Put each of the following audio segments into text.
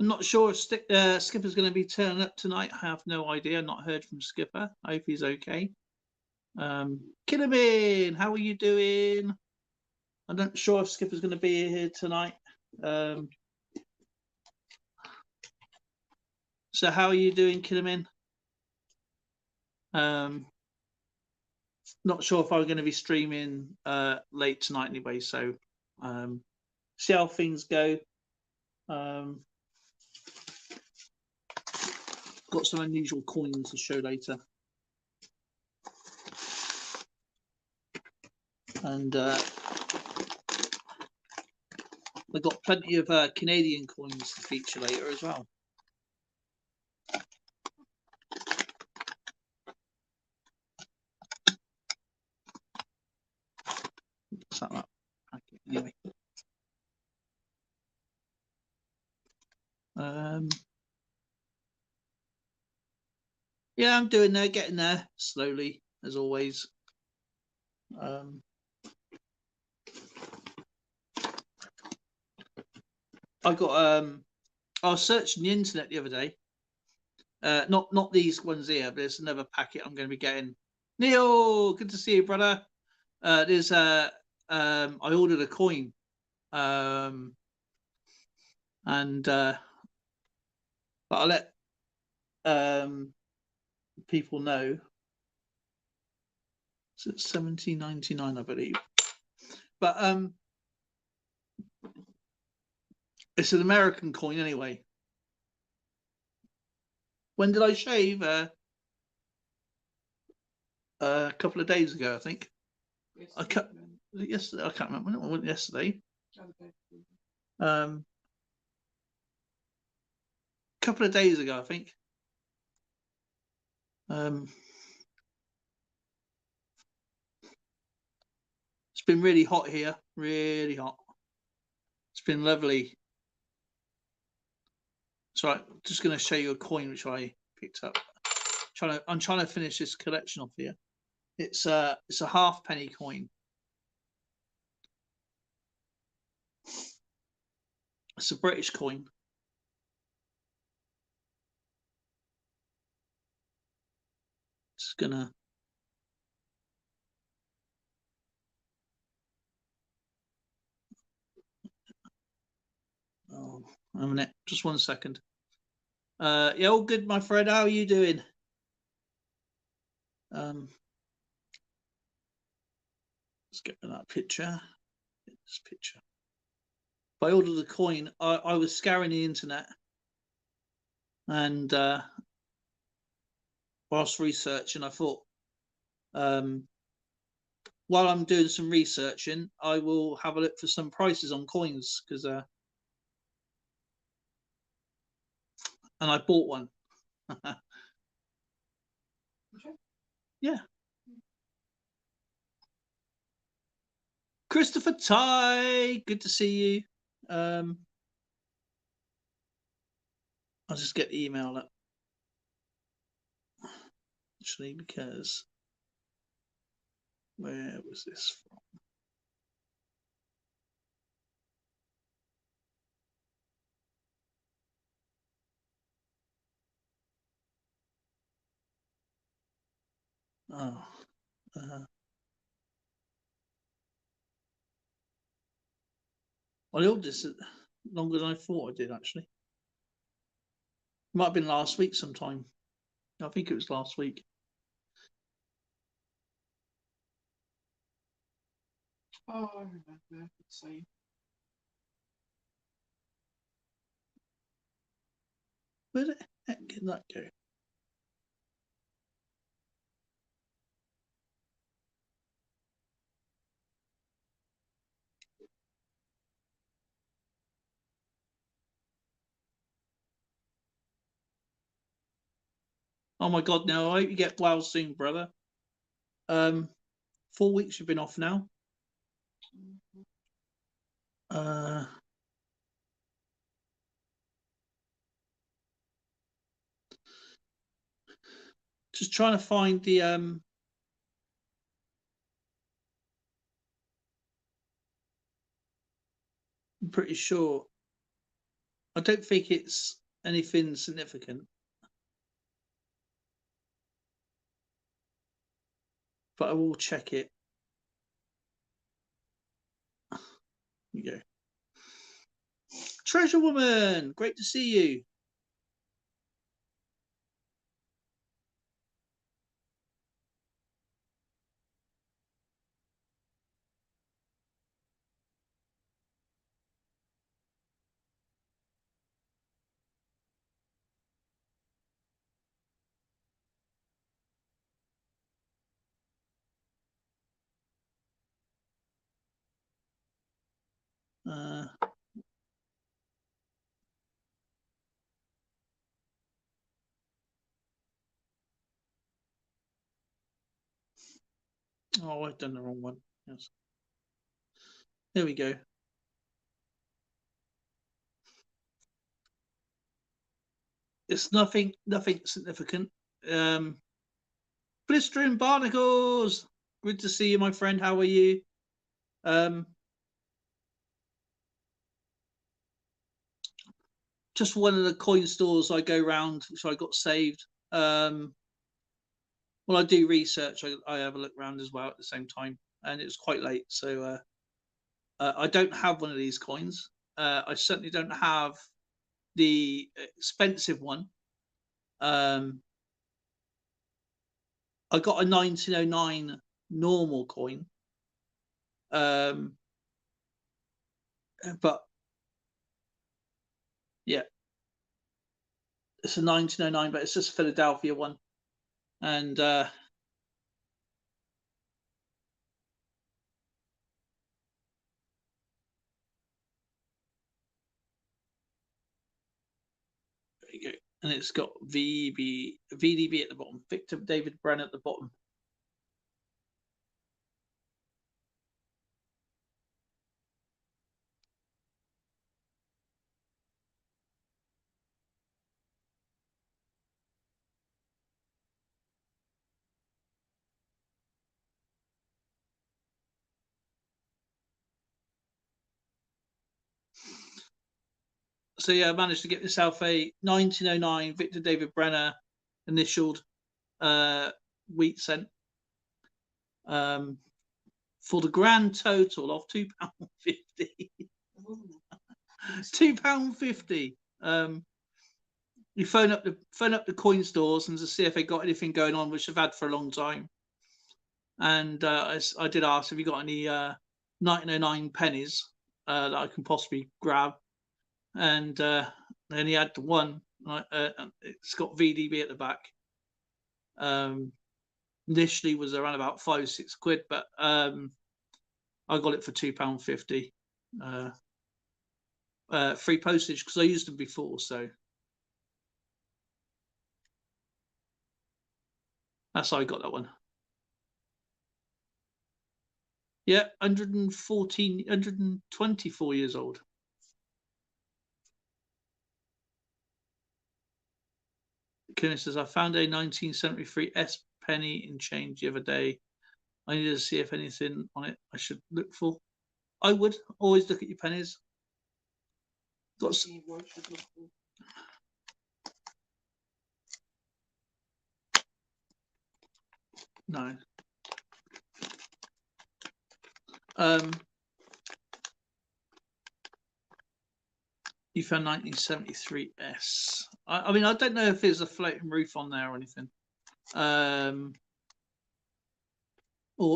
I'm not sure if Skipper's going to be turning up tonight. I have no idea. Not heard from Skipper. I hope he's okay. Kinnaman, how are you doing? I'm not sure if Skipper's going to be here tonight. So how are you doing, Kinnaman? Not sure if I'm going to be streaming late tonight anyway. So see how things go. Got some unusual coins to show later. And we've got plenty of Canadian coins to feature later as well. That anyway. Yeah, I'm doing there, getting there slowly, as always. I got I was searching the internet the other day. Not these ones here, but there's another packet I'm going to be getting. Neil, good to see you, brother. There's I ordered a coin, and but I'll let people know. So it's $17.99, I believe. But it's an American coin anyway. When did I shave? A couple of days ago, I think. Yesterday. I can't remember when it went yesterday. Couple of days ago, I think. It's been really hot here, really hot. It's been lovely. So I'm just going to show you a coin which I picked up. I'm trying to finish this collection off here. It's a halfpenny coin. It's a British coin. Just gonna. Oh, a minute. Just 1 second. Yeah, all good, my friend. How are you doing? Let's get that picture. This picture. I ordered a coin. I was scouring the internet, and whilst researching, I thought, while I'm doing some researching, I will have a look for some prices on coins, because and I bought one. Yeah. Christopher Ty, good to see you. I'll just get the email up, actually, because where was this from? Oh, I ordered this longer than I thought I did, actually. Might have been last week sometime. I think it was last week. Oh, I remember. Let's see. Where the heck did that go? Oh my God! No, I hope you get well soon, brother. 4 weeks you've been off now. Just trying to find the I'm pretty sure I don't think it's anything significant, but I will check it. Here you go. Treasure Woman, great to see you. Oh, I've done the wrong one. Yes. There we go. It's nothing significant. Blistering Barnacles, good to see you, my friend. How are you? Just one of the coin stores I go round, which I got saved. Well, I do research. I have a look around as well at the same time, and it was quite late, so I don't have one of these coins. I certainly don't have the expensive one. I got a 1909 normal coin, but yeah, it's a 1909, but it's just a Philadelphia one, and there you go. And it's got VDB at the bottom, Victor David Brenner at the bottom. So yeah, I managed to get myself a 1909 Victor David Brenner initialed wheat cent for the grand total of £2.50. £2.50. You phone up the coin stores and to see if they got anything going on, which I've had for a long time. And I did ask, have you got any 1909 pennies that I can possibly grab? And then he had the one. It's got VDB at the back. Initially was around about £5-6, but I got it for £2.50. Free postage because I used them before, so that's how I got that one. Yeah, 124 years old. Kenny says, I found a 1973 S penny in change the other day. I needed to see if anything on it I should look for. I would always look at your pennies. Got some... No. You found 1973 S. I mean, I don't know if there's a floating roof on there or anything. Or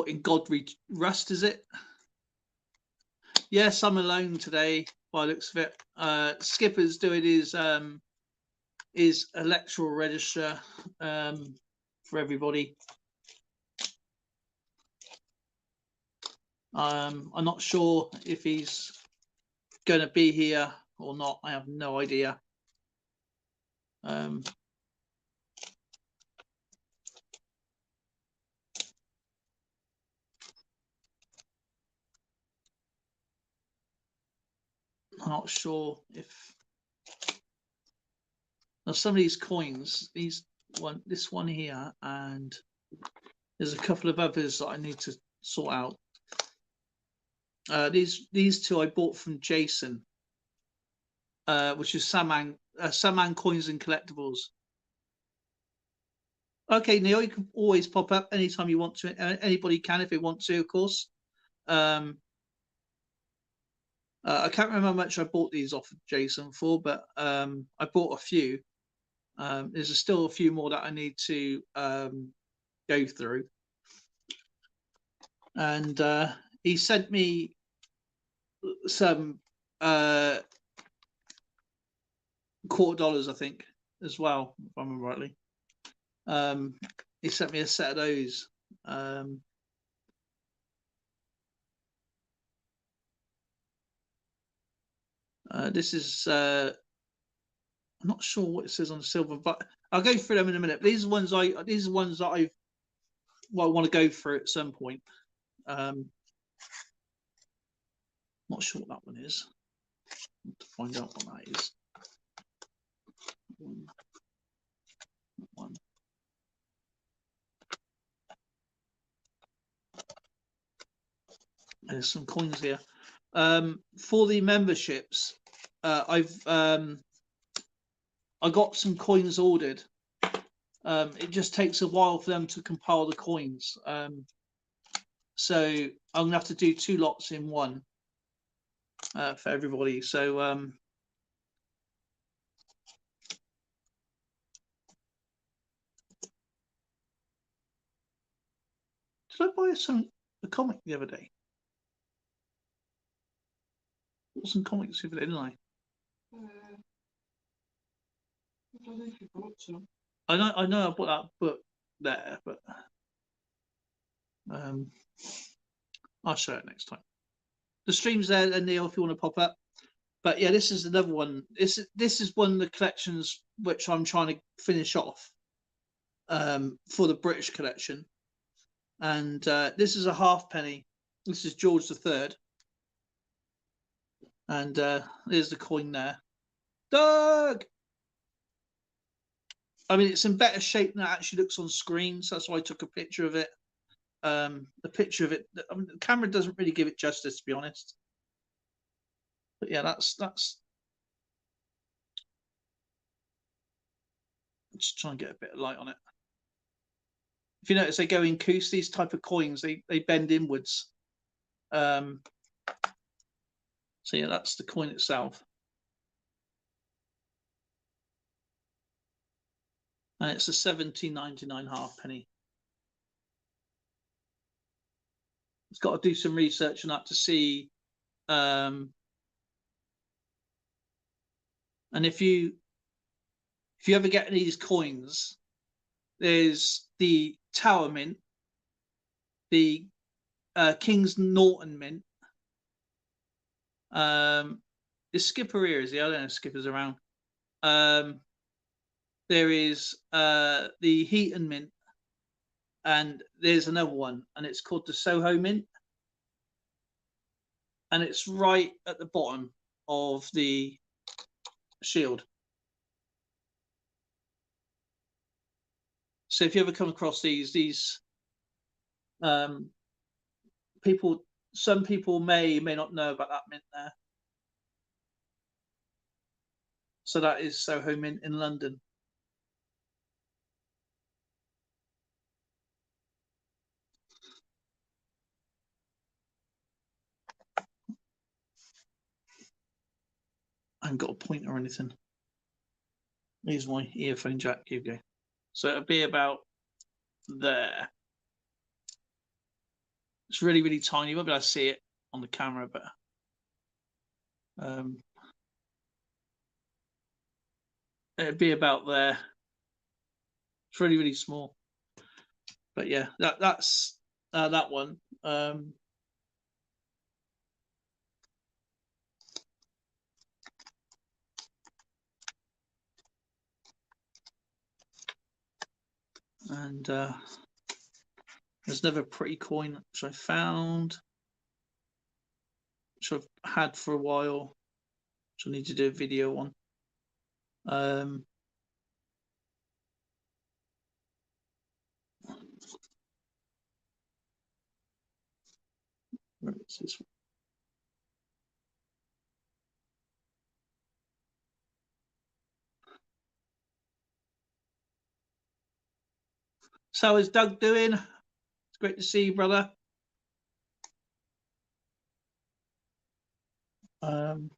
in Godry Rust, is it? Yes, I'm alone today by the looks of it. Skipper's doing his electoral register for everybody. I'm not sure if he's going to be here or not. I have no idea. I'm not sure if now some of these coins, this one here, and there's a couple of others that I need to sort out. These two I bought from Jason. which is Saman Coins and Collectibles. Okay, Neil, you can always pop up anytime you want to. Anybody can if they want to, of course. I can't remember how much I bought these off of Jason for, but I bought a few. There's still a few more that I need to go through. And he sent me some $250, I think, as well, if I remember rightly. He sent me a set of those. This is I'm not sure what it says on the silver, but I'll go through them in a minute. These are ones that I want to go through at some point. Not sure what that one is. I have to find out what that is. One. There's some coins here. For the memberships, I got some coins ordered. It just takes a while for them to compile the coins. So I'm gonna have to do 2 lots in one for everybody. So did I buy a comic the other day? I bought some comics the other day, didn't I? I don't know if you bought some. I know I bought that book there, but I'll show it next time. The stream's there, Neil, if you want to pop up. But yeah, this is another one. This is one of the collections which I'm trying to finish off for the British collection. And this is a halfpenny. This is George III. And there's the coin there. Doug! I mean, it's in better shape than it actually looks on screen, so that's why I took a picture of it. The picture of it, I mean, the camera doesn't really give it justice, to be honest. But yeah, that's. I'm just trying to get a bit of light on it. If you notice, they go in coos. These type of coins, they bend inwards. So yeah, that's the coin itself. And it's a 17.99 halfpenny. It's got to do some research on that to see. And if you ever get these coins, there's the Tower Mint, the King's Norton Mint. The Skipper here is the I don't know if Skipper's around. There is the Heaton Mint, and there's another one, and it's called the Soho Mint, and it's right at the bottom of the shield. So if you ever come across these people, some people may not know about that mint there. So that is Soho Mint in London. I haven't got a point or anything. Here's my earphone jack. Here we go. So it'll be about there. It's really, really tiny. You won't be able to see it on the camera, but it'd be about there. It's really, really small. But yeah, that's that one. And there's another pretty coin which I found, which I've had for a while, which I need to do a video on. Where is this one? So how is Doug doing? It's great to see you, brother. So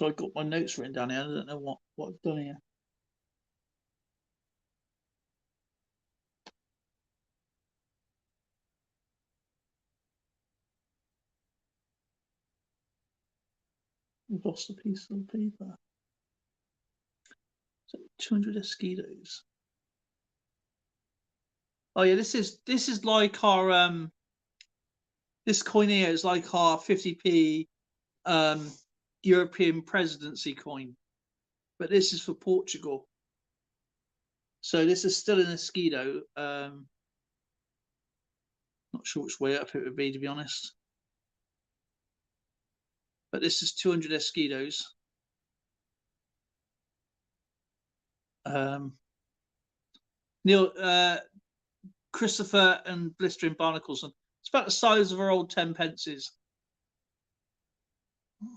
I got my notes written down here. I don't know what I've done here. I've lost a piece of paper. So 200 Esquitos. Oh yeah, this is like our this coin here is like our 50p European presidency coin, but this is for Portugal. So this is still an Esquito. Not sure which way up it would be, to be honest. But this is 200 Esquitos. Neil, Christopher and Blistering Barnacles. It's about the size of our old 10 pences.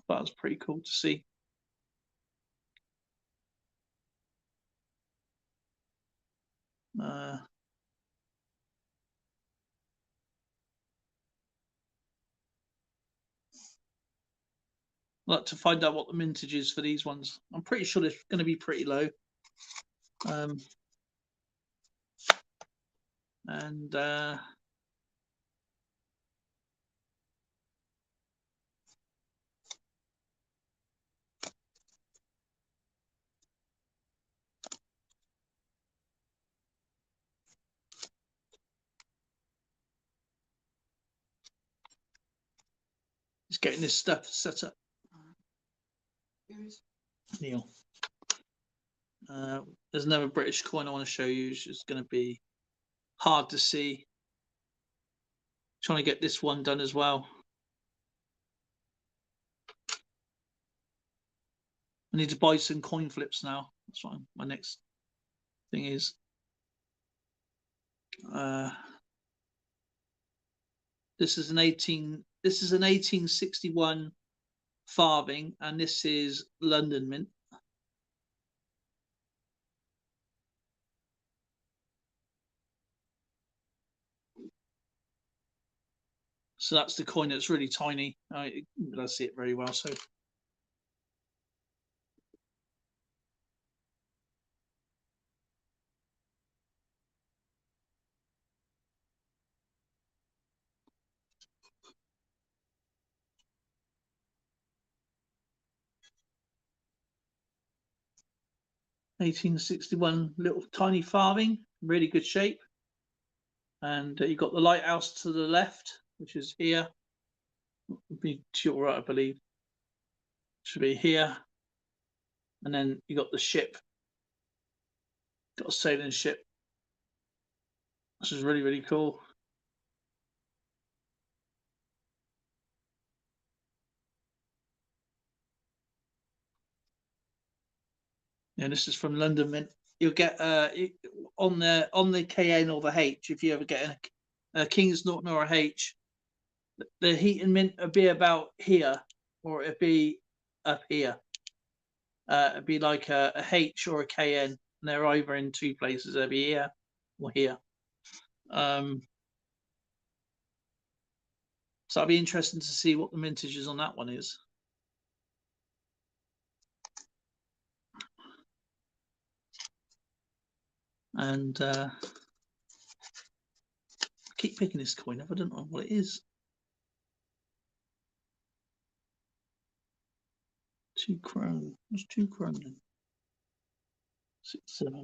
That was pretty cool to see. I'd like to find out what the mintage is for these ones. I'm pretty sure it's going to be pretty low. Just getting this stuff set up. Neil. There's another British coin I want to show you. It's just going to be hard to see. Trying to get this one done as well. I need to buy some coin flips now. That's what my next thing is. This is an 1861 farthing, and this is London Mint. So that's the coin that's really tiny. I see it very well. So (1861) little tiny farthing, really good shape. And you've got the lighthouse to the left, which is here. Be to your right, I believe. Should be here. And then you got the ship. Got a sailing ship. This is really, really cool. Yeah, this is from London Mint. You'll get on the KN or the H, if you ever get a King's Norton or a H, the heat and mint would be about here, or it'd be up here. It'd be like a H or a KN, and they're either in two places. They'd be here or here. So it'd be interesting to see what the mintages on that one is. And I keep picking this coin up. I don't know what it is. 2 chrome. What's 2 chrome then? 6, 7.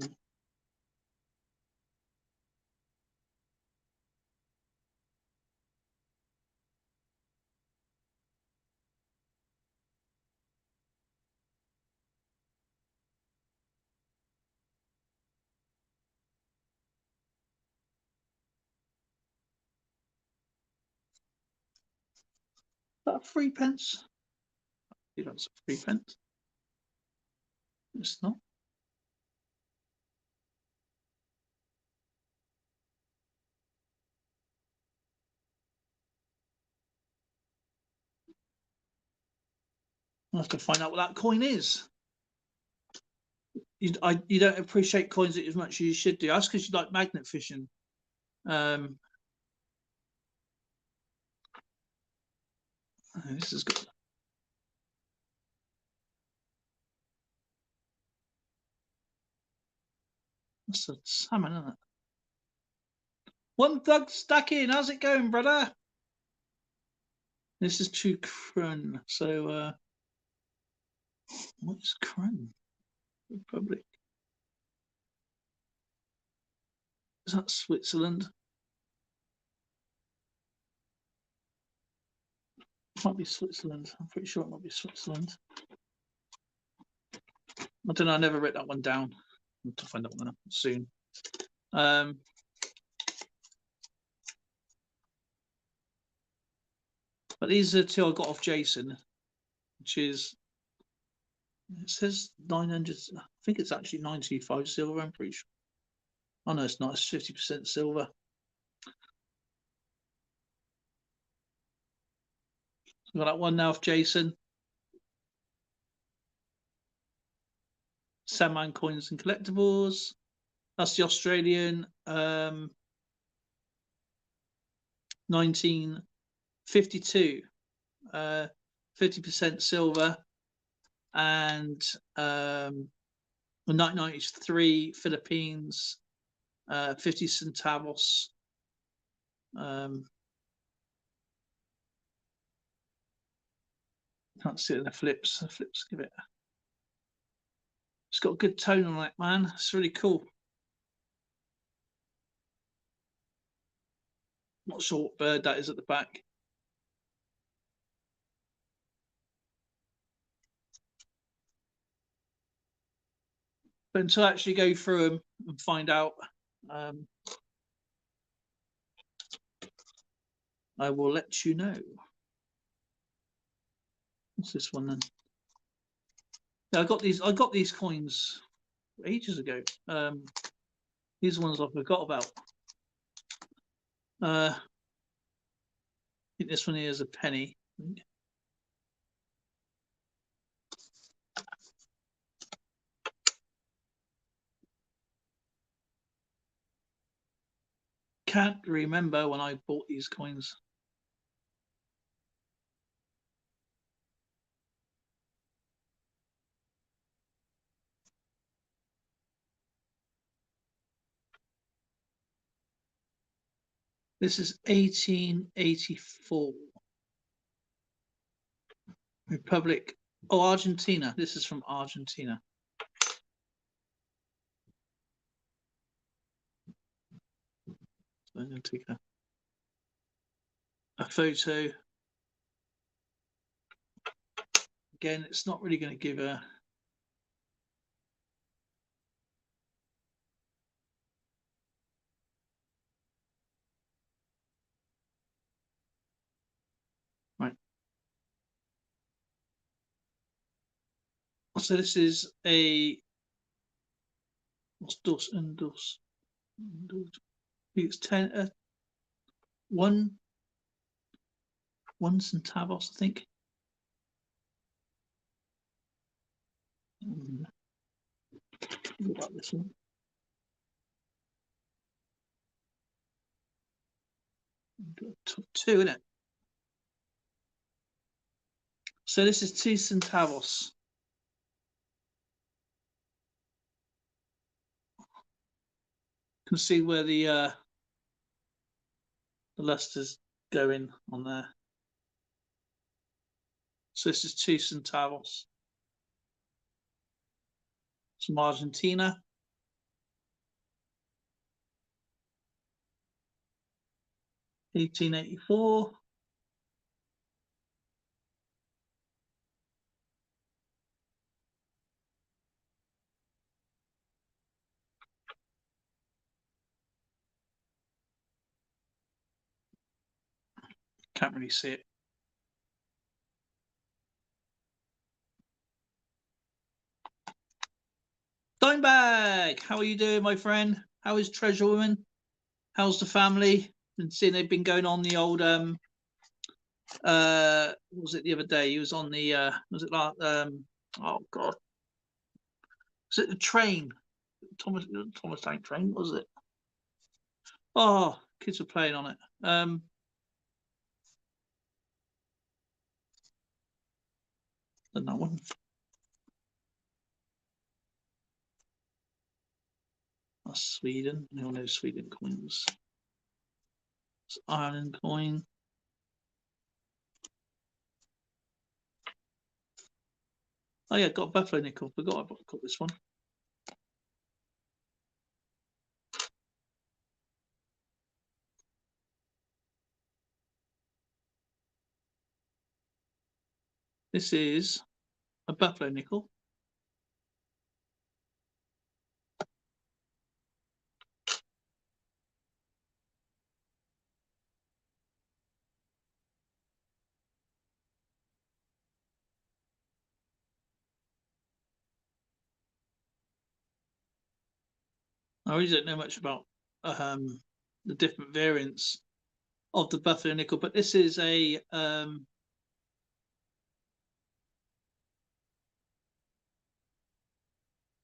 About 3 pence. That's 3 pence. It's not. I'll have to find out what that coin is. you don't appreciate coins as much as you should do. That's because you like magnet fishing. This is good. That's a salmon, isn't it? One thug stuck in. How's it going, brother? This is True Krun. So, what's Krun? Republic. Is that Switzerland? It might be Switzerland. I'm pretty sure it might be Switzerland. I don't know. I never wrote that one down. I'll have to find that one out soon. But these are two I got off Jason, which is, it says 900. I think it's actually 95 silver. I'm pretty sure. Oh no, it's not. It's 50% silver. Got that one now off Jason. Sandman coins and collectibles. That's the Australian 1952. 50% silver, and 1993 Philippines 50 centavos. Can't see it in the flips. The flips give it. It's got a good tone on it, man. It's really cool. Not sure what bird that is at the back. But until I actually go through them and find out, I will let you know. What's this one then? Yeah, I got these coins ages ago. These ones I forgot about. I think this one here is a penny. Can't remember when I bought these coins. This is 1884. Republic. Oh, Argentina. This is from Argentina. So I'm going to take a photo. Again, it's not really going to give a... Right. So this is a... What's dos and dos? It's 10... one centavos, I think. What about this one? Two, isn't it? So this is 2 centavos. You can see where the luster's going on there. So this is 2 centavos. From Argentina. $18.84. Can't really see it. Dimebag, how are you doing, my friend? How is Treasure Woman? How's the family? Been seeing they've been going on the old what was it the other day? He was on the was it like oh god, Was it the train? Thomas Tank Train, was it? Oh, kids were playing on it. Than that one. That's Sweden. We all know Sweden coins. It's Ireland coin. Oh yeah, got a Buffalo nickel. Forgot I got this one. This is a Buffalo nickel. I really don't know much about the different variants of the Buffalo nickel, but this is a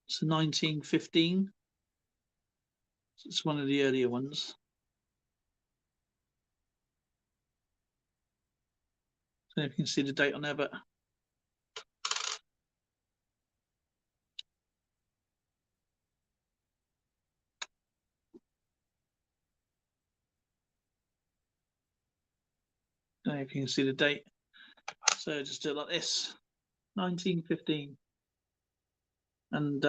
it's a 1915. So it's one of the earlier ones. I don't know if you can see the date on there, but I don't know if you can see the date. So just do it like this, 1915. And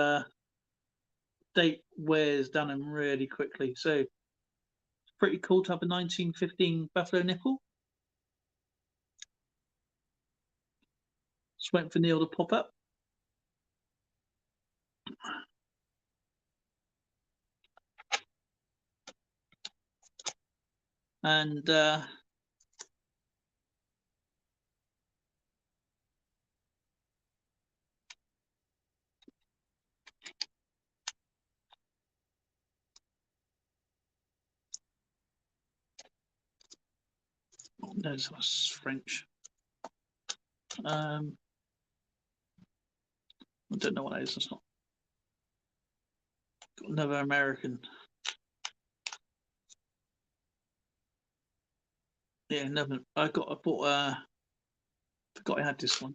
date wears down them really quickly. So it's pretty cool to have a 1915 Buffalo nickel. Just waiting for Neil to pop up. And oh, no, that's French. I don't know what that is. It's not. Got another American. Yeah, never. I bought. Forgot I had this one.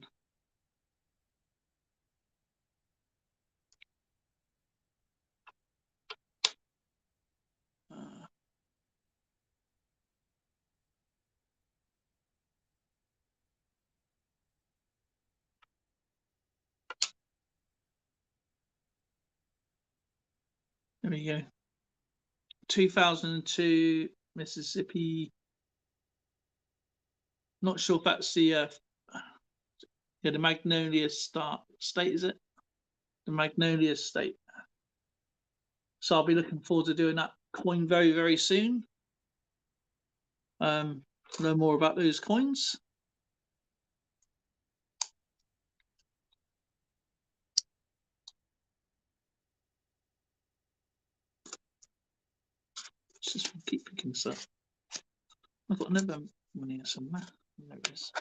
There we go. 2002 Mississippi. Not sure if that's the the Magnolia State, is it? The Magnolia State. So I'll be looking forward to doing that coin very, very soon. Learn more about those coins. Just keep picking stuff. I've got another money here somewhere. There it is.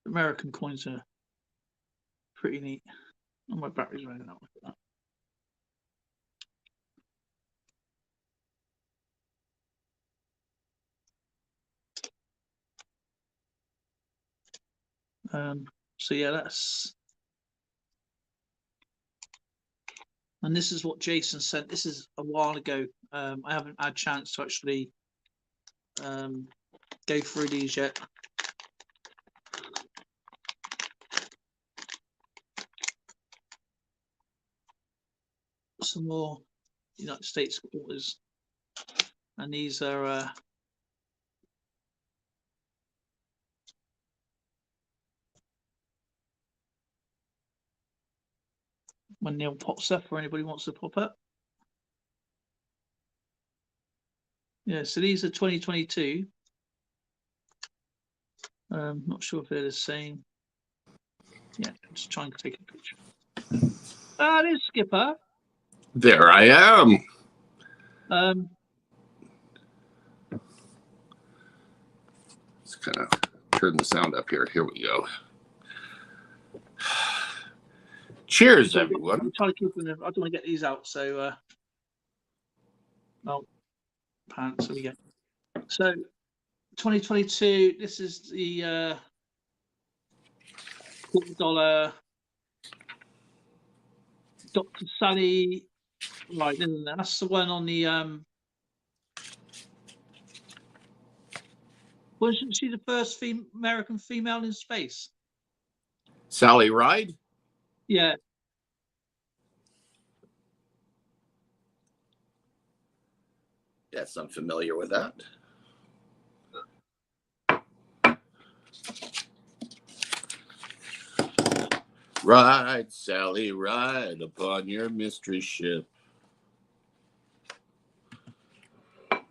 American coins are pretty neat. Oh, my battery's running out. Look at that. So yeah, that's, and this is what Jason sent. This is a while ago. I haven't had a chance to actually go through these yet. Some more United States quarters, and these are when Neil pops up or anybody wants to pop up. Yeah, so these are 2022. Not sure if they're the same. Yeah, just trying to take a picture. There's Skipper. There I am. Let's kind of turn the sound up here. Here we go. Cheers, everyone. I'm trying to keep them. I don't want to get these out, so oh, pants. There we go. So 2022. This is the $40 Dr. Sally. Right, isn't it? That's the one on the wasn't she the first American female in space? Sally Ride? Yeah. Yes, I'm familiar with that. Ride, Sally, ride upon your mystery ship.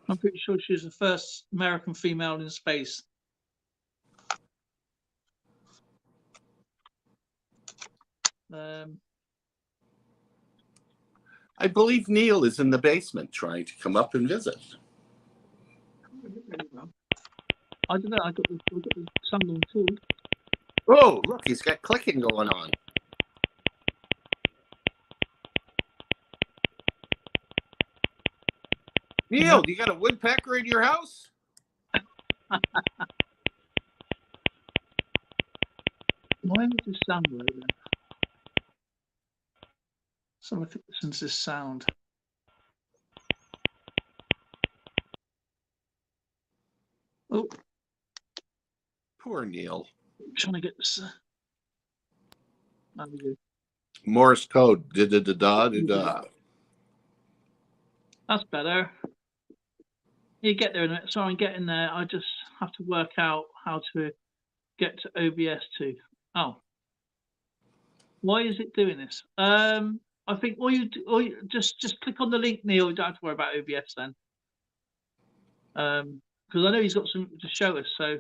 I'm pretty sure she was the first American female in space. I believe Neil is in the basement trying to come up and visit. I don't know. I got the sound on too. Oh, look, he's got clicking going on. Neil, you got a woodpecker in your house? Why does this sound like that? Someone listens to this sound. Oh, Poor Neil. I'm trying to get this. There we go. Morse code. Da-da-da-da-da-da. That's better. You get there in a minute. So I'm getting there. I just have to work out how to get to OBS too. Oh, why is it doing this? I think you just click on the link, Neil. You don't have to worry about OBS then. Because I know he's got something to show us. So.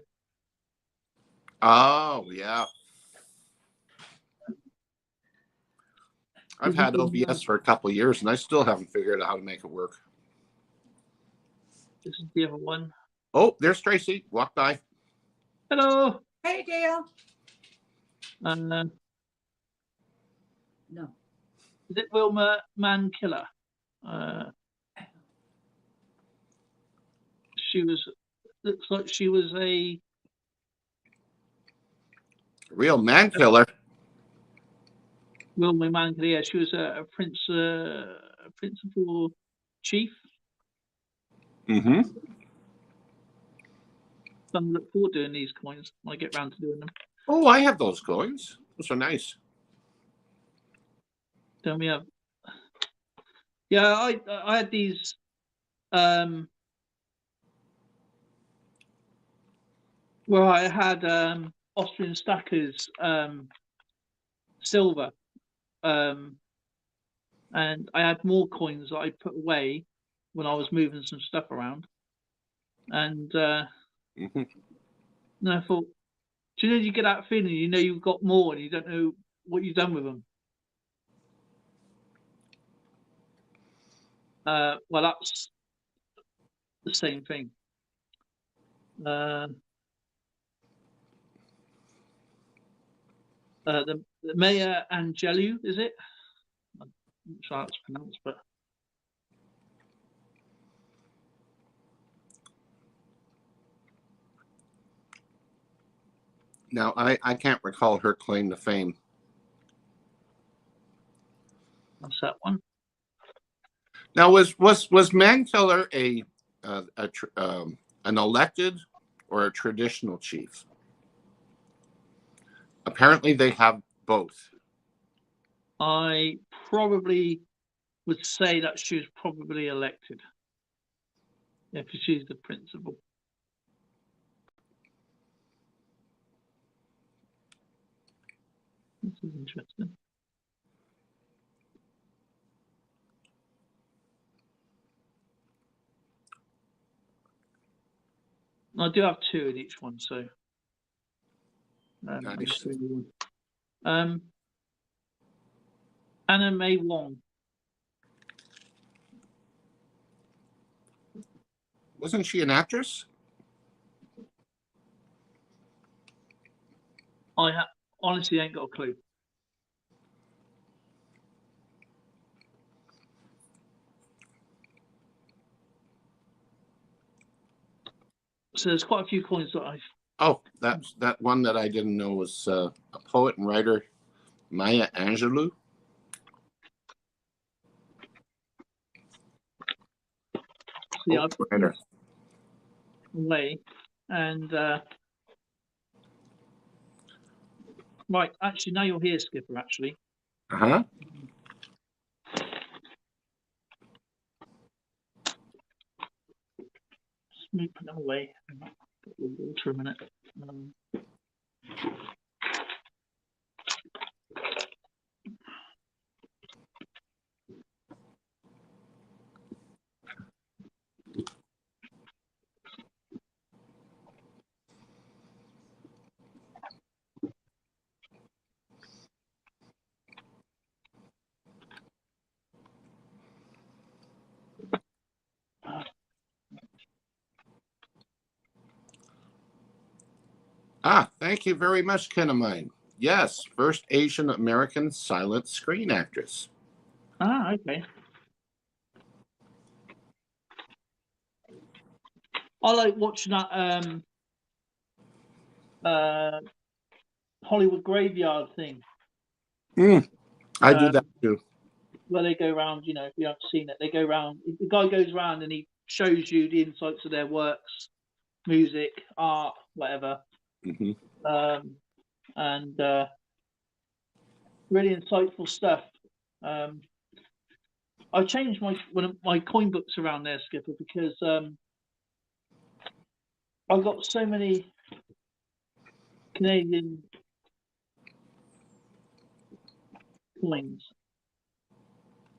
Oh yeah. I've had OBS for a couple of years, and I still haven't figured out how to make it work. This is the other one. Oh, there's Tracy. Walk by. Hello. Hey, Dale. No. Is it Wilma Mankiller? Looks like she was a real man killer. Wilma Mankiller. Yeah, she was a principal chief. Mm-hmm. I look forward to doing these coins when I get round to doing them. Oh, I have those coins. Those are nice. Then we have. Yeah, I had these. Well, I had Austrian Stackers silver, and I had more coins that I put away when I was moving some stuff around, and mm-hmm. and I thought, do you know, you get that feeling, you know, you've got more and you don't know what you've done with them. Well, that's the same thing. The Maya Angelou, is it? I'm not sure how it's pronounced, but now I can't recall her claim to fame. that's that one. Now, was Mankiller an elected or a traditional chief? Apparently, they have both. I probably would say that she was probably elected. Yeah, because she's the principal. This is interesting. I do have two in each one, so Nice. Anna May Wong. Wasn't she an actress? Honestly ain't got a clue. So there's quite a few coins that I've. Oh, that's that one that I didn't know was a poet and writer, Maya Angelou. Yeah, I've put them Writer. away, and right. Actually, now you're here, Skipper. Actually, Uh-huh. just move them away. Put the water a minute. Thank you very much, Kenamine. Yes, first Asian American silent screen actress. Okay. I like watching that Hollywood Graveyard thing. I do that too. Where they go around, you know, if you haven't seen it, they go around. The guy goes around and he shows you the insights of their works, music, art, whatever, Mm-hmm. and really insightful stuff. I changed my coin books around there, Skipper, because I've got so many Canadian coins.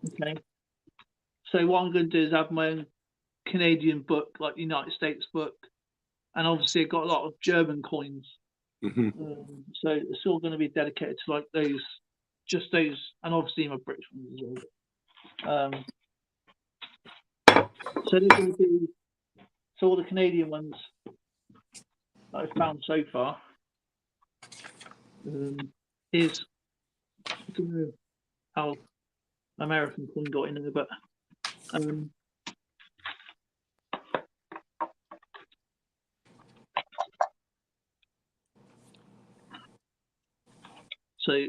Okay. So what I'm going to do is have my own Canadian book, like the United States book, and obviously I've got a lot of German coins. Mm-hmm. So it's all going to be dedicated to like those, just those, and obviously my British ones as well. So they're going to be so all the Canadian ones that I've found so far. Is I don't know how American coin got in there, but so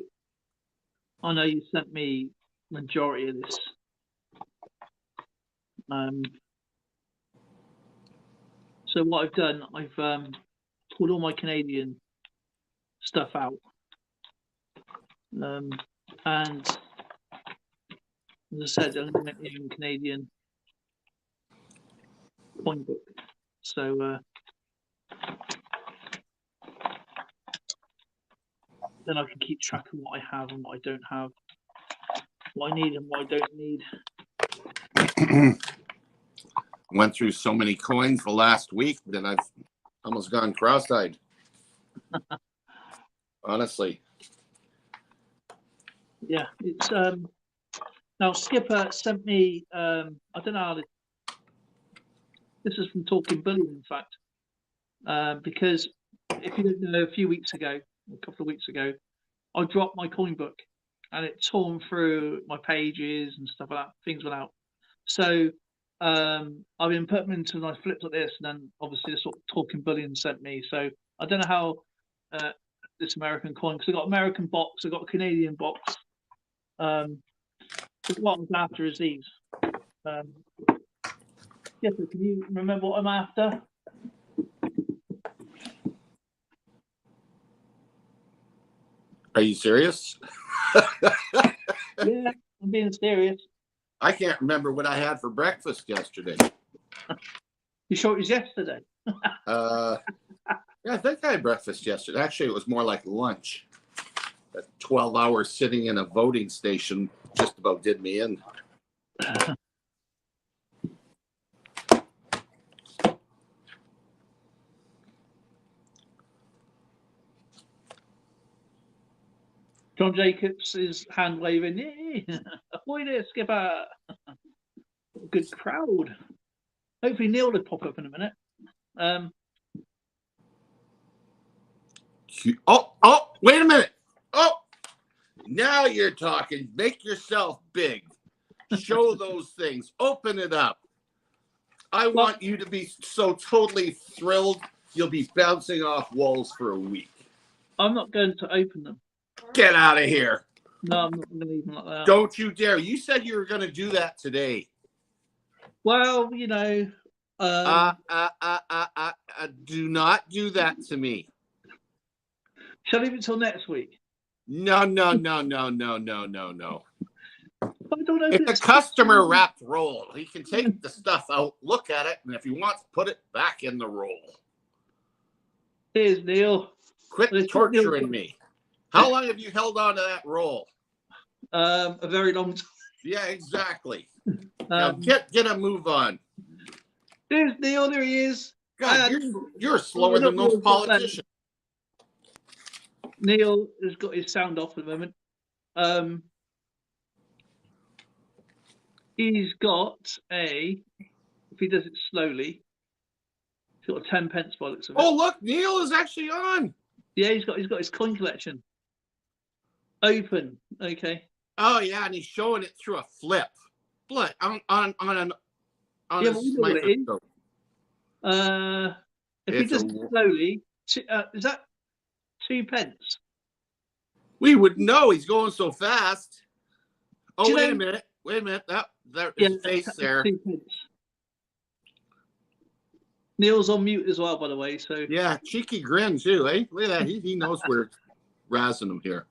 I know you sent me majority of this. So what I've done, I've pulled all my Canadian stuff out, and as I said, I'm going to make my own Canadian coin book. So then I can keep track of what I have and what I don't have, what I need and what I don't need. Went through so many coins the last week that I've almost gone cross-eyed. Honestly. Yeah, it's now Skipper sent me I don't know how this is from Talking Bullion, in fact, because if you don't know, a few weeks ago, a couple of weeks ago, I dropped my coin book and it torn through my pages and stuff like that. Things went out. So I've been putting them into, and I flipped like this, and then obviously this what Talking Bullion sent me. So I don't know how this American coin, because I got American box, I got a Canadian box. What I'm after is these. Yeah, so can you remember what I'm after? Are you serious? Yeah, I'm being serious. I can't remember what I had for breakfast yesterday. You sure it was yesterday? Yeah, I think I had breakfast yesterday. Actually, it was more like lunch. That 12 hours sitting in a voting station just about did me in. John Jacobs is hand waving. Yay! Ahoy there, Skipper! Good crowd. Hopefully Neil will pop up in a minute. Oh, Oh, wait a minute. Oh, now you're talking. Make yourself big. Show those things. Open it up. I want you to be so totally thrilled. You'll be bouncing off walls for a week. I'm not going to open them. Get out of here. No, I'm not going to leave them like that. Don't you dare. You said you were going to do that today. Well, you know. Do not do that to me. Shall I leave it till next week? No. I don't know. It's a customer wrapped roll. He can take the stuff out, look at it, and if he wants, put it back in the roll. Here's Neil. Quit torturing me. How long have you held on to that roll? A very long time. Yeah, exactly. Now get a move on. Here's Neil. There he is. God, you're slower than most politicians. Neil has got his sound off at the moment. He's got if he does it slowly, he's got a 10 pence by the looks of it. Oh, look, Neil is actually on. Yeah, he's got his coin collection. Open. Okay. Oh yeah, and he's showing it through a flip. What on a microscope. If he does it slowly, is that 2 pence? We would know he's going so fast. Oh, wait a minute. There is face there. 2 pence. Neil's on mute as well, by the way. So yeah, cheeky grin too, eh? Look at that. He knows we're razzing him here.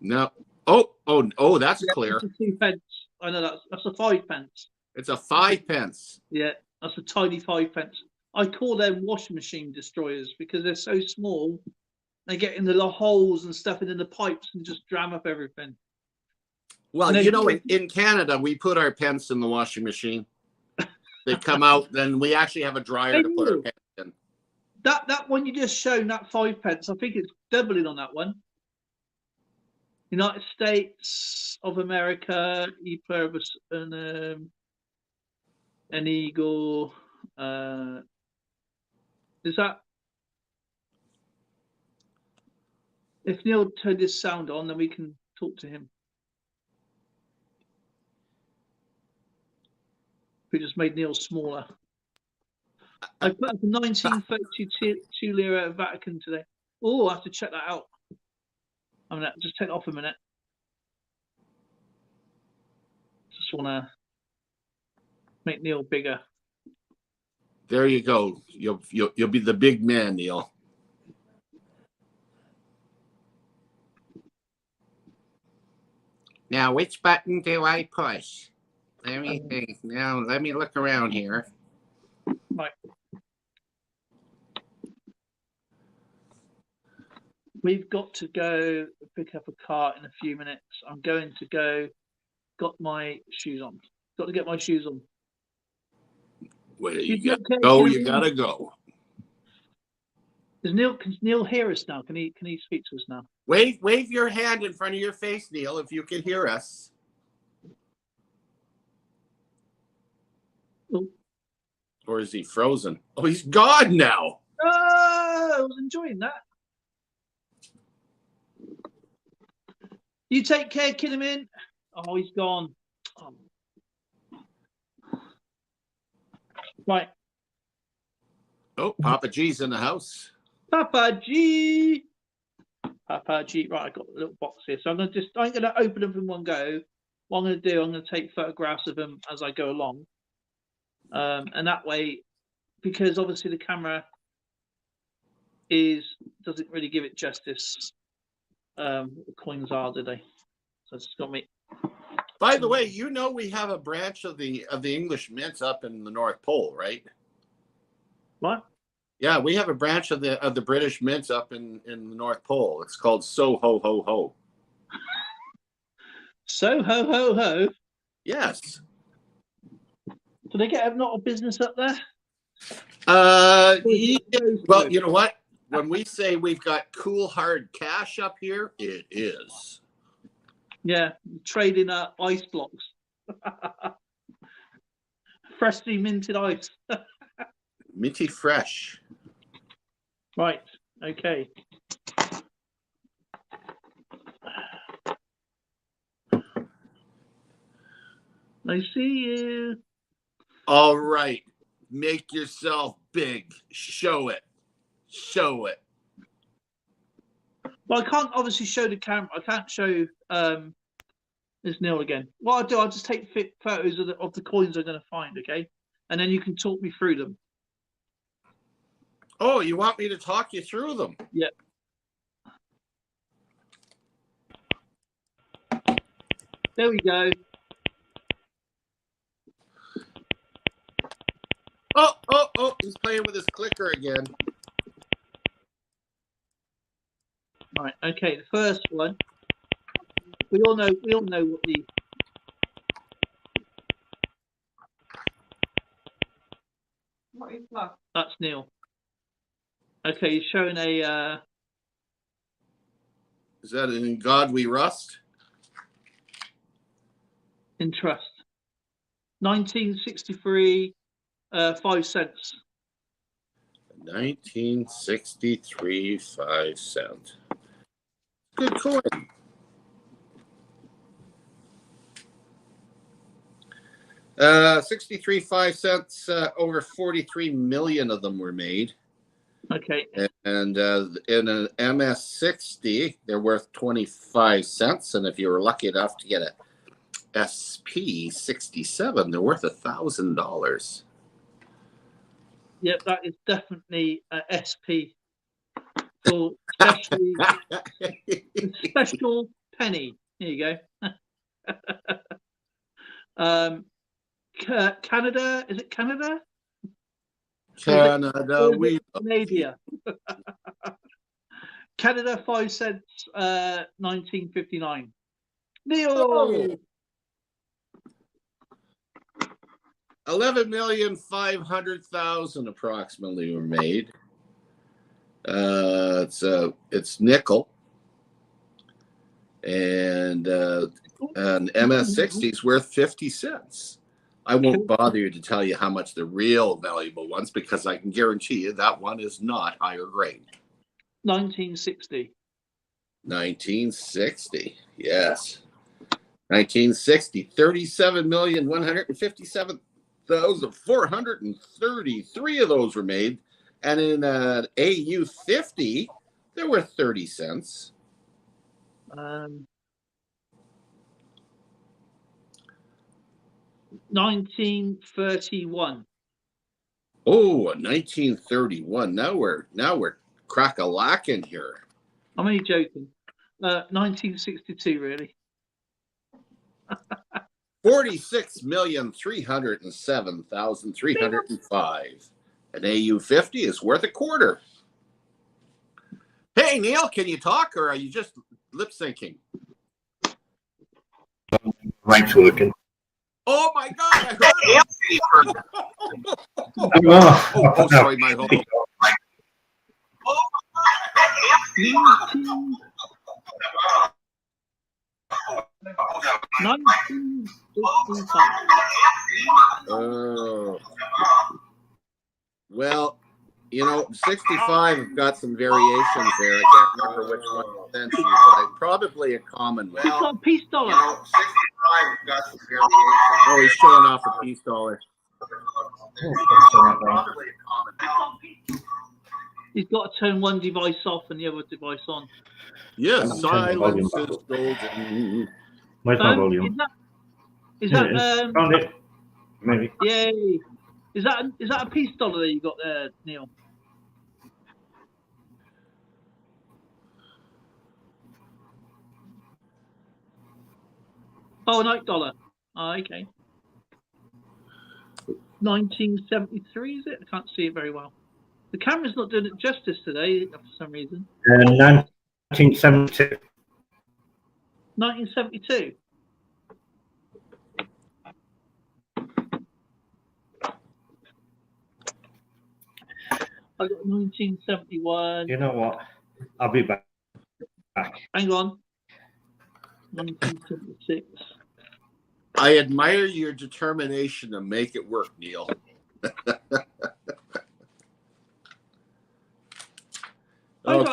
No. Oh, that's clear. That's 2 pence. I know that's a 5 pence. It's a 5 pence. Yeah, that's a tiny 5 pence. I call them washing machine destroyers because they're so small. They get in the holes and stuff and in the pipes and just dram up everything. Well, you know, in Canada, we put our pence in the washing machine. They come out, then we actually have a dryer to put our pence in. That one you just shown, that 5 pence, I think it's doubling on that one. United States of America, E pluribus, an eagle. Is that? If Neil turned his sound on, then we can talk to him. We just made Neil smaller. I put up a 1932 lira at Vatican today. Oh, I have to check that out. I'm gonna just take it off a minute. Just want to make Neil bigger. There you go. You'll be the big man, Neil. Now, which button do I push? Let me think. Now, let me look around here. Right. We've got to go pick up a car in a few minutes. I'm going to go. Got my shoes on. Got to get my shoes on. Where you gotta go, you gotta go. Can Neil hear us now? Can he speak to us now? Wave your hand in front of your face, Neil, if you can hear us. Oh. Or is he frozen? Oh, he's gone now. Oh, I was enjoying that. You take care, Kinnaman. Oh, he's gone. Oh. Right. Oh, Papa G's in the house. Papa G. Papa G. Right, I got a little box here. So I'm going to open them in one go. What I'm going to do, I'm going to take photographs of them as I go along. And that way, because obviously the camera doesn't really give it justice. The coins are, do they? So it's got me. By the way, you know we have a branch of the English Mint up in the North Pole, right? What? Yeah, we have a branch of the British Mint up in the North Pole. It's called So Ho Ho Ho. So ho ho ho. Yes. Do they get not a business up there? Well, you know what? When we say we've got cool hard cash up here, it is. Yeah, trading ice blocks. Freshly minted ice. Minty fresh. Right. Okay. I see you. All right. Make yourself big. Show it. Show it. Well, I can't obviously show the camera. I can't show this Neil again. What I'll do, I'll just take photos of the coins I'm going to find, okay? And then you can talk me through them. Oh, you want me to talk you through them? Yep. There we go. Oh, he's playing with his clicker again. Right. Okay. The first one. We all know what the. What is that? That's Neil. Okay, he's showing a. Is that in God We Rust? In trust. 1963, 5 cents. 1963, 5 cents. Good coin. Uh, 63, 5 cents. Over 43 million of them were made. Okay. And in an MS60, they're worth 25 cents. And if you were lucky enough to get a SP67, they're worth $1,000. Yep, that is definitely SP. For especially special penny. Here you go. Canada, is it Canada? Canada, we Canada. Canada, 5 cents, 1959. Neil. Oh. 11,500,000 approximately were made. It's nickel, and an MS60 is worth 50 cents. I won't bother you to tell you how much the real valuable ones, because I can guarantee you that one is not higher grade. 1960. 1960, yes. 1960, 37,157,433 of those were made. And in an AU50, they were 30 cents. 1931. Oh, 1931. Now we're crack-a-lacking here. I'm only joking. 1962, really. 46,307,305. An AU50 is worth a quarter. Hey, Neil, can you talk, or are you just lip syncing? Mike's working. Oh my God! I heard him. Oh, sorry, my whole. Well, 65 have got some variations there. I can't remember which one sent you, but I probably a Commonwealth. It's got a peace dollar. 65 have got some variations. Oh, he's showing off a peace dollar. Probably a Commonwealth. He's got to turn one device off and the other device on. Yes, silence is golden. Where's my volume? Is that Found it. Maybe. yay. Is that a peace dollar that you got there, Neil? Oh, an $8. Oh, okay. 1973, is it? I can't see it very well. The camera's not doing it justice today for some reason. 1972. 1972. I got 1971. You know what? I'll be back. Hang on. 1976. I admire your determination to make it work, Neil.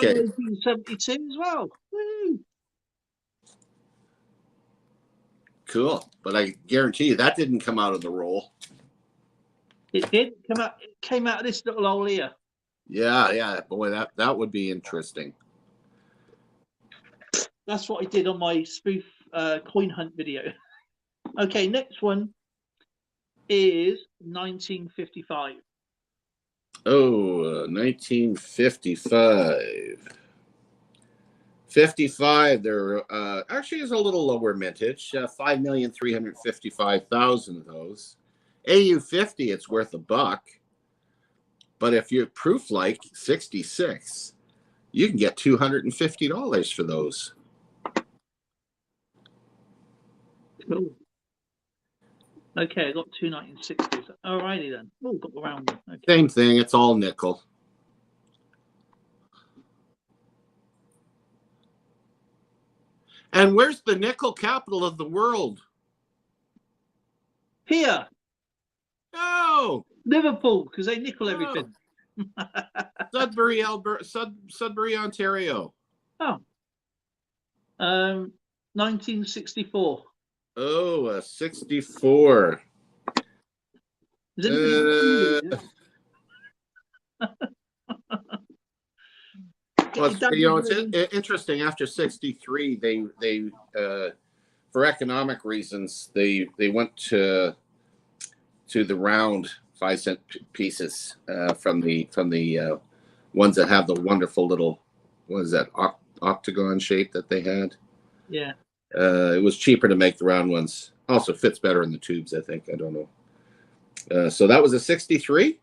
got Okay. 1972 as well. Woo. Cool. But I guarantee you that didn't come out of the roll. It did come out. It came out of this little hole here. Yeah. Boy, that would be interesting. That's what I did on my spoof coin hunt video. Okay, next one is 1955. Oh, 1955. 55, there actually is a little lower mintage, 5,355,000 of those. AU50, it's worth $1. But if you're proof like 66, you can get $250 for those. Cool. Okay, I got two 1960s. Alrighty then. Oh, got the round one. Okay. Same thing, it's all nickel. And where's the nickel capital of the world? Here, Oh, Liverpool, because they nickel everything. Sudbury, Sudbury, Ontario. Oh. 1964. Oh, 64. Is it? Well, it's interesting. After 63, they for economic reasons, they went to the round 5-cent pieces from the ones that have the wonderful little, what is that, octagon shape that they had. Yeah. It was cheaper to make the round ones. Also fits better in the tubes, I think. I don't know. So that was a 63.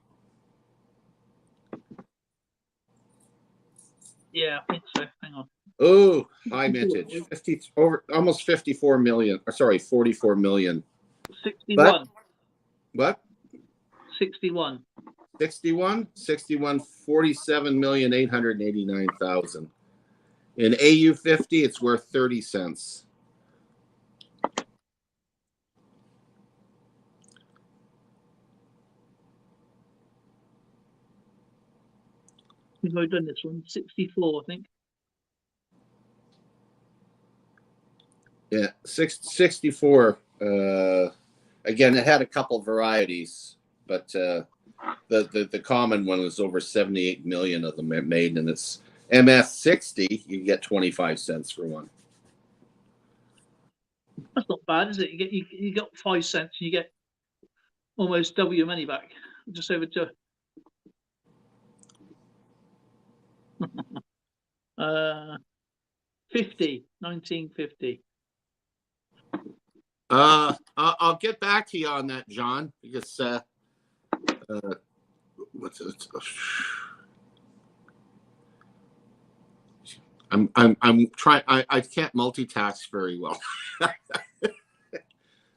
Yeah, I think so. Hang on. Oh, high mintage. Almost 54 million. Or sorry, 44 million. 61. What? 61. 61? 47,889,000. In AU50, it's worth 30 cents. We've already done this one. 64, I think. Yeah, 64. Again, it had a couple varieties, but the common one was over 78 million of them made, and it's MS60. You get 25 cents for one. That's not bad, is it? You got 5 cents, and you get almost double your money back. Just over to 1950. I'll get back to you on that, John, because what's it? I'm trying. I can't multitask very well. That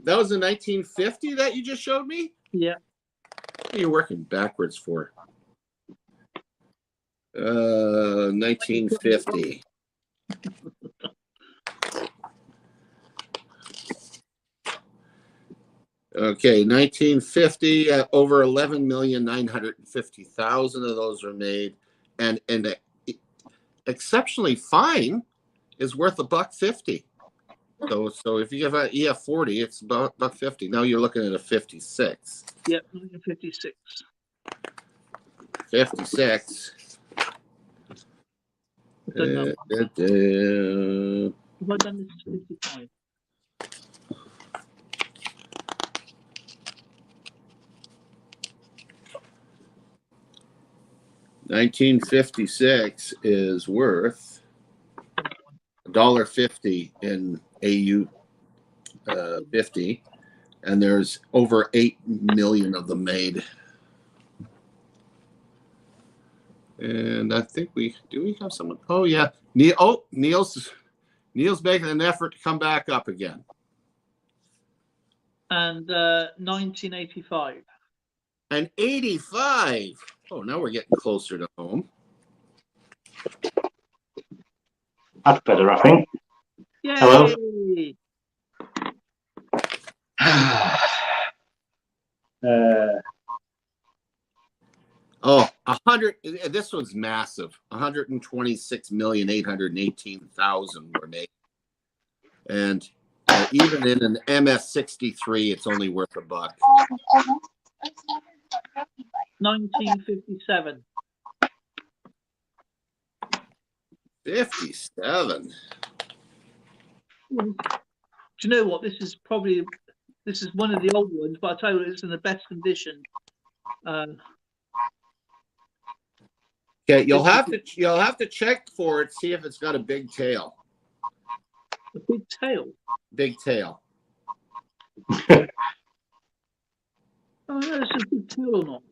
was a 1950 that you just showed me? Yeah. What are you working backwards for? 1950. Okay, 1950. Over 11,950,000 of those were made, and exceptionally fine is worth $1.50. So if you have an EF40, it's about $1.50. Now you're looking at a 56. Yep, 56. 56. Have I done this 55? $1956 is worth $1.50 in AU 50, and there's over 8 million of them made. And I think we have someone. Oh yeah, Neil's making an effort to come back up again. And 1985. And 85. Oh, now we're getting closer to home. That's better, I think. Yay! Hello? Oh, 100. This one's massive. 126,818,000 were made. And even in an MS63, it's only worth $1. 1957. 57. Do you know what? This is one of the old ones, but I tell you, it's in the best condition. Okay, you'll have to check for it, see if it's got a big tail. A big tail. Big tail. Oh, no, it's a big tail or not?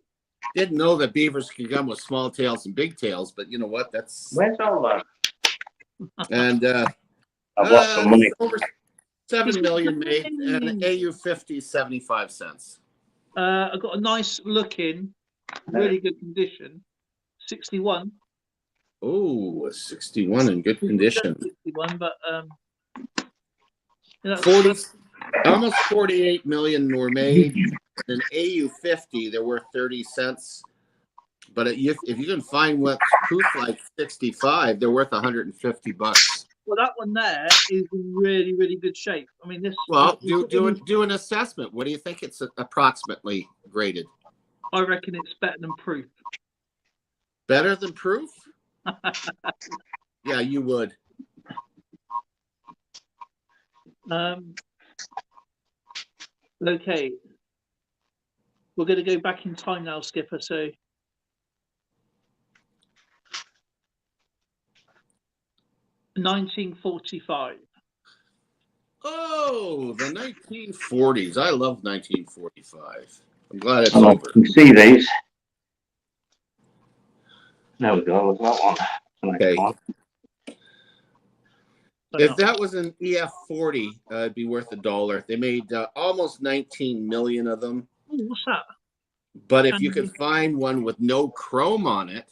Didn't know that beavers could come with small tails and big tails, but you know what? That's Where's all that? and I've lost some money. over 7 million made and AU 50 75 cents. I got a nice looking, really good condition. 61. Oh, 61 in good condition. 61, but that's 40, almost 48 million were made. In AU 50, they're worth 30 cents. But if you can find what's proof like 65, they're worth $150. Well, that one there is in really, really good shape. I mean, this. Well, do an assessment. What do you think it's approximately graded? I reckon it's better than proof. Better than proof? Yeah, you would. Okay. We're going to go back in time now, Skipper. So. $1945. Oh, the 1940s. I love 1945. I'm glad it's Oh, over. you can see these. There we go. There's that one. Okay. One. If that was an EF40, it'd be worth $1. They made almost 19 million of them. Oh, what's that? But if you could find one with no chrome on it,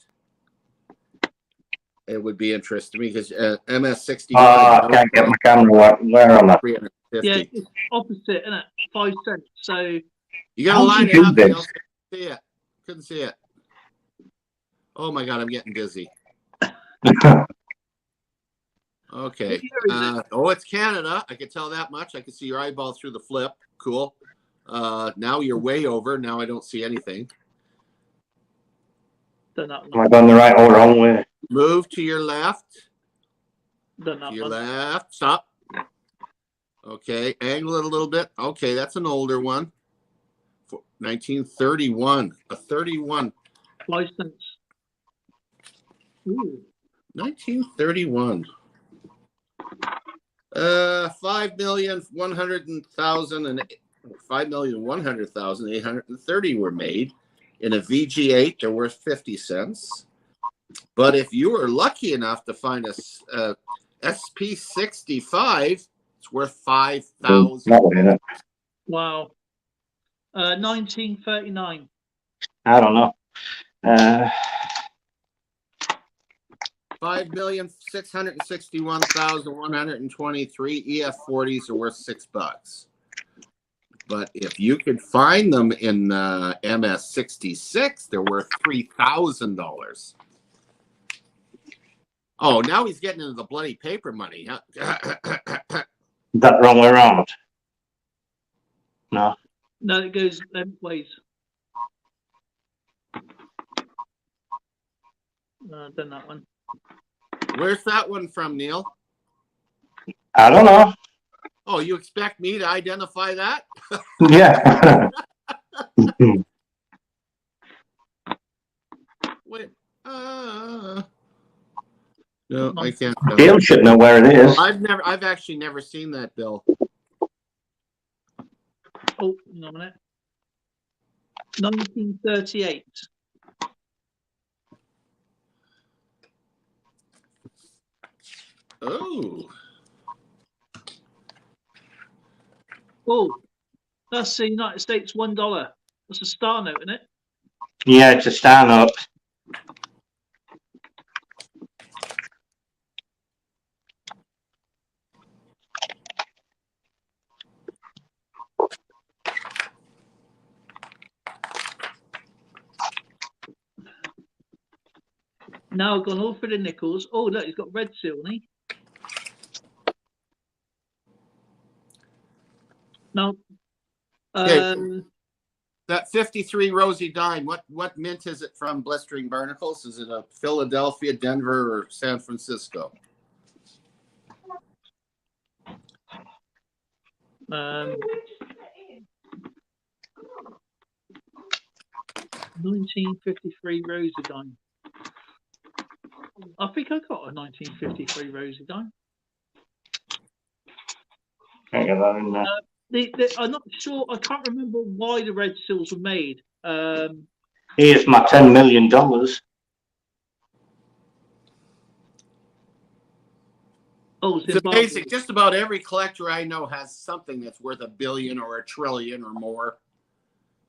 it would be interesting to me because MS65. I can't get my camera where on that. 350. Yeah, it's opposite, isn't it? 5 cents. So You got to How line did it you up. do Couldn't this? see it. Couldn't see it. Oh my God, I'm getting dizzy. Okay. Oh, it's Canada. I can tell that much. I can see your eyeball through the flip. Cool. Now you're way over. Now I don't see anything. done that Am I one. going the right or wrong way? Move to your left. Done that To your one. left. Stop. Okay. Angle it a little bit. Okay, that's an older one. 1931. A 31. 5 cents. Ooh. 1931. 5,100,830 were made in a VG8. They're worth 50 cents. But if you were lucky enough to find a SP65, it's worth 5,000. That one, innit? Wow. 1939. I don't know. 5,661,123 EF40s are worth $6. But if you could find them in MS66, they're worth $3,000. Oh, now he's getting into the bloody paper money. Huh? That wrong way around? No. No, it goes them ways. Done that one. Where's that one from, Neil? I don't know. Oh, you expect me to identify that? Yeah. Wait. No, I can't. Bill should know where it is. I've actually never seen that, Bill. Oh, hang on a minute. 1938. Oh. Oh, that's the United States $1. That's a star note, isn't it? Yeah, it's a stand up. Now I've gone all for the nickels. Oh, look, he's got red seal, hasn't he? No. Okay. That 53 Rosie Dime, what mint is it from Blistering Barnacles? Is it a Philadelphia, Denver, or San Francisco? 1953 Rosie Dime. I think I got a 1953 Rosie Dime. Can't get that in there. I'm not sure. I can't remember why the red seals were made. Here's my $10 million. Oh, It's amazing. Just about every collector I know has something that's worth $1 billion or $1 trillion or more.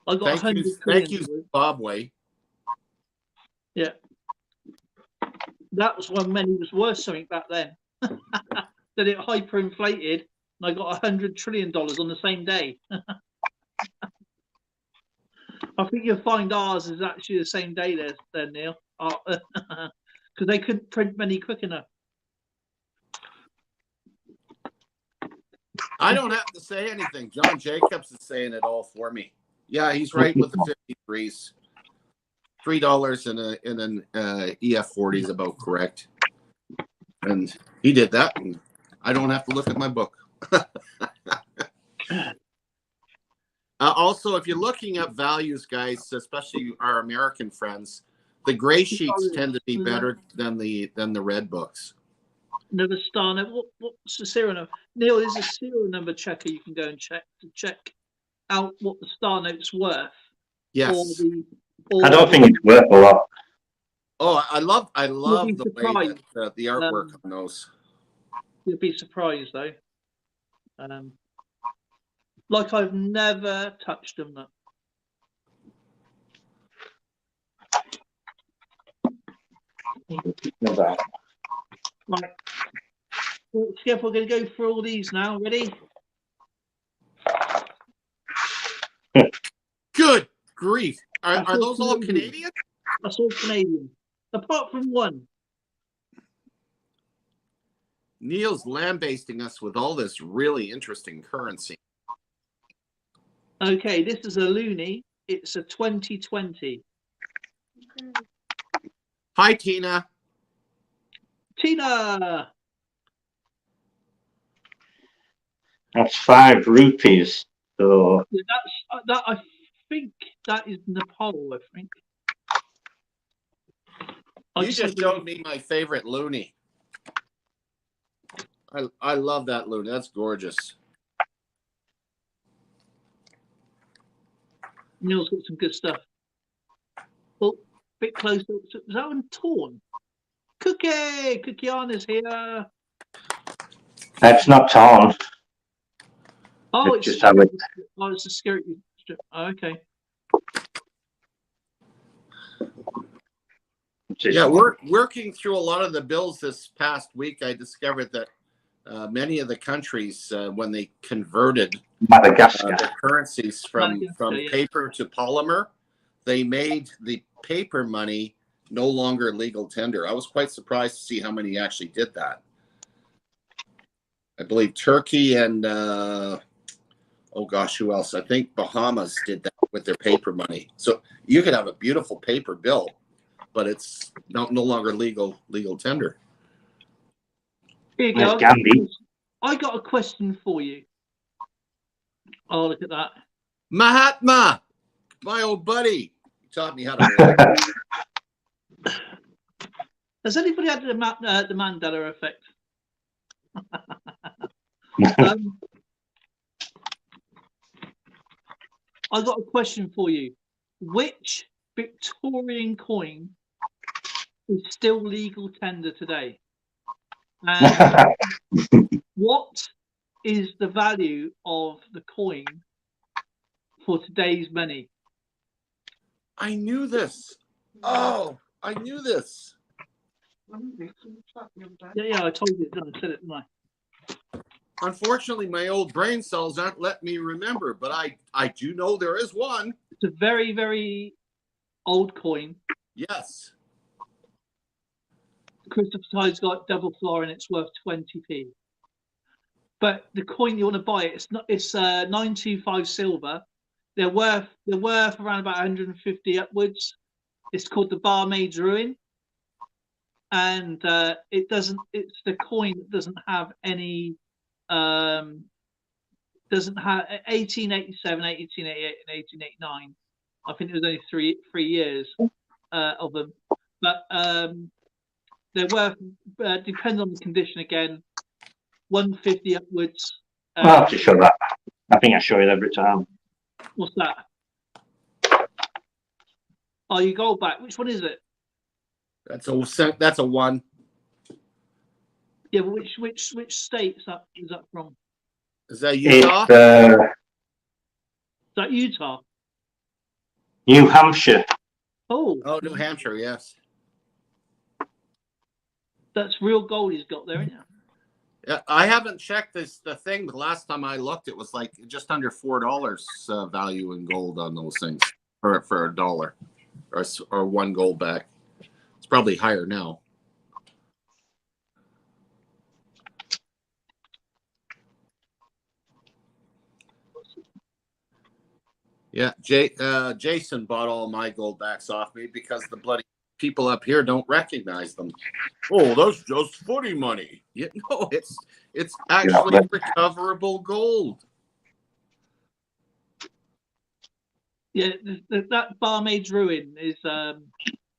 I got Thank you, Zimbabwe. Yeah, that was when money was worth something back then. That it hyperinflated, and I got $100 trillion on the same day. I think you'll find ours is actually the same day there, Neil, because they couldn't print money quick enough. I don't have to say anything. John Jacobs is saying it all for me. Yeah, he's right with the 53s. $3 in an EF40 is about correct. And he did that, and I don't have to look at my book. Also, if you're looking up values, guys, especially our American friends, the gray sheets tend to be better than the red books. Another star note. What's the serial number? Neil, there's a serial number checker you can go and check out what the star note's worth. Yes. I don't think it's worth a lot. Oh, I love the way that the artwork on those. You'll be surprised though. Like I've never touched them. Right. Skip, we're going to go through all these now. Ready? Good grief. Are those all Canadian? That's all Canadian. Apart from one. Neil's lambasting us with all this really interesting currency. Okay, this is a loonie. It's a 2020. Hi, Tina. Tina! That's 5 rupees. So That I think that is Nepal, I think. You just showed me my favorite loonie. I love that loonie. That's gorgeous. Neil's got some good stuff. Oh, a bit closer. Was that one torn? Cookie on is here. that's not torn. Oh, It's just how it. Oh, it's a security strip. Oh, okay. Yeah, working through a lot of the bills this past week, I discovered that many of the countries, when they converted Madagascar. the currencies from paper to polymer, they made the paper money no longer legal tender. I was quite surprised to see how many actually did that. I believe Turkey and oh gosh, who else? I think Bahamas did that with their paper money. So you could have a beautiful paper bill, but it's no longer legal tender. Here you go. Gandhi. I got a question for you. Oh, look at that. Mahatma, my old buddy, he taught me how to write. Has anybody had the Mandela effect? I got a question for you. Which Victorian coin is still legal tender today? And what is the value of the coin for today's money? I knew this. Oh, I knew this. Yeah, I told you. I said it, didn't I? Unfortunately, my old brain cells aren't letting me remember, but I do know there is one. It's a very, very old coin. Yes. Christopher Tide's got double florin. It's worth 20p. But the coin you want to buy, it's not. It's 925 silver. They're worth around about 150 upwards. It's called the Barmaid's Ruin, and it doesn't. It's the coin that doesn't have any. Doesn't have 1887, 1888, and 1889. I think it was only three years of them, but they're worth. Depends on the condition again. 150 upwards. I'll have to show that. I think I show it every time. What's that? Oh, you gold back. Which one is it? That's a 1. Yeah, but which state is that from? Is that Utah? It's Is that Utah? New Hampshire. Oh, New Hampshire, yes. that's real gold he's got there, isn't it? Yeah, I haven't checked the thing, but last time I looked, it was like just under $4 value in gold on those things for $1 or 1 gold back. It's probably higher now. Yeah, Jason bought all my gold backs off me because the bloody people up here don't recognize them. Oh, that's just footy money. Yeah, no, it's actually recoverable gold. Yeah, that Barmaid's Ruin is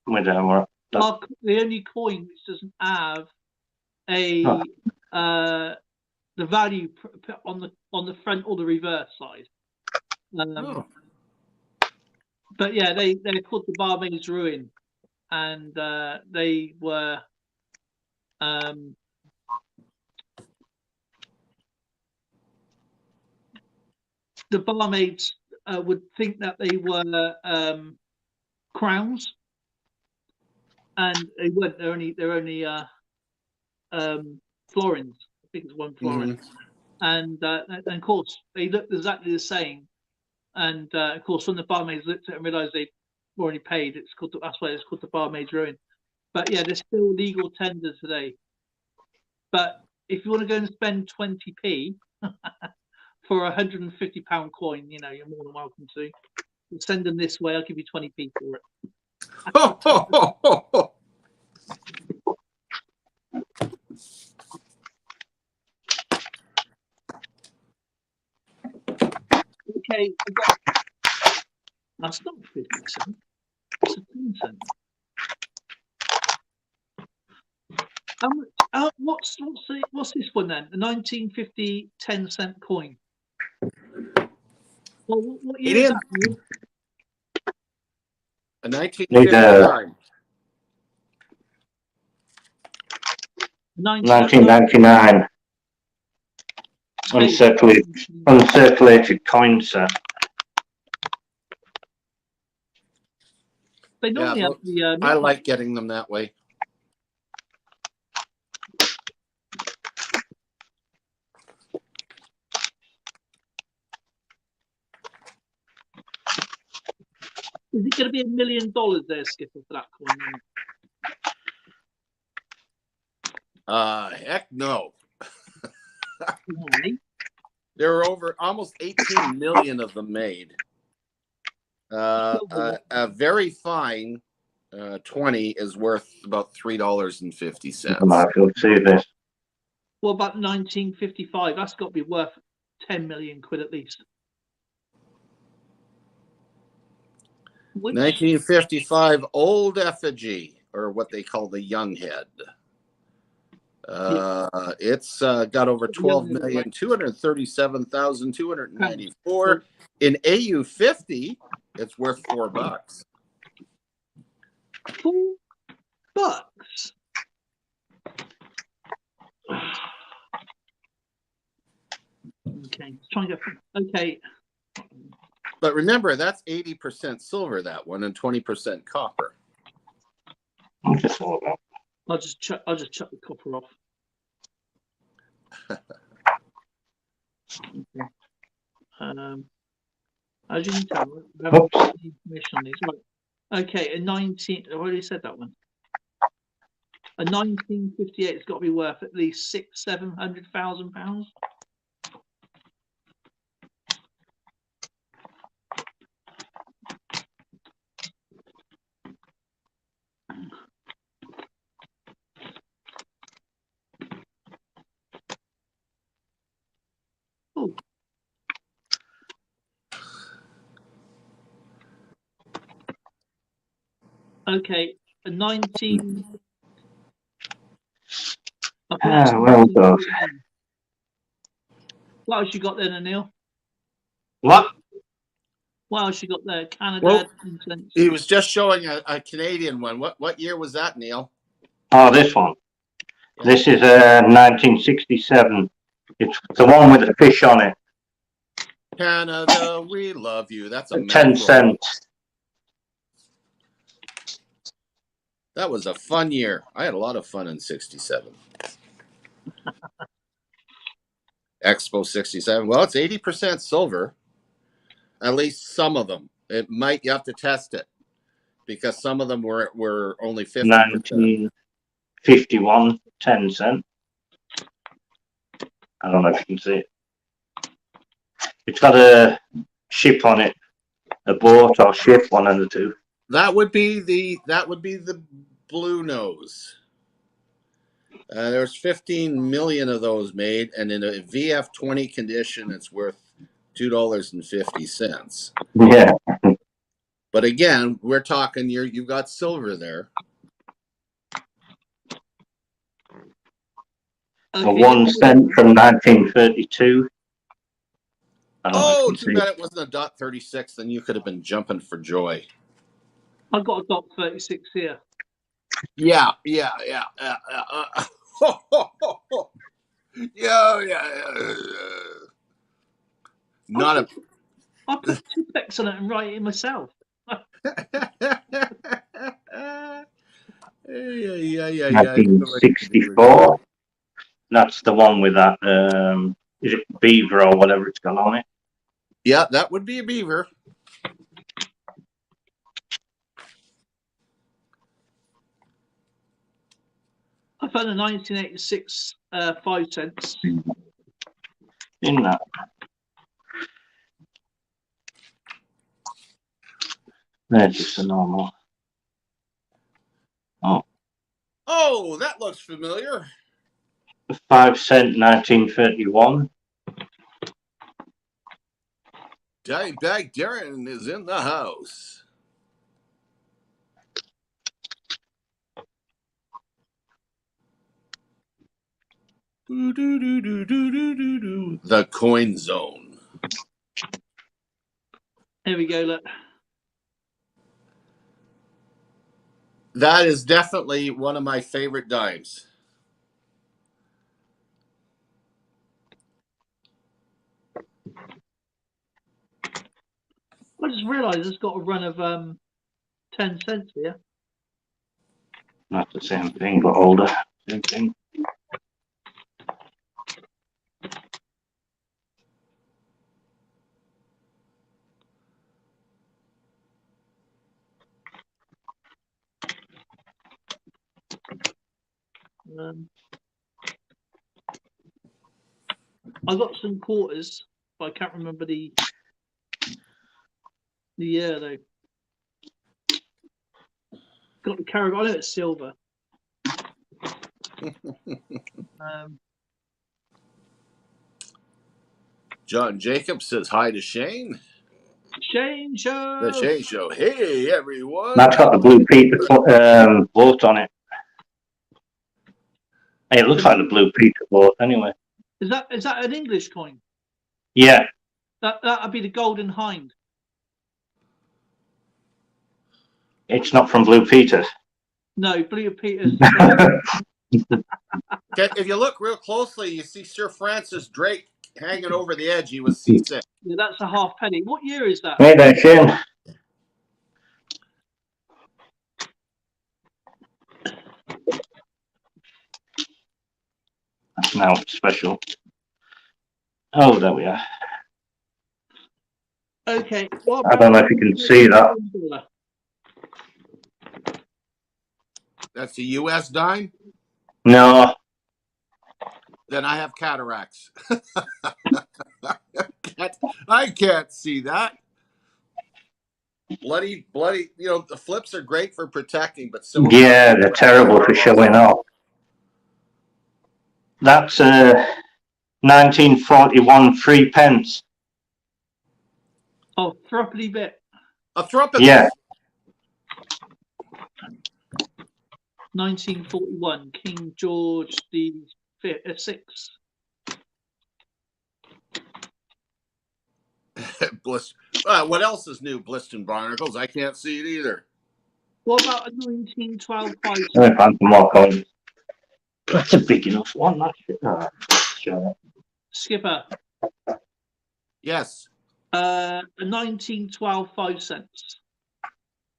Whatever. the only coin which doesn't have a the value on the front or the reverse side. But yeah, they're called the Barmaid's Ruin, and they were the barmaids would think that they were crowns, and they weren't. They're only florins. I think it's 1 florin, and of course they looked exactly the same. And of course, when the barmaids looked at it and realised they'd already paid, that's why it's called the Barmaid's Ruin. But yeah, there's still legal tender today. But if you want to go and spend 20p for a £150 coin, you're more than welcome to. Send them this way. I'll give you 20p for it. Okay, that's not 50 cents. It's a 10 cent. What's this one then? The 1950 10-cent coin. Well, what year is that? A 1959. 1999. Uncirculated coin set. They normally have the. I like getting them that way. Is it going to be $1 million there, Skipper, for that coin? Heck no. Why? There are over almost 18 million of them made. A very fine 20 is worth about $3.50. You'll see this. What about 1955? That's got to be worth 10 million quid at least. 1955 old effigy, or what they call the young head. It's got over 12,237,294. In AU50, it's worth $4. $4? Okay, let's try and get. Okay. But remember, that's 80% silver, that one, and 20% copper. I'll just chuck the copper off. Okay. As you can tell, we haven't got any information on these. Right. Okay, in 19. I've already said that one. A 1958's got to be worth at least £600,000-700,000. Oh. Okay, a 19. I think that's well done. 1941. What else you got there, Neil? What? What else you got there? Canada. Well, he was just showing a Canadian one. What year was that, Neil? Oh, this one. Yeah. This is 1967. It's the one with the fish on it. Canada, we love you. That's a 10 mackerel. cents. That was a fun year. I had a lot of fun in 67. Expo 67. Well, it's 80% silver. At least some of them. It might, you have to test it because some of them were only 50%. 1951, 10 cents. I don't know if you can see it. It's got a ship on it, a boat or ship, one of the two. That would be the blue nose. There's 15 million of those made, and in a VF20 condition, it's worth $2.50. Yeah. But again, we're talking you've got silver there. A 1 cent from 1932. Oh, too bad it wasn't a .36. Then you could have been jumping for joy. I've got a .36 here. Yeah. Not a. I put 2 pecks on it and write it myself. Yeah. 1964. That's the one with that. Is it beaver or whatever it's got on it? Yeah, that would be a beaver. I found a 1986 5 cents. In that. There's just a normal. Oh, that looks familiar. 5 cent, 1931. Dimebag Darren is in the house. The coin zone. Here we go, look. That is definitely one of my favorite dimes. I just realised it's got a run of 10 cents here. Not the same thing, but older. Same thing. I got some quarters, but I can't remember the year though. Got the carrot. I know it's silver. John Jacobs says hi to Shane. Shane Show. The Shane Show. Hey everyone. That's got the Blue Peter boat on it. Hey, it looks like the Blue Peter boat anyway. Is that an English coin? Yeah. That'd be the Golden Hind. It's not from Blue Peter. No, Blue Peter's. If you look real closely, you see Sir Francis Drake hanging over the edge. He was seasick. Yeah, that's a halfpenny. What year is that? Hey there, Shane. That's now special. Oh, there we are. Okay. I don't know if you can see that. That's a U.S. dime? No. Then I have cataracts. I can't see that. Bloody, you know, the flips are great for protecting, but so Yeah, they're terrible for showing off. That's 1941 3 pence. Oh, thruppity bit. A thruppence. Yeah. 1941, King George the Sixth. What else is new? Bliston Barnacles. I can't see it either. What about a 1912 5 Let me find some more coins. That's a big enough one. That should, sure. Skipper? Yes. A 1912 5 cents.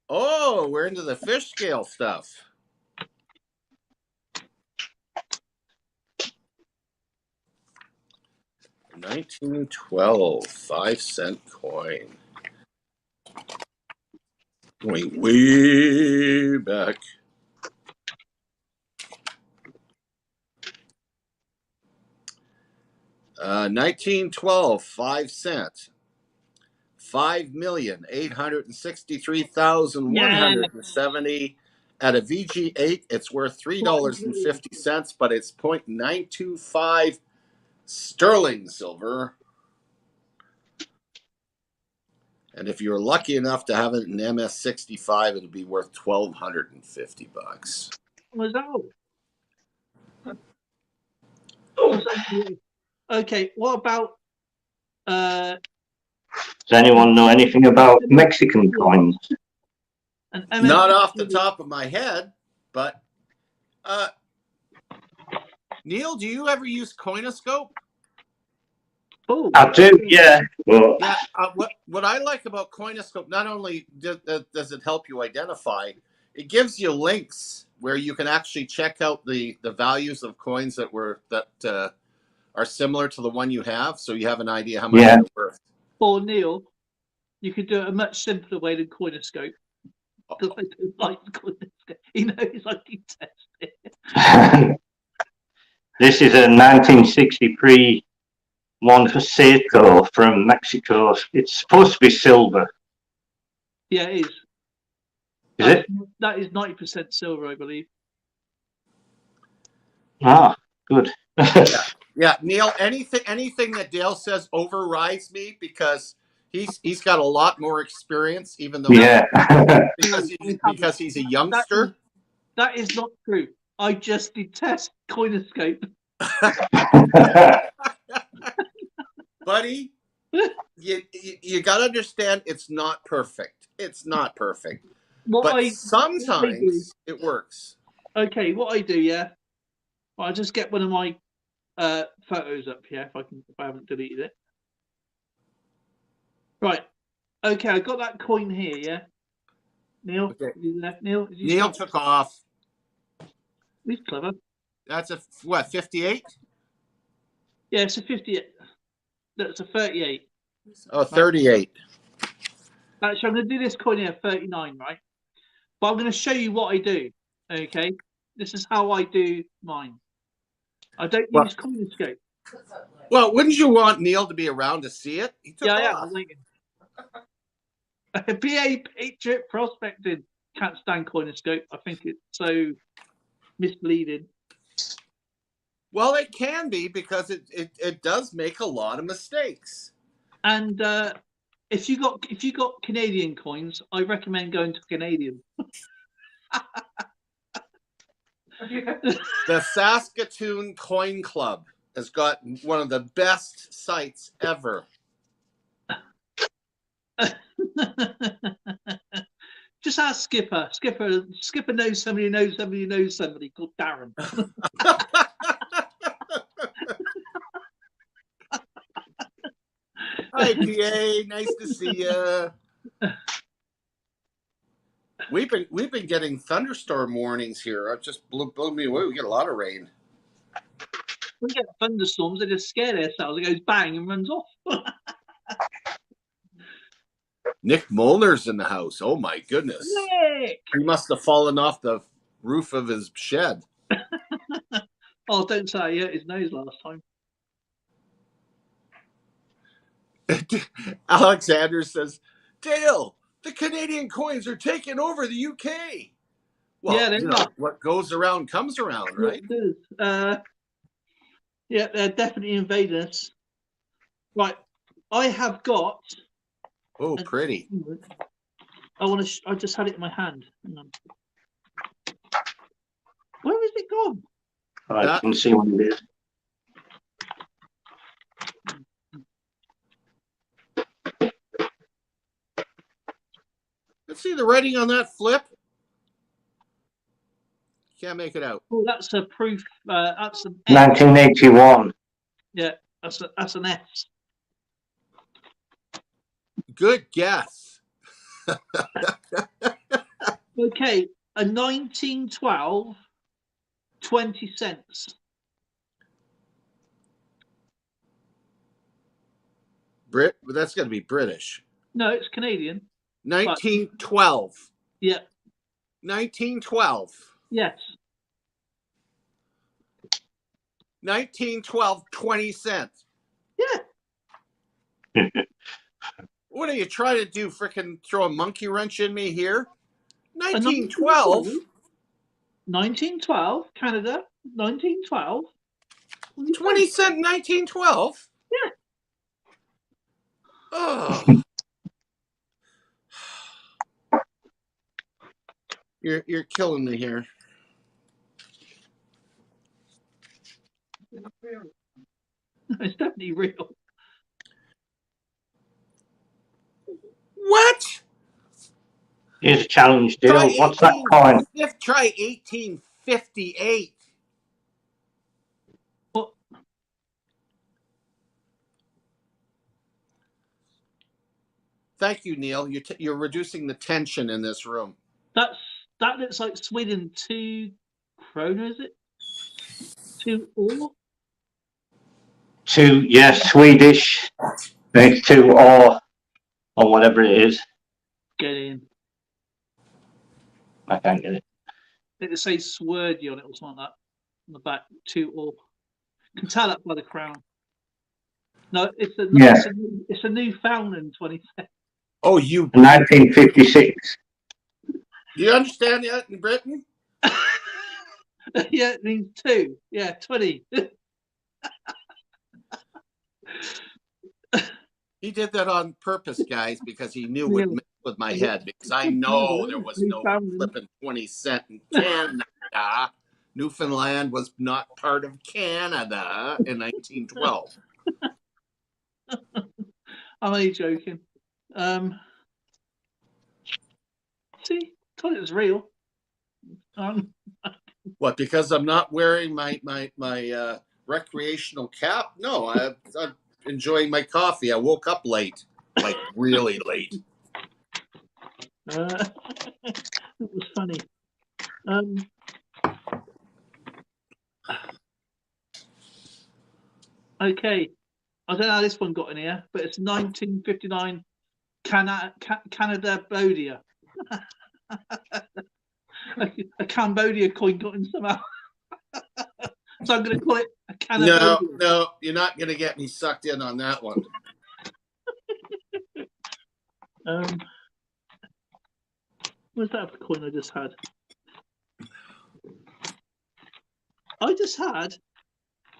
Oh, we're into the fish scale stuff. $1912 5-cent coin. Going way back. $1912 5 cents. 5,863,170 at a VG8. It's worth $3.50, but it's 0.925 sterling silver. And if you're lucky enough to have it in MS65, it'll be worth $1,250. Was that? Okay, what about Does anyone know anything about Mexican coins? Not off the top of my head, but Neil, do you ever use Coinoscope? Oh, I do, yeah. Well, Yeah. What I like about Coinoscope, not only does it help you identify, it gives you links where you can actually check out the values of coins that are similar to the one you have, so you have an idea how much they're worth. or Neil, you could do it a much simpler way than Coinoscope. Because I don't like Coinoscope. He knows I detest it. This is a 1963 one for Seiko from Mexico. It's supposed to be silver. Yeah, it is. Is it? That is 90% silver, I believe. Ah, good. Yeah, Neil, anything that Dale says overrides me because he's got a lot more experience, even though because he's a youngster. That is not true. I just detest Coinoscope. Buddy, you got to understand it's not perfect. It's not perfect. Sometimes it works. Okay, what I do, yeah. I'll just get one of my photos up here if I haven't deleted it. Right. Okay, I got that coin here, yeah. Neil, okay. Neil took off. He's clever. That's a what? 58? Yeah, it's a 58. That's a 38. Oh, 38. Actually, I'm going to do this coin here, 39, right? But I'm going to show you what I do. Okay, this is how I do mine. I don't use Coinoscope. Well, wouldn't you want Neil to be around to see it? He took Yeah, off. PA Patriot Prospecting. Can't stand Coinoscope. I think it's so misleading. Well, it can be because it does make a lot of mistakes. And if you got Canadian coins, I recommend going to Canadian. The Saskatoon Coin Club has got one of the best sites ever. Just ask Skipper. Skipper knows somebody called Darren. Hi, PA. Nice to see you. We've been getting thunderstorm warnings here. It just blew me away. We get a lot of rain. We get thunderstorms. They just scare themselves. It goes bang and runs off. Nick Molnar's in the house. Oh my goodness! Nick! He must have fallen off the roof of his shed. Oh, don't say he hurt his nose last time. Alexander says, Dale, the Canadian coins are taking over the UK. Well, Yeah, they are. what goes around comes around, right? Yeah, it is. Yeah, they're definitely invading us. Right, I have got. Oh, pretty. I want to. I just had it in my hand. Hang on. Where is it gone? I can see what it is. Let's see the writing on that flip. Can't make it out. Oh, that's a proof. That's an S. 1981. Yeah, that's an S. Good guess. Okay, a 1912, 20 cents. That's got to be British. No, it's Canadian. 1912. Yeah. 1912. Yes. 1912, 20 cents. Yeah. What are you trying to do? Frickin' throw a monkey wrench in me here? 1912? 1912, Canada. 1912. 20 cent 1912? Yeah. Oh. You're killing me here. It's definitely real. What? Here's a challenge, Dale. What's that coin? Try 1858. What? Thank you, Neil. You're reducing the tension in this room. That looks like Sweden 2 krona, is it? 2 or? 2, yes, Swedish. It's 2 or whatever it is. Get in. I can't get it. It says Swordy on it or something like that. On the back, 2 or. You can tell that by the crown. No, it's a Newfoundland 20 cents. Oh, you 1956. Do you understand that in Britain? Yeah, it means 2. Yeah, 20. He did that on purpose, guys, because he knew what messed with my head. Because I know there was no flipping 20 cent in Canada. Newfoundland was not part of Canada in 1912. I'm only joking. See, thought it was real. What? Because I'm not wearing my recreational cap? No, I'm enjoying my coffee. I woke up late, like really late. It was funny. Okay, I don't know how this one got in here, but it's 1959 Canada Bodia. A Cambodia coin got in somehow. So I'm going to call it a Canada. No, you're not going to get me sucked in on that one. Where's that other coin I just had? I just had.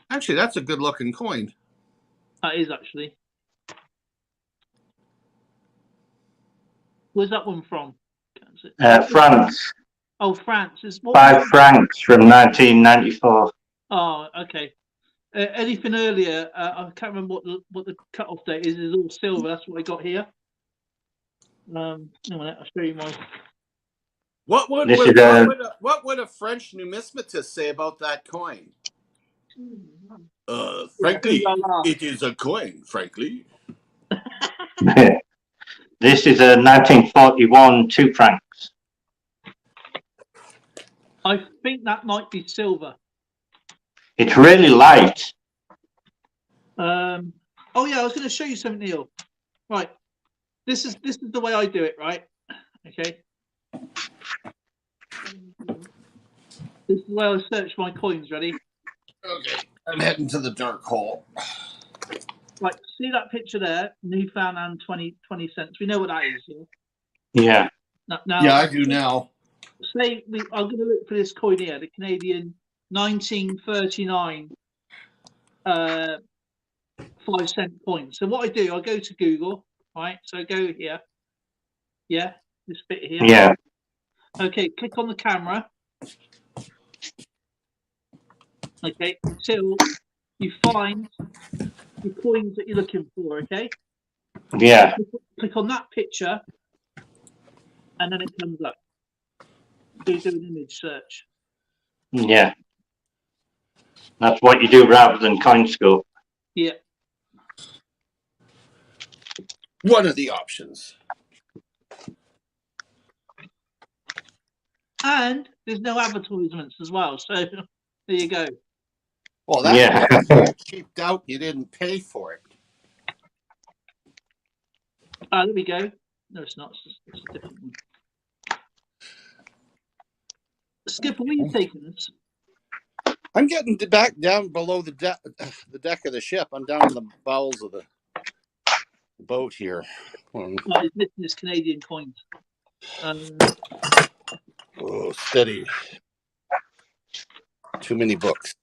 Actually, that's a good looking coin. That is actually. Where's that one from? France. Oh, France. It's 5 francs from 1994. Oh, okay. Anything earlier? I can't remember what the cut-off date is. It's all silver. That's what I got here. Hang on, I'll show you my. What would a French numismatist say about that coin? Frankly, it is a coin. Frankly. This is a 1941 2 francs. I think that might be silver. It's really light. Oh yeah, I was going to show you something, Neil. Right, this is the way I do it. Right, okay. This is the way I search my coins. Ready? Okay, I'm heading to the dark hole. Right, see that picture there? Newfoundland 20 cents. We know what that is. Yeah? Yeah. Now, Yeah, I do now. say I'm going to look for this coin here, the Canadian 1939 5-cent coin. So what I do, I go to Google, right? So I go here. Yeah, this bit here. Yeah. Okay, click on the camera. Okay, until you find the coins that you're looking for. Okay. Yeah. Click on that picture, and then it comes up. So you do an image search. Yeah. That's what you do rather than CoinScope. Yeah. One of the options. And there's no advertisements as well. So there you go. Well, that's Yeah. cheaped out. You didn't pay for it. There we go. No, it's not. It's a different one. Skipper, where are you taking us? I'm getting back down below the deck of the ship. I'm down in the bowels of the boat here. Oh, he's missing his Canadian coins. Oh, steady. Too many books.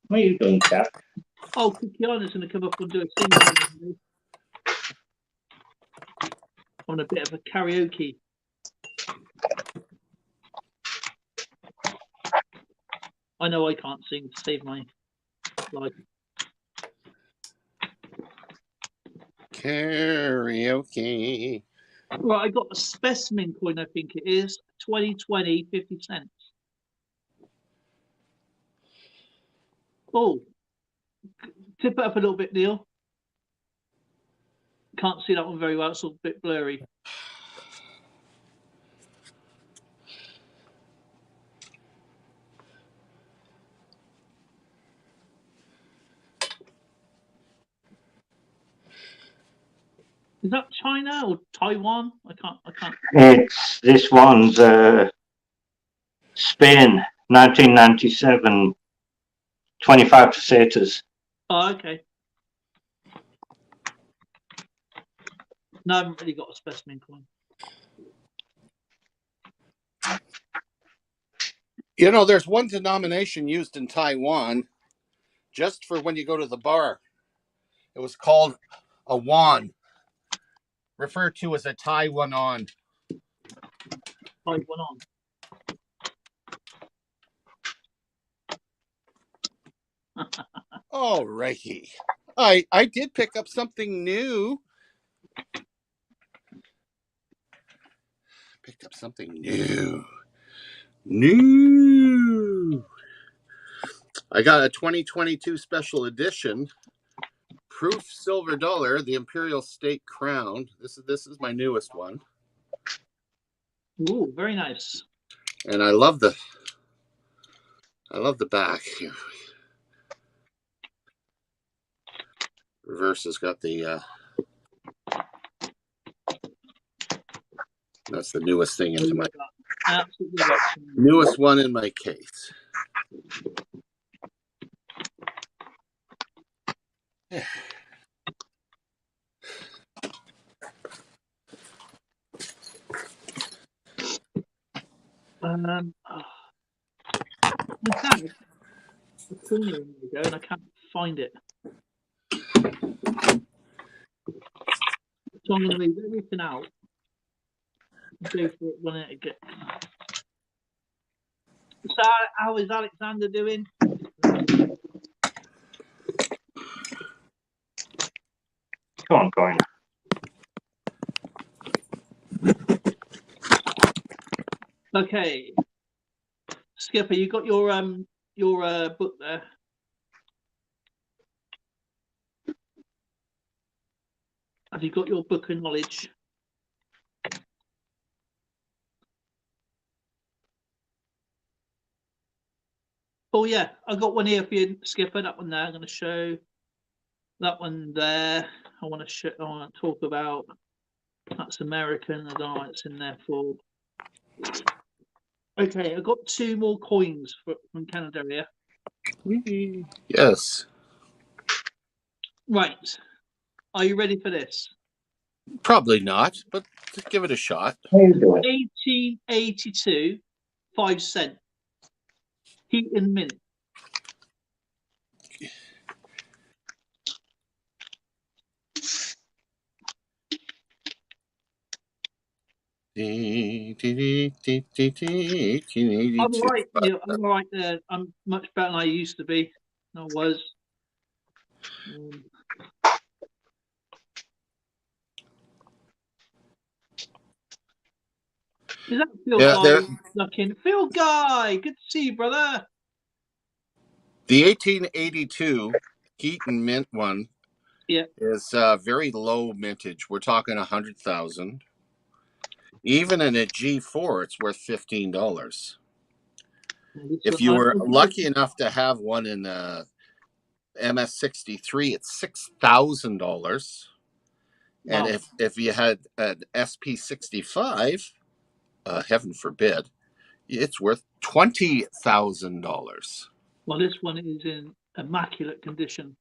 What are you doing, Cap? Oh, Kikiana's going to come up and do a sing on a bit of a karaoke. I know I can't sing to save my life. Karaoke. Right, I got a specimen coin, I think it is. 2020, 50 cents. Oh, tip it up a little bit, Neil. Can't see that one very well. It's a bit blurry. Is that China or Taiwan? I can't. It's this one's Spain, 1997, 25 pesetas. Oh, okay. No, I haven't really got a specimen coin. You know, there's one denomination used in Taiwan just for when you go to the bar. It was called a won, referred to as a Taiwanon. Taiwan on. All righty. I did pick up something new. Picked up something new. I got a 2022 special edition proof silver dollar, the Imperial State Crown. This is my newest one. Ooh, very nice. And I love the back here. Reverse has got the that's the newest thing into my Absolutely. newest one in my case. Yeah. My dad, the corner a minute ago, and I can't find it. So I'm going to leave everything out and go for it when it gets. So, how is Alexander doing? Come on, coin. Okay, Skipper, you got your book there. Have you got your book of knowledge? Oh yeah, I got one here for you, Skipper. That one there. I'm going to show that one there. I want to talk about. That's American. I don't know what it's in there for. Okay, I got 2 more coins from Canada here. Yes, Right. Are you ready for this? probably not, but just give it a shot. How you doing? 1882, 5 cent. Heat and mint. I'm right, Neil. I'm right there. I'm much better than I used to be. I was. Is that Phil Guy looking? Phil Guy, good to see you, brother. The 1882 Heat and Mint one is very low mintage. We're talking 100,000. Even in a G4, it's worth $15. If you were lucky enough to have one in the MS63, it's $6,000. And Wow. if you had an SP65, heaven forbid, it's worth $20,000. Well, this one is in immaculate condition.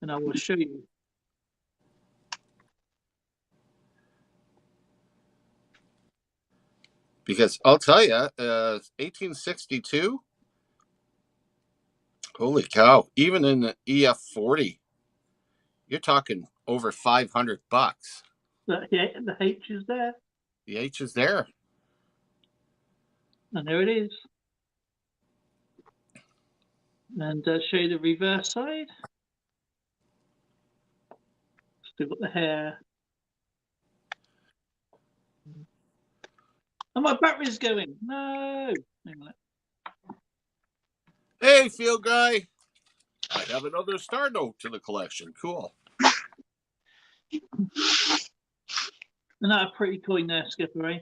And I will show you. Because I'll tell you, 1862, holy cow, even in the EF40, you're talking over $500. The H is there. The H is there. And there it is. And show you the reverse side. Still got the hair. And my battery's going. No. Hang on. Hey, Field Guy. I have another Star Note to the collection. Cool. Isn't that a pretty coin there, Skipper, eh?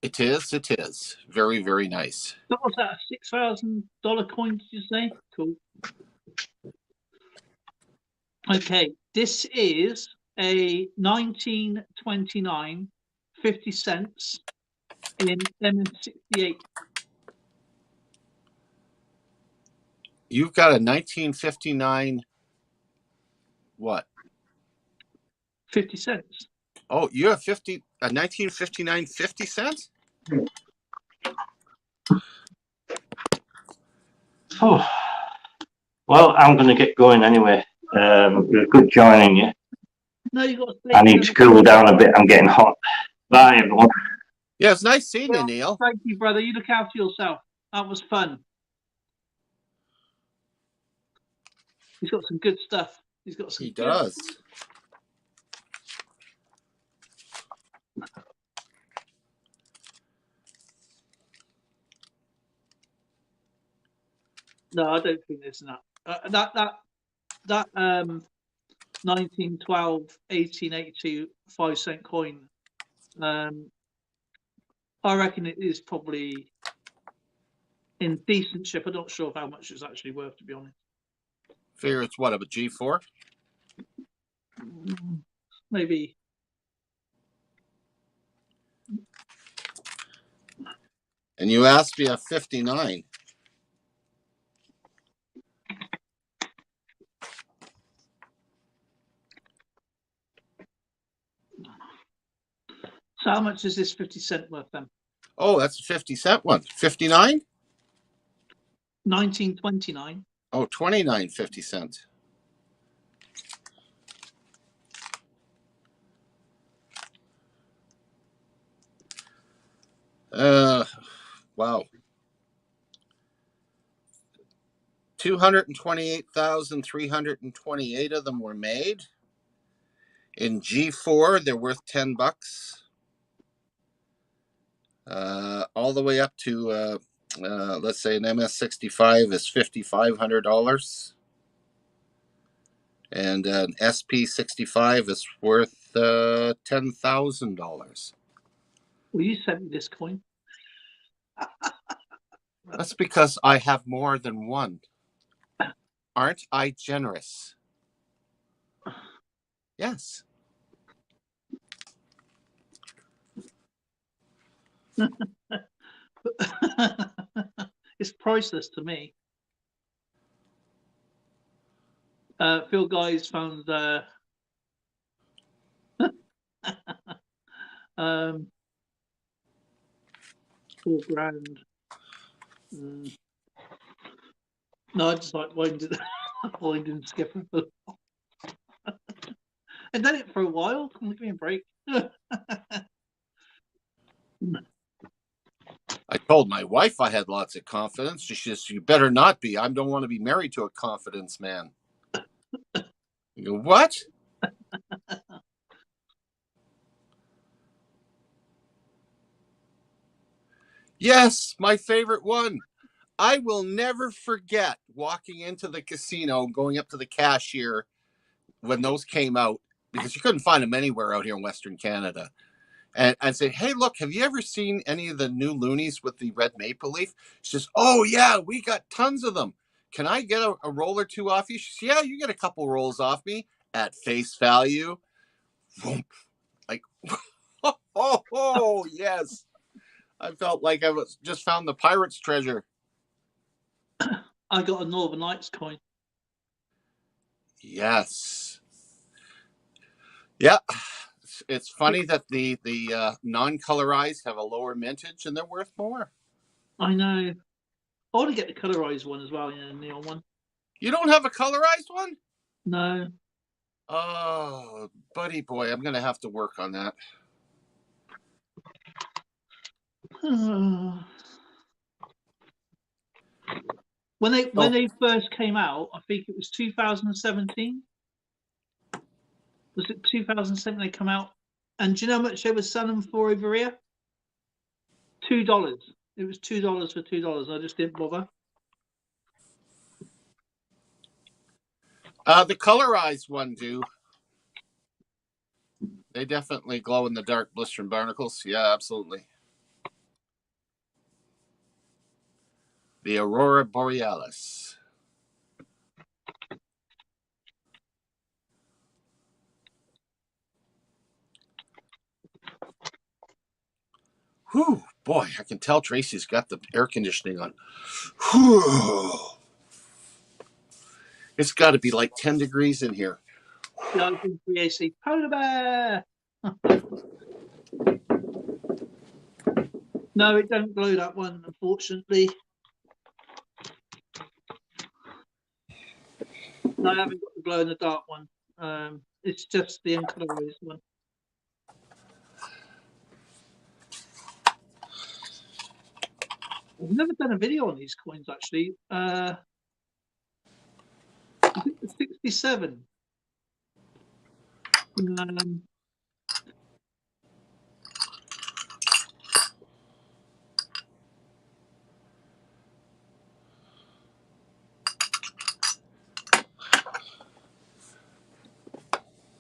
It is. It is. Very, very nice. What was that, a $6,000 coin, did you say? Cool. Okay, this is a 1929, 50 cents in MS68. You've got a 1959, what? 50 cents. Oh, you have a 1959 50 cents? Oh. Well, I'm going to get going anyway. It was good joining you. No, you got. I need to cool down a bit. I'm getting hot. Bye, everyone. Yeah, it's nice seeing you, Neil. Thank you, brother. You look after yourself. That was fun. He's got some good stuff. He's got some. He does. No, I don't think there's enough. That 1912, 1882 5 cent coin. I reckon it is probably in decent shape. I'm not sure how much it's actually worth, to be honest. Figure it's what, a G4? Maybe. And you asked me a 59. So how much is this 50 cent worth then? Oh, that's a 50 cent one. 59? 1929. Oh, 29 50 cents. Wow. 228,328 of them were made. In G4, they're worth $10. All the way up to let's say an MS65 is $5,500, and an SP65 is worth $10,000. Well, you sent me this coin. That's because I have more than one. Aren't I generous? Yes. It's priceless to me. Phil Guys found 4 grand. No, I just like winding Skipper. I've done it for a while. Come on, give me a break. I told my wife I had lots of confidence. She says, "You better not be. I don't want to be married to a confidence man." You go, what? Yes, my favorite one. I will never forget walking into the casino, going up to the cashier when those came out, because you couldn't find them anywhere out here in Western Canada. And say, "Hey, look, have you ever seen any of the new loonies with the red maple leaf?" She says, "Oh, yeah, we got tons of them. Can I get a roll or two off you?" She says, "Yeah, you get a couple rolls off me at face value." Like, oh, yes. I felt like I was just found the pirate's treasure. I got a Northern Lights coin. Yes. Yeah. It's funny that the non-colorized have a lower mintage and they're worth more. I know. I want to get the colorized one as well, the neon one. You don't have a colorized one? No. Oh, buddy boy, I'm gonna have to work on that. When they first came out, I think it was 2017. Was it 2007 they come out? And do you know how much they were selling for over here? $2. It was $2 for $2. I just didn't bother. The colorized one do. They definitely glow in the dark, blistering barnacles. Yeah, absolutely. The Aurora Borealis. Whew, boy, I can tell Tracy's got the air conditioning on. Whew. It's got to be like 10 degrees in here. Yeah, I think the AC polar bear. No, it don't glow, that one, unfortunately. No, I haven't got the glow in the dark one. It's just the uncolorized one. I've never done a video on these coins actually. I think the 67.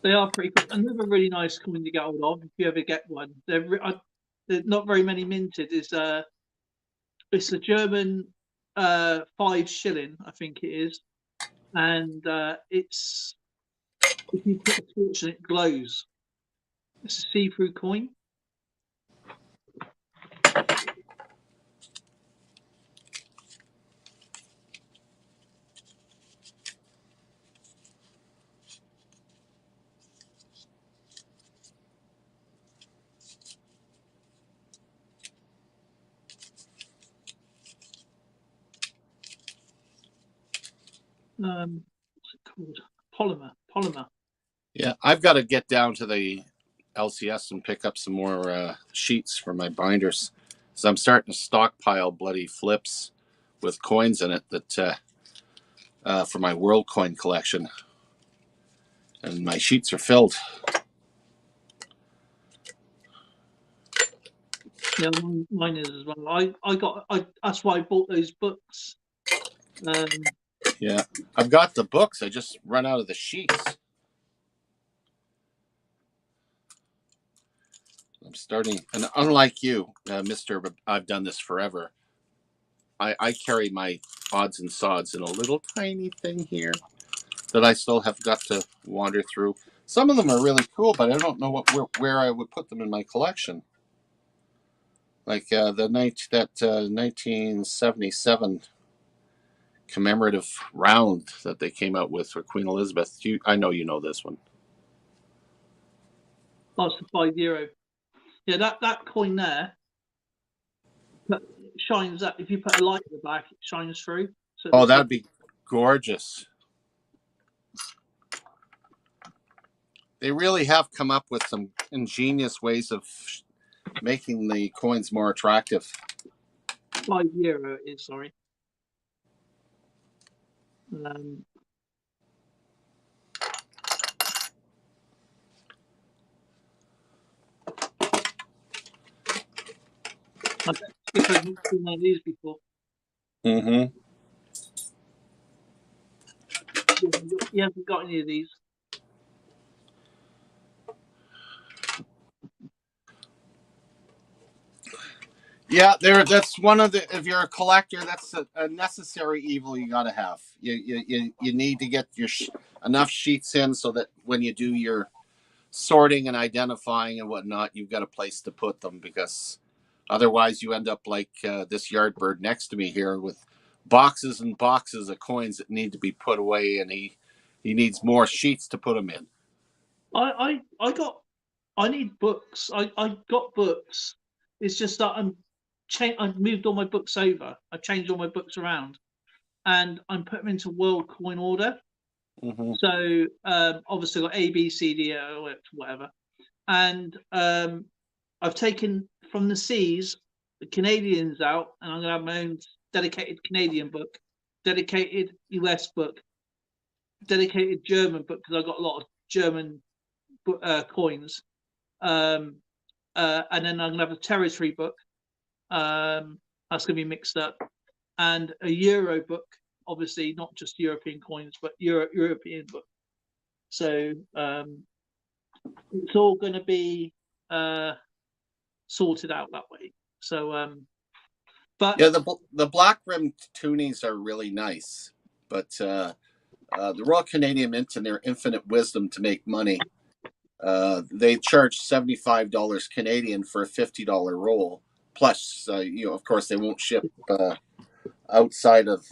They are pretty cool. Another really nice coin to get hold of if you ever get one. They're not very many minted. It's a German 5 shilling, I think it is, and it's, if you put a torch and it glows. It's a see-through coin. What's it called? Polymer. Yeah, I've got to get down to the LCS and pick up some more sheets for my binders. So I'm starting to stockpile bloody flips with coins in it that for my world coin collection. And my sheets are filled. Yeah, mine is as well. That's why I bought those books. Yeah, I've got the books. I just run out of the sheets. I'm starting, and unlike you, Mister, I've done this forever. I carry my odds and sods in a little tiny thing here that I still have got to wander through. Some of them are really cool, but I don't know where I would put them in my collection. Like that 1977 commemorative round that they came out with for Queen Elizabeth. I know you know this one. That's the €5. Yeah, that coin there shines up. If you put a light in the back, it shines through. So Oh, that'd be gorgeous. They really have come up with some ingenious ways of making the coins more attractive. €5 it is, sorry. I bet Skipper's not seen one of these before. Mm-hmm. He hasn't got any of these. Yeah, that's one of the. If you're a collector, that's a necessary evil you got to have. You need to get your enough sheets in so that when you do your sorting and identifying and whatnot, you've got a place to put them, because otherwise you end up like this Yardbird next to me here with boxes and boxes of coins that need to be put away, and he needs more sheets to put them in. I need books. I got books. It's just that I've moved all my books over. I've changed all my books around, and I'm putting them into world coin order. Mm-hmm. So obviously got A, B, C, D, O, whatever, and I've taken from the C's the Canadians out, and I'm gonna have my own dedicated Canadian book, dedicated US book, dedicated German book, because I've got a lot of German coins, and then I'm gonna have a territory book. That's gonna be mixed up, and a Euro book, obviously not just European coins, but European book. So it's all gonna be sorted out that way. So, but yeah, the black rim toonies are really nice, but the Royal Canadian Mint, in their infinite wisdom to make money, they charge $75 Canadian for a $50 roll. Plus, of course, they won't ship outside of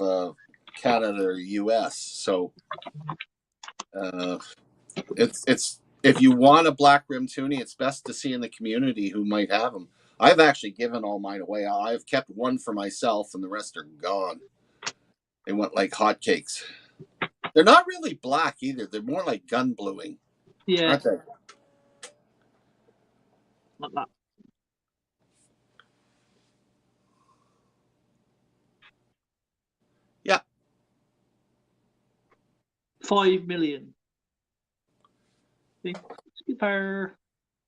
Canada or US. So it's if you want a black rim toonie, it's best to see in the community who might have them. I've actually given all mine away. I've kept one for myself, and the rest are gone. They went like hotcakes. They're not really black either. They're more like gun bluing. yeah, Aren't they? like that. Yeah. 5 million. See? Skipper.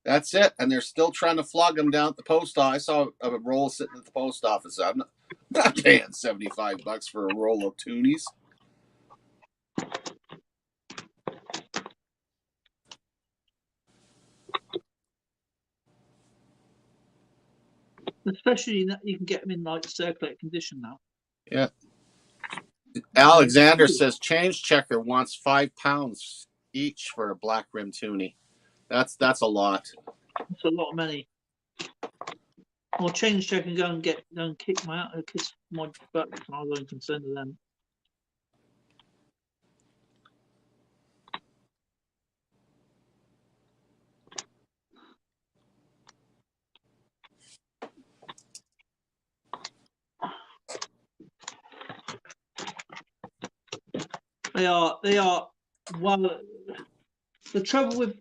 That's it. And they're still trying to flog them down at the post office. I saw a roll sitting at the post office. I'm not paying $75 for a roll of toonies. Especially that you can get them in like circulate condition now. Yeah. Alexander says Change Checker wants £5 each for a black rim toonie. That's a lot. That's a lot of money. Or Change Check and go and kick my kiss my butt, as far as I'm concerned with them. They are. Well, the trouble with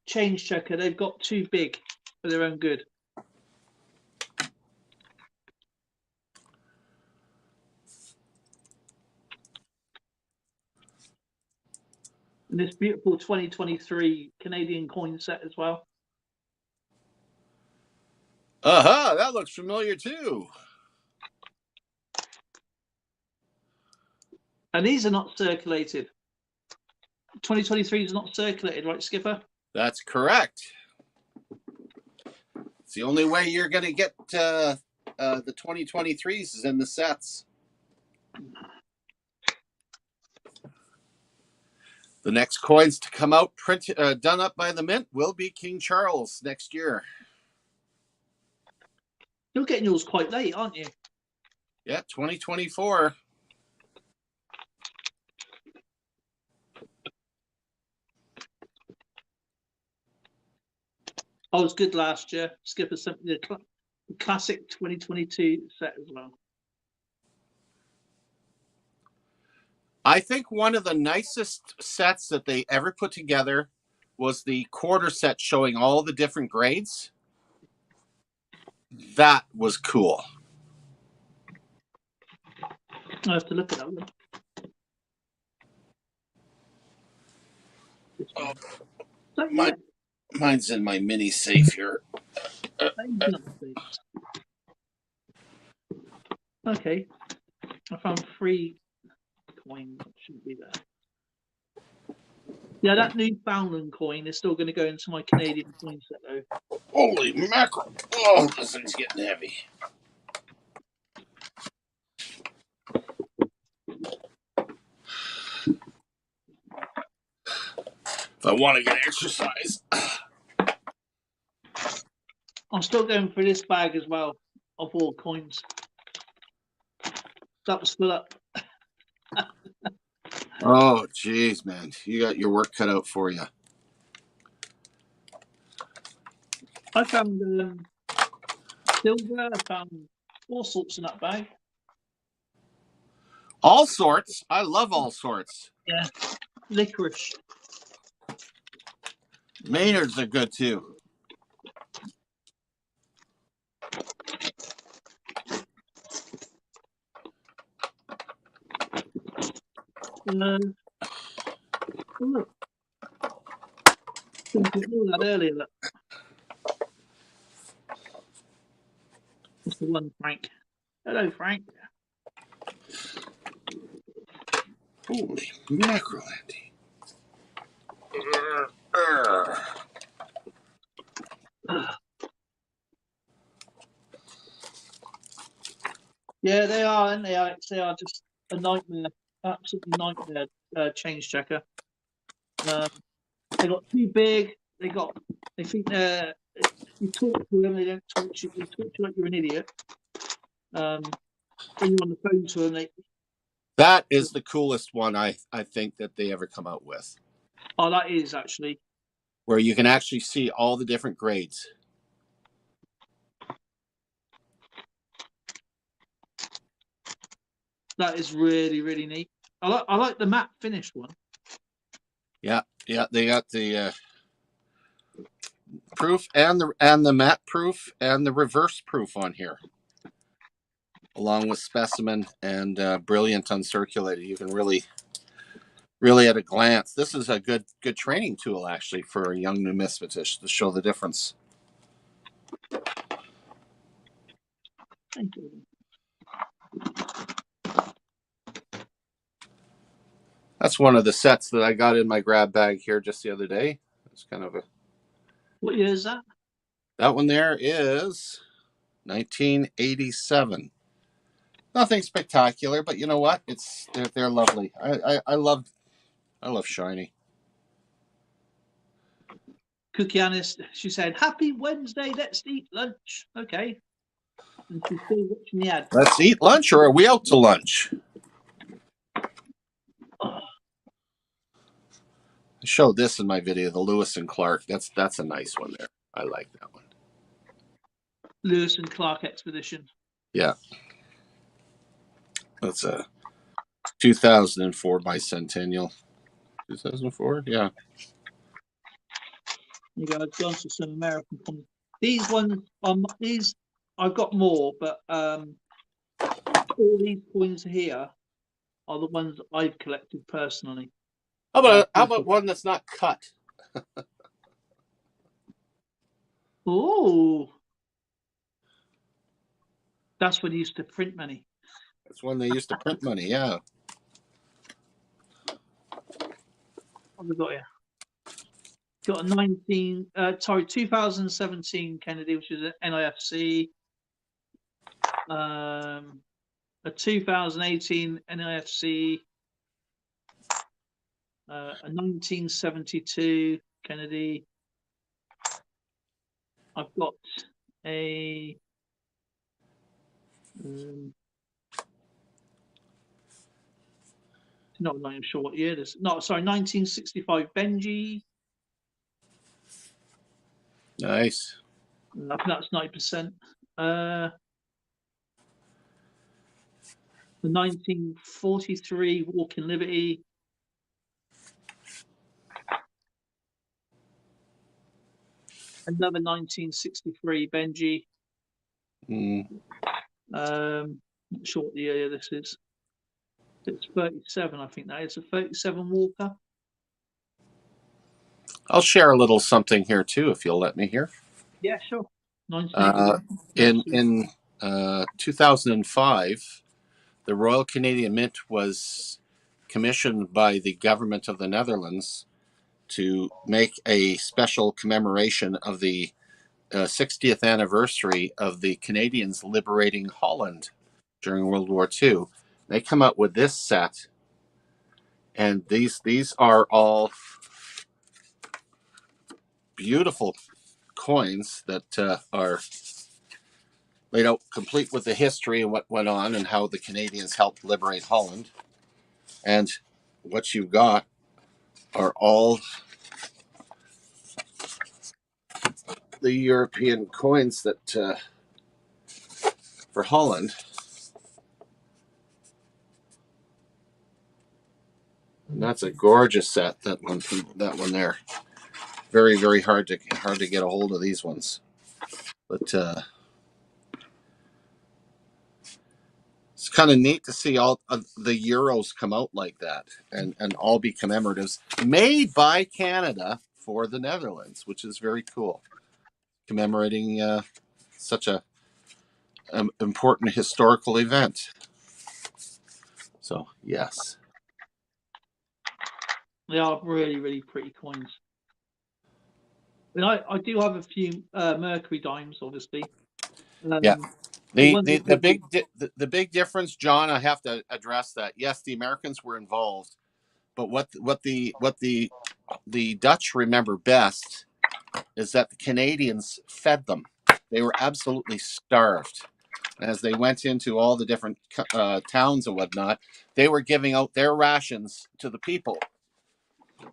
Change Checker, they've got too big for their own good. And this beautiful 2023 Canadian coin set as well. That looks familiar too. And these are not circulated. 2023 is not circulated, right, Skipper? That's correct. It's the only way you're going to get the 2023s is in the sets. The next coins to come out done up by the Mint will be King Charles next year. You're getting yours quite late, aren't you? Yeah, 2024. I was good last year. Skipper sent me the classic 2022 set as well. I think one of the nicest sets that they ever put together was the quarter set showing all the different grades. That was cool. I have to look at that one. Oh, So, yeah, mine's in my mini safe here. okay. I found 3 coins. That shouldn't be there. Yeah, that Newfoundland coin is still going to go into my Canadian coin set, though. Holy mackerel. Oh, this thing's getting heavy. If I want to get exercise. I'm still going for this bag as well of all coins. That was full up. Oh, geez, man. You got your work cut out for you. I found silver. I found all sorts in that bag. All sorts. I love all sorts. Yeah, licorice. Maynards are good too. Oh, look. Didn't know that earlier. Look. It's the one, Frank. Hello, Frank. Holy mackerel, Andy. Yeah, they are, and they are just a nightmare, absolutely nightmare change checker. They got too big. They think you talk to them, they don't talk to you. They talk to you like you're an idiot. When you're on the phone to them, That is the coolest one I think that they ever come out with. Oh, that is actually. Where you can actually see all the different grades. That is really, really neat. I like the matte finish one. Yeah, they got the proof and the matte proof and the reverse proof on here, along with specimen and brilliant uncirculated. You can really at a glance. This is a good training tool actually for a young numismatist to show the difference. Thank you. That's one of the sets that I got in my grab bag here just the other day. It's kind of a. What year is that? That one there is 1987. Nothing spectacular, but you know what? They're lovely. I love shiny. Cookie Annis, she said, "Happy Wednesday, let's eat lunch." Okay. And she's still watching the ad. Let's eat lunch, or are we out to lunch? Oh. I showed this in my video, the Lewis and Clark. That's a nice one there. I like that one. Lewis and Clark expedition. Yeah. That's a 2004 bicentennial. 2004? Yeah. You guys gone to some American comics. These ones, these I've got more, but all these coins here are the ones I've collected personally. How about one that's not cut? Oh, that's when they used to print money. That's when they used to print money. Yeah. What have we got here? Got a 2017 Kennedy, which is an NIFC. A 2018 NIFC. A 1972 Kennedy. I've got a not even sure what year this. No, sorry, 1965 Benji. Nice. I think that's 90%. The 1943 Walk in Liberty. Another 1963 Benji. Not sure what the year this is. It's 37, I think that is a 37 Walker. I'll share a little something here too, if you'll let me hear. Yeah, sure. 1981. In 2005, the Royal Canadian Mint was commissioned by the government of the Netherlands to make a special commemoration of the 60th anniversary of the Canadians liberating Holland during World War II. They come up with this set, and these are all beautiful coins that are laid out complete with the history and what went on and how the Canadians helped liberate Holland. And what you've got are all the European coins that for Holland. And that's a gorgeous set. That one there. Very, very hard to get a hold of these ones. But it's kind of neat to see all the euros come out like that and all be commemoratives made by Canada for the Netherlands, which is very cool. Commemorating such a important historical event. So, yes. They are really, really pretty coins. And I do have a few Mercury dimes, obviously. Yeah. The big big difference, John, I have to address that. Yes, the Americans were involved, but what the Dutch remember best is that the Canadians fed them. They were absolutely starved. As they went into all the different towns and whatnot, they were giving out their rations to the people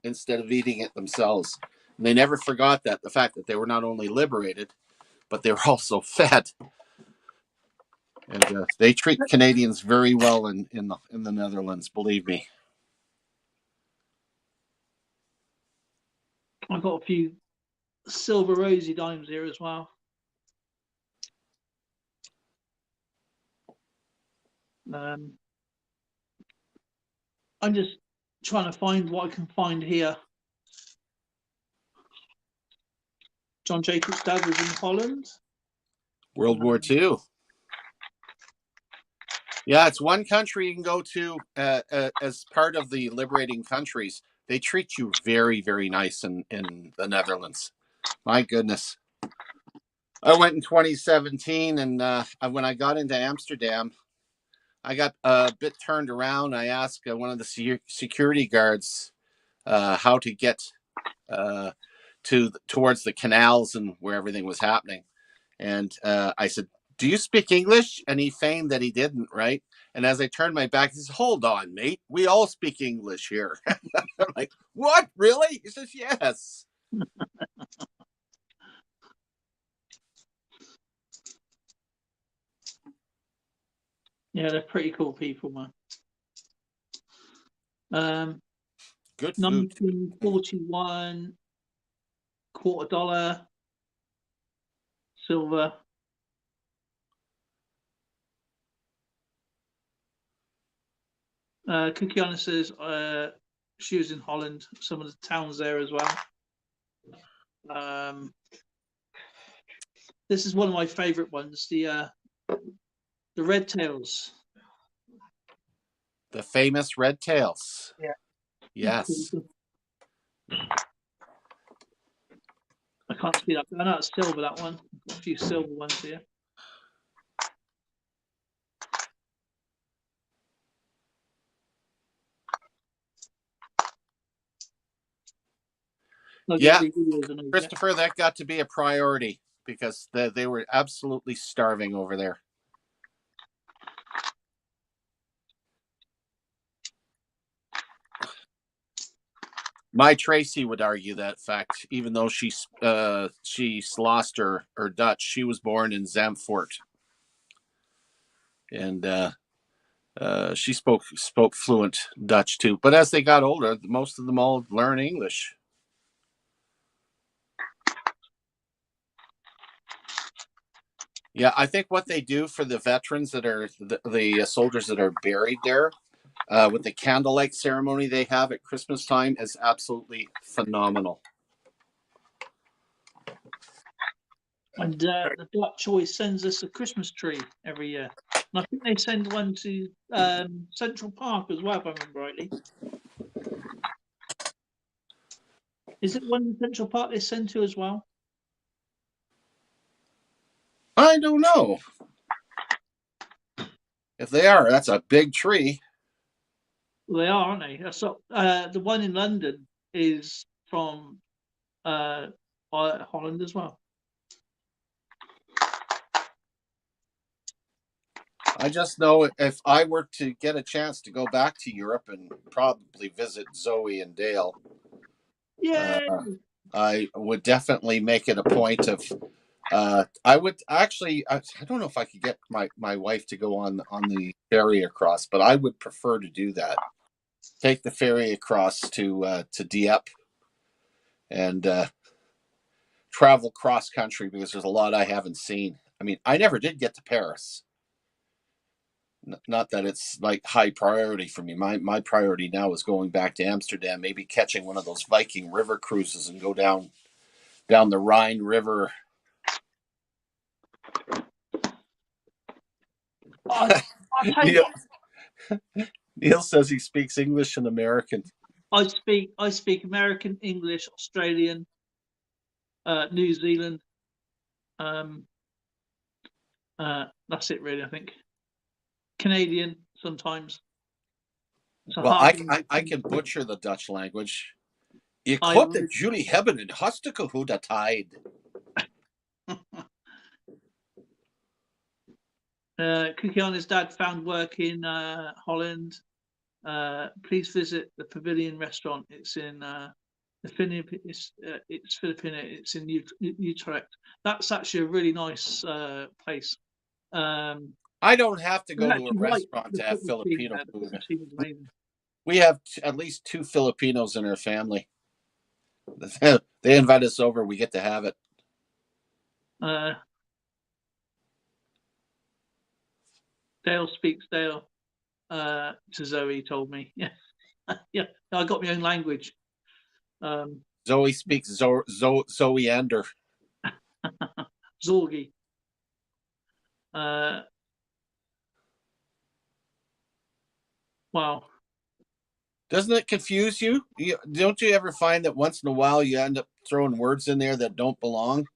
instead of eating it themselves. And they never forgot the fact that they were not only liberated, but they were also fed. And they treat Canadians very well in the Netherlands, believe me. I've got a few silver rosy dimes here as well. I'm just trying to find what I can find here. John Jacob's dad was in Holland. World War II. Yeah, it's one country you can go to as part of the liberating countries. They treat you very, very nice in the Netherlands. My goodness. I went in 2017, and when I got into Amsterdam, I got a bit turned around. I asked one of the security guards how to get towards the canals and where everything was happening. And I said, "Do you speak English?" And he feigned that he didn't, right? And as I turned my back, he says, "Hold on, mate. We all speak English here." I'm like, "What? Really?" He says, "Yes." Yeah, they're pretty cool people, man. Good food. 1941 $quarter silver. Kukiana says she was in Holland, some of the towns there as well. This is one of my favorite ones, the red tails. The famous red tails. Yeah. Yes. Can't see that. I know it's silver, that one. Got a few silver ones here. I'll get Yeah, the videos on those, yeah. Christopher, that got to be a priority because they were absolutely starving over there. My Tracy would argue that fact, even though she's lost her Dutch. She was born in Zandvoort, and she spoke fluent Dutch too. But as they got older, most of them all learn English. Yeah, I think what they do for the veterans that are the soldiers that are buried there, with the candlelight ceremony they have at Christmas time, is absolutely phenomenal. And the Dutch always sends us a Christmas tree every year. And I think they send one to Central Park as well, if I remember rightly. Is it one in Central Park they send to as well? I don't know. If they are, that's a big tree. Well, they are, aren't they? So the one in London is from Holland as well. I just know if I were to get a chance to go back to Europe and probably visit Zoe and Dale, Yeah. I would definitely make it a point of. I would actually. I don't know if I could get my wife to go on the ferry across, but I would prefer to do that. Take the ferry across to Dieppe and travel cross country because there's a lot I haven't seen. I mean, I never did get to Paris. Not that it's like high priority for me. My priority now is going back to Amsterdam, maybe catching one of those Viking river cruises and go down the Rhine River. Neil says he speaks English and American. I speak American, English, Australian, New Zealand. That's it really, I think. Canadian sometimes. Well, I can butcher the Dutch language. Je klopt dat jullie hebben een hartstikke goede tijd. Cookie on his dad found work in Holland. Please visit the Pavilion restaurant. It's in it's Filipino. It's in Utrecht. That's actually a really nice place. I don't have to go to a restaurant to have Filipino food. We have at least 2 Filipinos in our family. They invite us over. We get to have it. Dale speaks Dale to Zoe, told me. Yeah. Yeah, I got my own language. Zoe speaks Zoeander. Zorgi. Wow. Doesn't it confuse you? Don't you ever find that once in a while you end up throwing words in there that don't belong?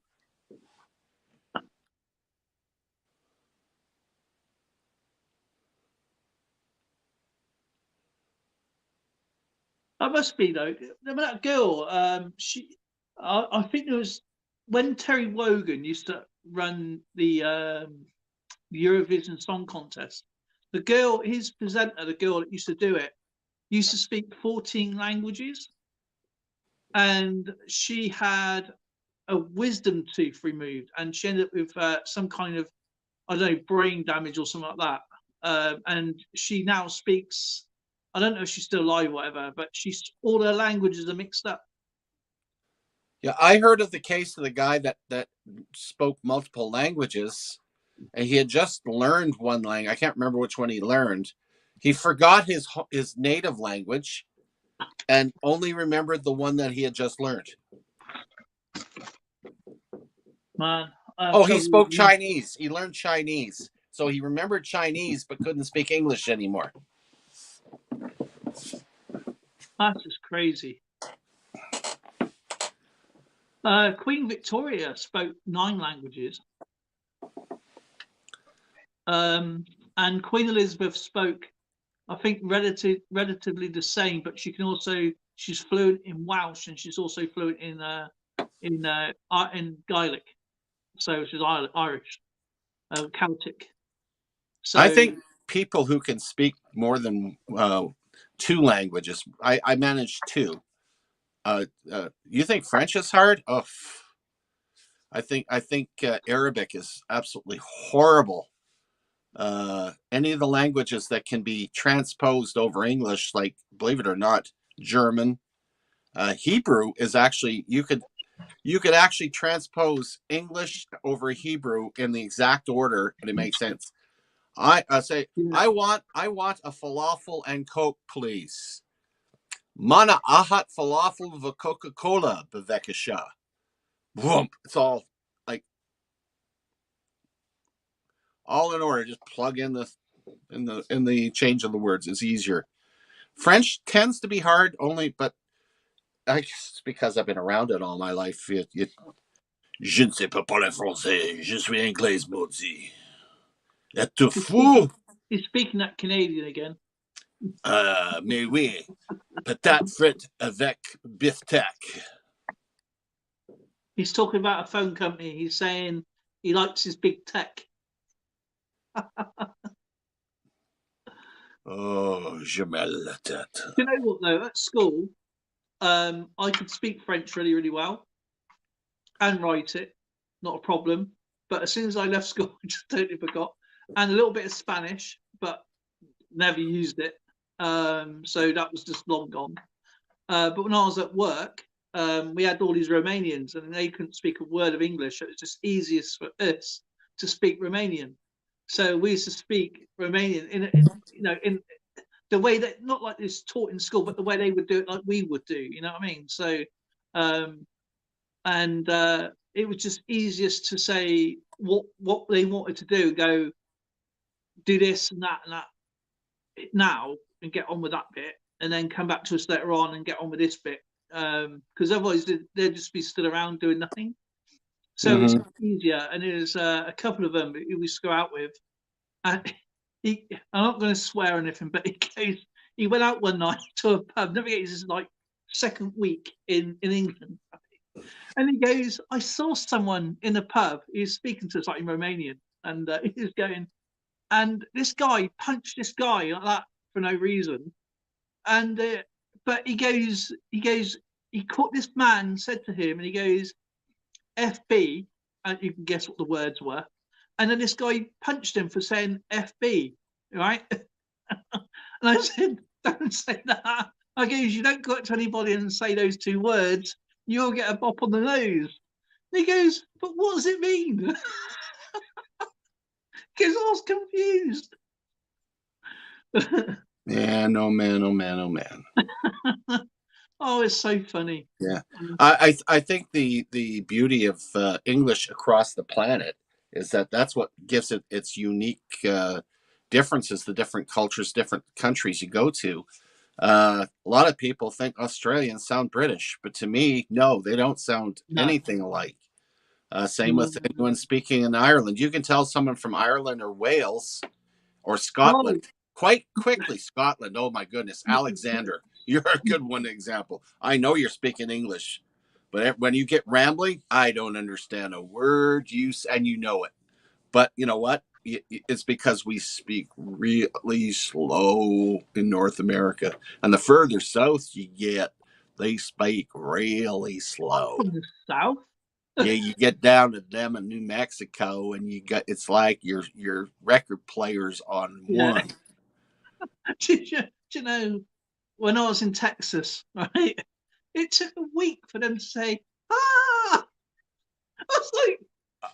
That must be though. That girl, I think it was when Terry Wogan used to run the Eurovision Song Contest. The girl, his presenter, the girl that used to do it, used to speak 14 languages, and she had a wisdom tooth removed, and she ended up with some kind of, I don't know, brain damage or something like that. And she now speaks. I don't know if she's still alive or whatever, but all her languages are mixed up. Yeah, I heard of the case of the guy that spoke multiple languages, and he had just learned one language. I can't remember which one he learned. He forgot his native language and only remembered the one that he had just learned. Man. He spoke Chinese. He learned Chinese. So he remembered Chinese but couldn't speak English anymore. That's just crazy. Queen Victoria spoke 9 languages. And Queen Elizabeth spoke, I think, relatively the same, but she's fluent in Welsh, and she's also fluent in Gaelic, so she's Irish, Celtic. So I think people who can speak more than 2 languages, I managed 2. You think French is hard? Oh, I think Arabic is absolutely horrible. Any of the languages that can be transposed over English, like, believe it or not, German, Hebrew is actually, you could actually transpose English over Hebrew in the exact order, and it makes sense. I say, yeah. I want a falafel and Coke, please. Mana ahat falafel v Coca-Cola, bevekasha. Boom. It's all like all in order. Just plug in the change of the words. It's easier. French tends to be hard, but I guess it's because I've been around it all my life. Je ne sais pas parler français. Je suis anglais, maudit. Et fou. He's speaking that Canadian again. Mais oui. Patate frites avec beefsteak. He's talking about a phone company. He's saying he likes his big tech. Oh, je mêle la tête. You know what though? At school, I could speak French really, really well and write it, not a problem. But as soon as I left school, I just totally forgot. And a little bit of Spanish, but never used it. So that was just long gone. But when I was at work, we had all these Romanians, and they couldn't speak a word of English. It was just easiest for us to speak Romanian. So we used to speak Romanian in the way that, not like it's taught in school, but the way they would do it, like we would do. You know what I mean? So, it was just easiest to say what they wanted to do. Go do this and that now, and get on with that bit, and then come back to us later on and get on with this bit. Because otherwise they'd just be stood around doing nothing. So it's easier. And there's a couple of them who we used to go out with. And I'm not going to swear or anything, but he went out one night to a pub. Never get his like second week in England. And he goes, I saw someone in the pub. He was speaking to us like in Romanian. And he was going, and this guy punched this guy like that for no reason. And but he caught this man, said to him, and he goes, FB, and you can guess what the words were. And then this guy punched him for saying FB, right? And I said, don't say that. I goes, you don't go up to anybody and say those 2 words, you'll get a bop on the nose. And he goes, but what does it mean? Because I was confused. Yeah, no man, oh man, oh man. Oh, it's so funny. Yeah, I think the beauty of English across the planet is that that's what gives it its unique differences, the different cultures, different countries you go to. A lot of people think Australians sound British, but to me, no, they don't sound anything alike. Same with anyone speaking in Ireland. You can tell someone from Ireland or Wales or Scotland quite quickly. Scotland, oh my goodness, Alexander, you're a good one example. I know you're speaking English, but when you get rambling, I don't understand a word and you know it. But you know what? It's because we speak really slow in North America. And the further south you get, they speak really slow. From the south? Yeah, you get down to them in New Mexico, and it's like your record players on one. Do you know, when I was in Texas, right? It took a week for them to say, ah! I was like,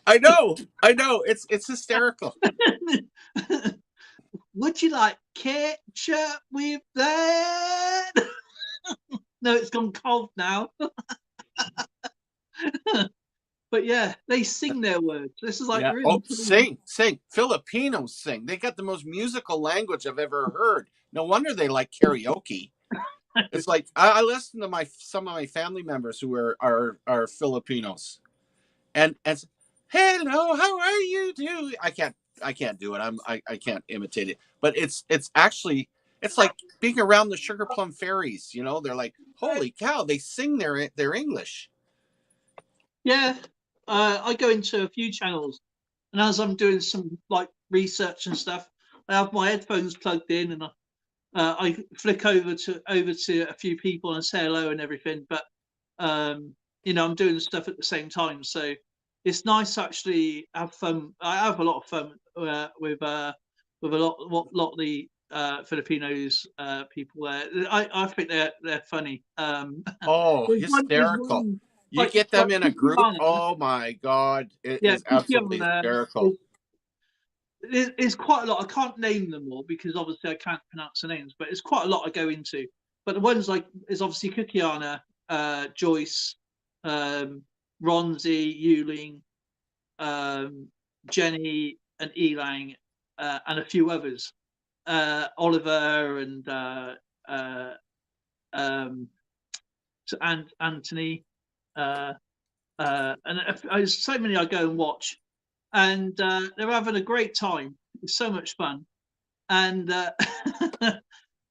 I know. It's hysterical. Would you like ketchup with that? No, it's gone cold now. But yeah, they sing their words. This is like really sing. Filipinos sing. They got the most musical language I've ever heard. No wonder they like karaoke. It's like I listen to some of my family members who are Filipinos, and hello, how are you doing? I can't do it. I can't imitate it. But it's actually it's like being around the Sugar Plum Fairies. You know, they're like, holy cow, they sing their English. Yeah, I go into a few channels, and as I'm doing some like research and stuff, I have my headphones plugged in, and I flick over to a few people and say hello and everything. But I'm doing stuff at the same time, so it's nice to actually have fun. I have a lot of fun with a lot of the Filipinos people there. I think they're funny. Oh, There's there's hysterical. one, You get them in a group. Oh my God. It yeah, is absolutely hysterical. It's quite a lot. I can't name them all because obviously I can't pronounce the names, but it's quite a lot I go into. But the ones like is obviously Kukiana, Joyce, Ronzi, Yuling, Jenny, and Elang, and a few others. Oliver and Anthony, and there's so many I go and watch, and they're having a great time. It's so much fun. And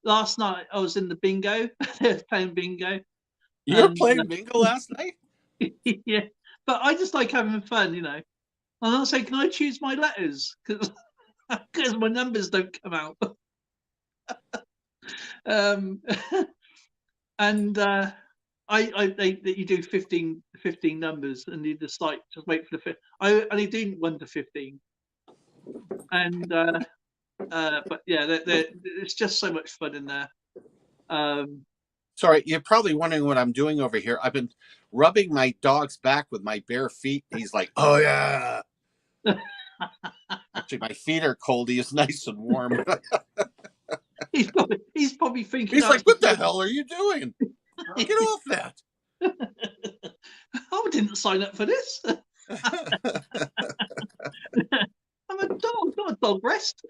last night I was in the bingo, playing bingo. You were And, playing bingo last night? yeah, but I just like having fun, I'm not saying, can I choose my letters? Because my numbers don't come out. And you do 15 numbers, and you just wait for the fifth. I only do 1 to 15, and but yeah, it's just so much fun in there. Sorry, you're probably wondering what I'm doing over here. I've been rubbing my dog's back with my bare feet. He's like, oh yeah. Actually, my feet are cold. He is nice and warm. He's probably thinking. He's like, what the hell are you doing? Get off that. I didn't sign up for this. I'm a dog, not a dog rest.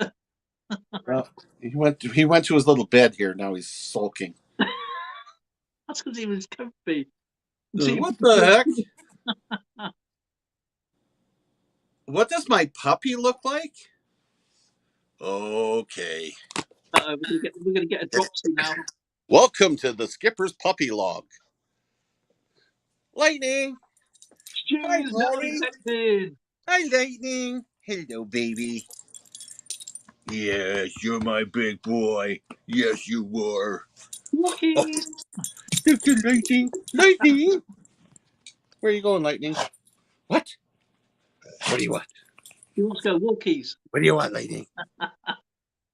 Well, he went to his little bed here. Now he's sulking. That's because he was comfy. What the heck? What does my puppy look like? Okay. We're gonna get a dropsy now. Welcome to the Skipper's Puppy Log. Lightning. Hi, Polly. Hi, Lightning. Hello, baby. Yes, you're my big boy. Yes, you were. Lucky. Oh. Lightning. Lightning. Where are you going, Lightning? What? What do you want? He wants to go walkies. What do you want, Lightning?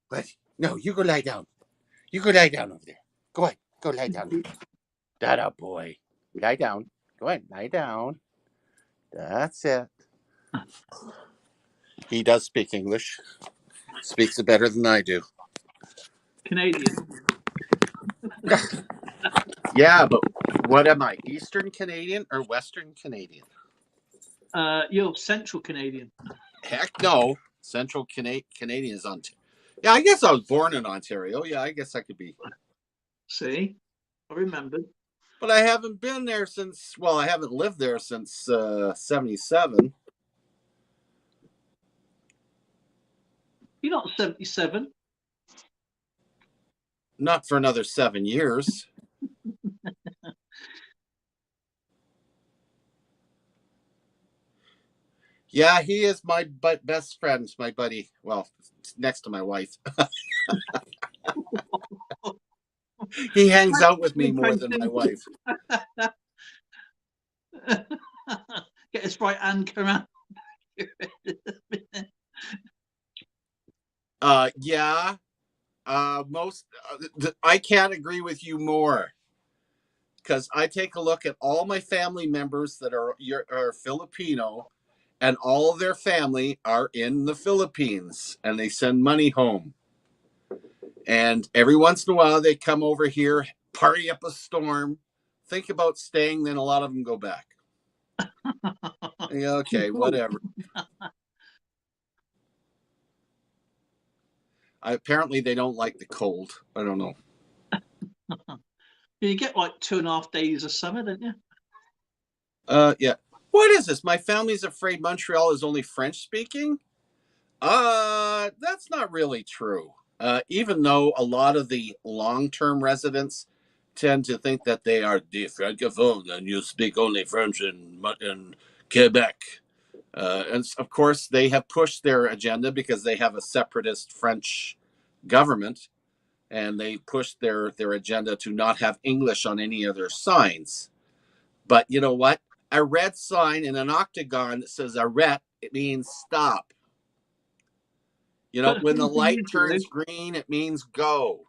What? No, you go lie down. You go lie down over there. Go ahead. Go lie down. That up, boy. Lie down. Go ahead. Lie down. That's it. He does speak English. Speaks it better than I do. Canadian. Yeah, but what am I? Eastern Canadian or Western Canadian? You're Central Canadian. Heck no. Central Canadian is Ontario. Yeah, I guess I was born in Ontario. Yeah, I guess I could be. See? I remembered. But I haven't been there since, well, I haven't lived there since 77. You're not 77. Not for another 7 years. Yeah, he is my best friend, my buddy. Well, next to my wife. He hangs out with me more than my wife. Get his right hand come out. Yeah. I can't agree with you more, because I take a look at all my family members that are Filipino, and all of their family are in the Philippines, and they send money home. And every once in a while, they come over here, party up a storm, think about staying, then a lot of them go back. Yeah, okay, whatever. Apparently, they don't like the cold. I don't know. You get like 2.5 days of summer, don't you? Yeah. What is this? My family's afraid Montreal is only French speaking. That's not really true. Even though a lot of the long-term residents tend to think that they are the francophone and you speak only French in Quebec. And of course, they have pushed their agenda because they have a separatist French government, and they pushed their agenda to not have English on any of their signs. But you know what? A red sign in an octagon that says arrête, it means stop. You know, But when the funny thing light is, you know, turns green, it means go.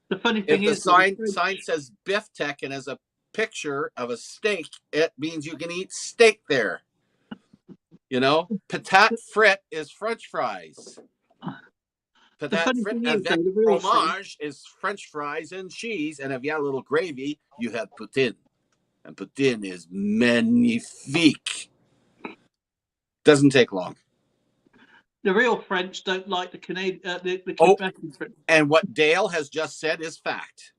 the funny If thing the is, sign says Biff Tech and has a picture of a steak, it means you can eat steak there. You know, patate frit is French fries. the Patate funny frit thing is, avec though, the real thing, fromage is French fries and cheese. And if you have a little gravy, you have poutine. And poutine is magnifique. Doesn't take long. the real French don't like the Canadian, the Oh, Quebec French. and what Dale has just said is fact.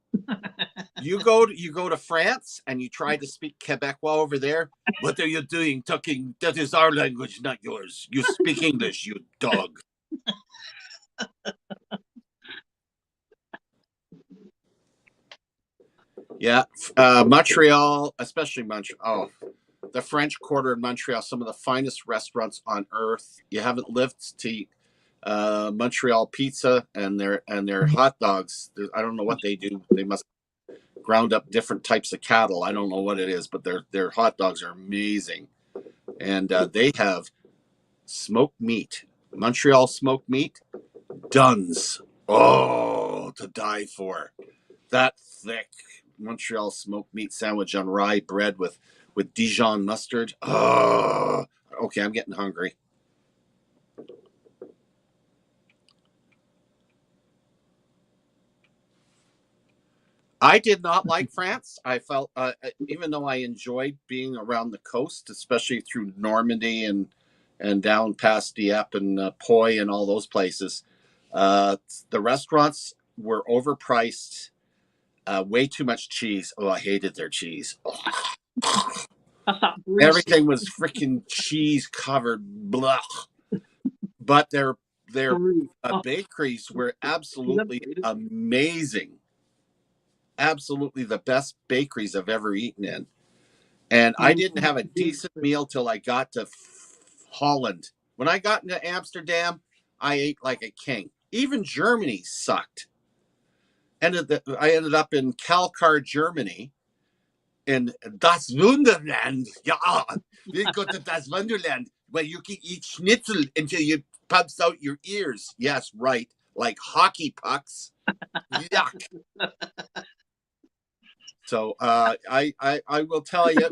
You go to France and you try to speak Quebecois over there. What are you doing talking? That is our language, not yours. You speak English, you dog. Yeah, Montreal, especially Montreal. Oh, the French Quarter in Montreal, some of the finest restaurants on earth. You haven't lived to eat Montreal pizza and their hot dogs. I don't know what they do. They must ground up different types of cattle. I don't know what it is, but their hot dogs are amazing, and they have smoked meat. Montreal smoked meat, Duns. Oh, to die for. That thick Montreal smoked meat sandwich on rye bread with Dijon mustard. Oh, okay, I'm getting hungry. I did not like France. I felt, even though I enjoyed being around the coast, especially through Normandy and down past Dieppe and Poy and all those places, the restaurants were overpriced. Way too much cheese. Oh, I hated their cheese. That's that greasy. Everything was freaking cheese covered. Blah. But their bakeries were absolutely amazing. Absolutely the best bakeries I've ever eaten in. And I didn't have a decent meal till I got to Holland. When I got into Amsterdam, I ate like a king. Even Germany sucked. I ended up in Kalkar, Germany, in Das Wunderland. Yeah, we go to Das Wunderland where you can eat schnitzel until you pumps out your ears. Yes, right, like hockey pucks. Yuck. So I will tell you,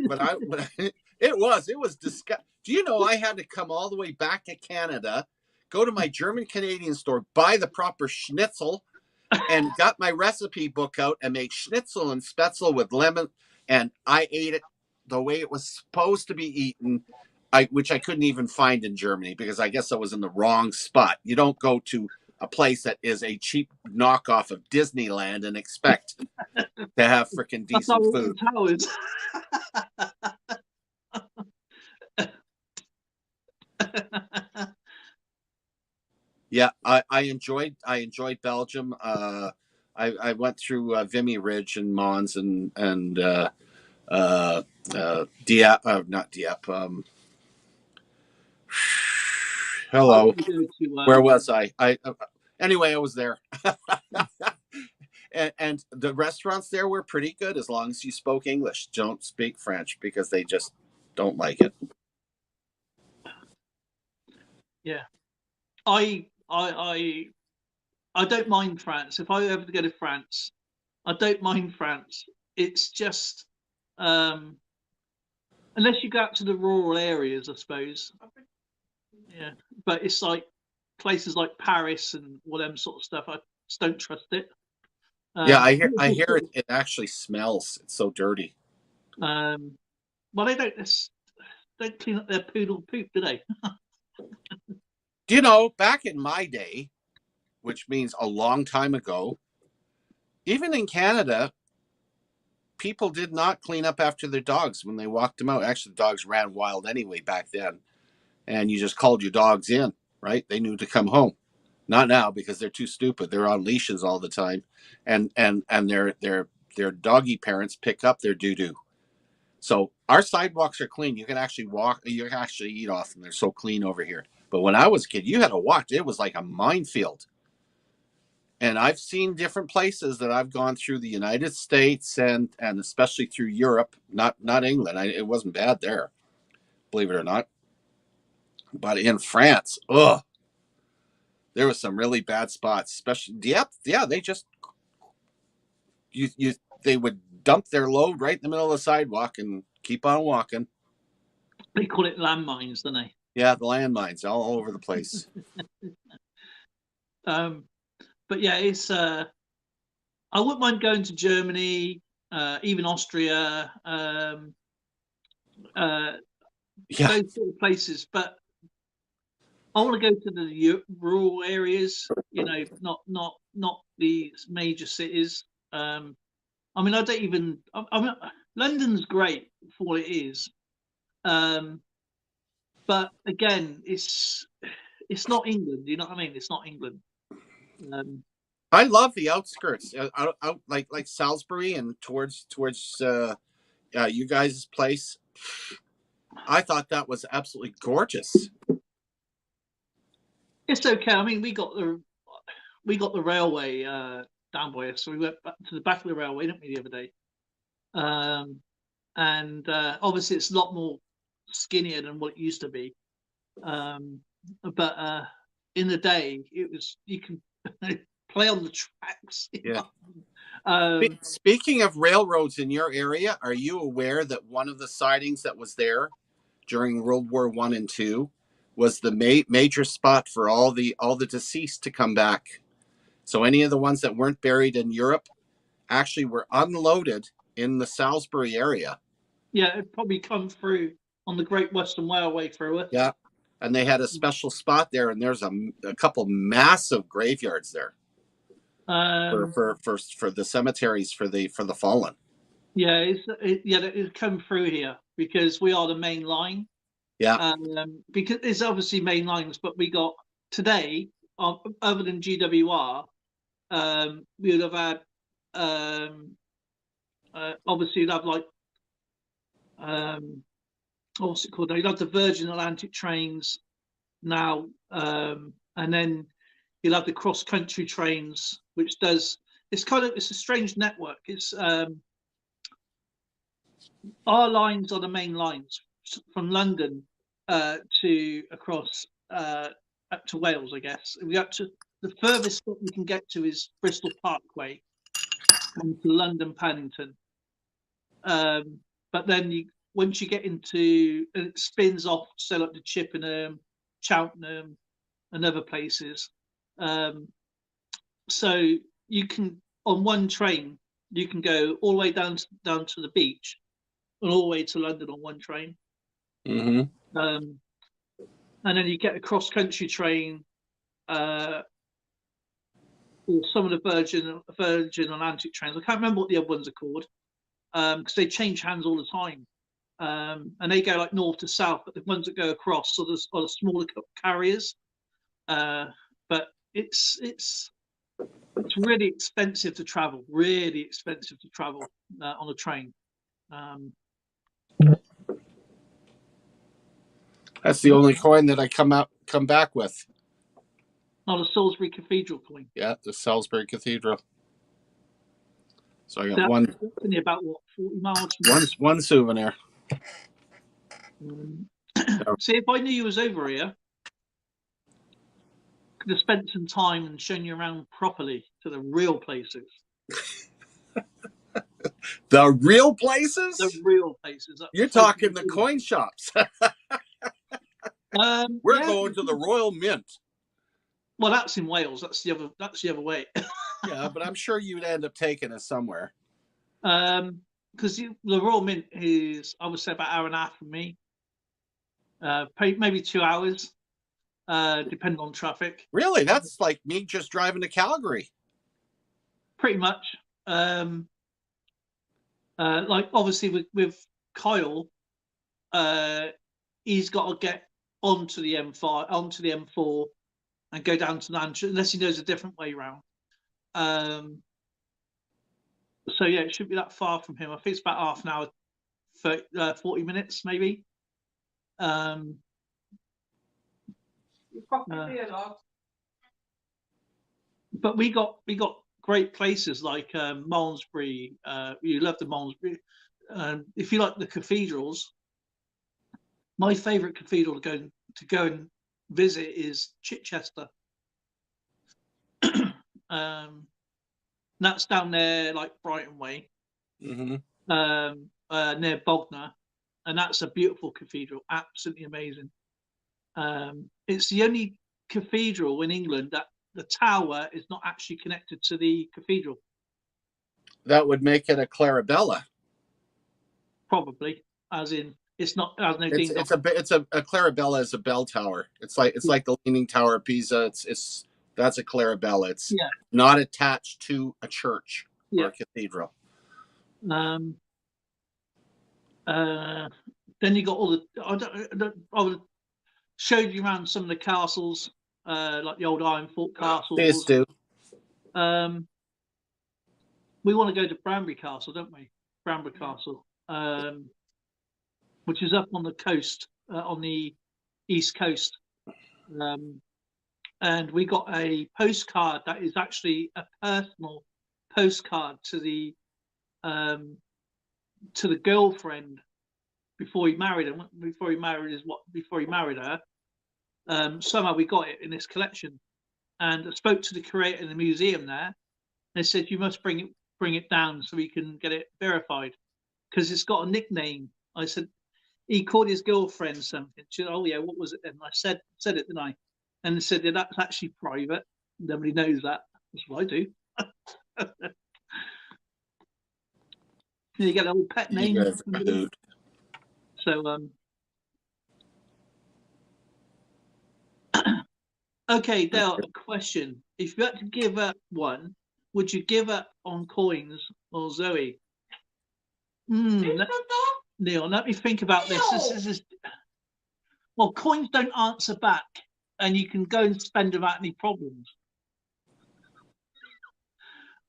it was disgusting. Do you know I had to come all the way back to Canada, go to my German Canadian store, buy the proper schnitzel, and got my recipe book out and make schnitzel and spätzle with lemon, and I ate it the way it was supposed to be eaten, which I couldn't even find in Germany because I guess I was in the wrong spot. You don't go to a place that is a cheap knockoff of Disneyland and expect to have freaking decent food. Towers. Yeah, I enjoyed Belgium. I went through Vimy Ridge and Mons and Dieppe, not Dieppe. Hello, where was I? Anyway, I was there. And the restaurants there were pretty good as long as you spoke English. Don't speak French because they just don't like it. Yeah, I don't mind France. If I ever go to France, I don't mind France. It's just unless you go out to the rural areas, I suppose. Yeah, but it's like places like Paris and all them sort of stuff. I just don't trust it. Yeah, I hear it actually smells. It's so dirty. Well, they don't clean up their poodle poop, do they? Do you know, back in my day, which means a long time ago, even in Canada, people did not clean up after their dogs when they walked them out. Actually, the dogs ran wild anyway back then, and you just called your dogs in, right? They knew to come home. Not now, because they're too stupid. They're on leashes all the time, and their doggy parents pick up their doo doo. So our sidewalks are clean. You can actually walk. You can actually eat off them. They're so clean over here. But when I was a kid, you had to walk. It was like a minefield. And I've seen different places that I've gone through the United States and especially through Europe, not England. It wasn't bad there, believe it or not. But in France, there was some really bad spots. Especially, they just they would dump their load right in the middle of the sidewalk and keep on walking. They call it landmines, don't they? Yeah, the landmines all over the place. But yeah, it's I wouldn't mind going to Germany, even Austria, Yeah, those sort of places. But I want to go to the rural areas, not the major cities. I mean, I don't even. I mean, London's great for what it is, but again, it's not England. You know what I mean? It's not England. I love the outskirts, out like Salisbury and towards you guys' place. I thought that was absolutely gorgeous. It's okay. I mean, we got the railway down by us, so we went back to the back of the railway, didn't we, the other day? And obviously, it's a lot more skinnier than what it used to be. But in the day, you can play on the tracks. Yeah. know? Speaking of railroads in your area, are you aware that one of the sidings that was there during World War I and II was the major spot for all the deceased to come back? So any of the ones that weren't buried in Europe actually were unloaded in the Salisbury area. Yeah, it probably come through on the Great Western Railway through it. Yeah, and they had a special spot there, and there's a couple massive graveyards there for the cemeteries for the fallen. Yeah, it come through here because we are the main line. Yeah, because it's obviously main lines, but we got today, other than GWR, we would have had obviously you'd have like what's it called? You'd have the Virgin Atlantic trains now, and then you'll have the cross country trains, which does it's a strange network. It's our lines are the main lines from London to across up to Wales, I guess. We up to the furthest stop you can get to is Bristol Parkway to London Paddington. But then once you get into it spins off, so like to Chippenham, Cheltenham, and other places. So you can on one train you can go all the way down to the beach and all the way to London on one train. mm-hmm. And then you get a cross country train, or some of the Virgin Atlantic trains. I can't remember what the other ones are called, because they change hands all the time. And they go like north to south, but the ones that go across are the smaller carriers. But it's really expensive to travel. Really expensive to travel on a train. That's the only coin that I come back with. Not a Salisbury Cathedral coin. Yeah, the Salisbury Cathedral. So I got one. Only about what 40 miles. One souvenir. See, if I knew you was over here, could have spent some time and shown you around properly to the real places. The real places? The real places. You're talking the coin shops. We're going to the Royal Mint. Well, that's in Wales. That's the other way. Yeah, but I'm sure you'd end up taking us somewhere. Because the Royal Mint is, I would say, about an hour and a half from me. Maybe 2 hours, depending on traffic. Really? That's like me just driving to Calgary. Pretty much. Like obviously with Kyle, he's got to get onto the M5, onto the M4, and go down to Lancashire, unless he knows a different way round. So yeah, it shouldn't be that far from him. I think it's about half an hour, 40 minutes maybe. You probably love. But we got great places like Malmesbury. You love the Malmesbury. If you like the cathedrals, my favourite cathedral to go and visit is Chichester. That's down there, like Brighton way, Mm-hmm. near Bognor, and that's a beautiful cathedral, absolutely amazing. It's the only cathedral in England that the tower is not actually connected to the cathedral. That would make it a Clarabella. Probably, as in it's not. As no It's a Clarabella is a bell tower. It's like the Leaning Tower of Pisa. That's a Clarabella. It's not attached to a church or a cathedral. Then you got all the. I showed you around some of the castles, like the old Ironfort castles. Please do. We want to go to Branbury Castle, don't we? Branbury Castle, which is up on the coast, on the east coast. And we got a postcard that is actually a personal postcard to the girlfriend before he married her. Before he married her. Somehow we got it in this collection, and I spoke to the curator in the museum there. They said you must bring it down so we can get it verified, because it's got a nickname. I said he called his girlfriend something. She said, "Oh yeah, what was it then?" I said it, didn't I? And they said, "Yeah, that's actually private. Nobody knows that." That's what I do. You get a little pet name. So okay, Dale, question. If you had to give up one, would you give up on coins or Zoe? Neil, let me think about this. This is well, coins don't answer back, and you can go and spend without any problems.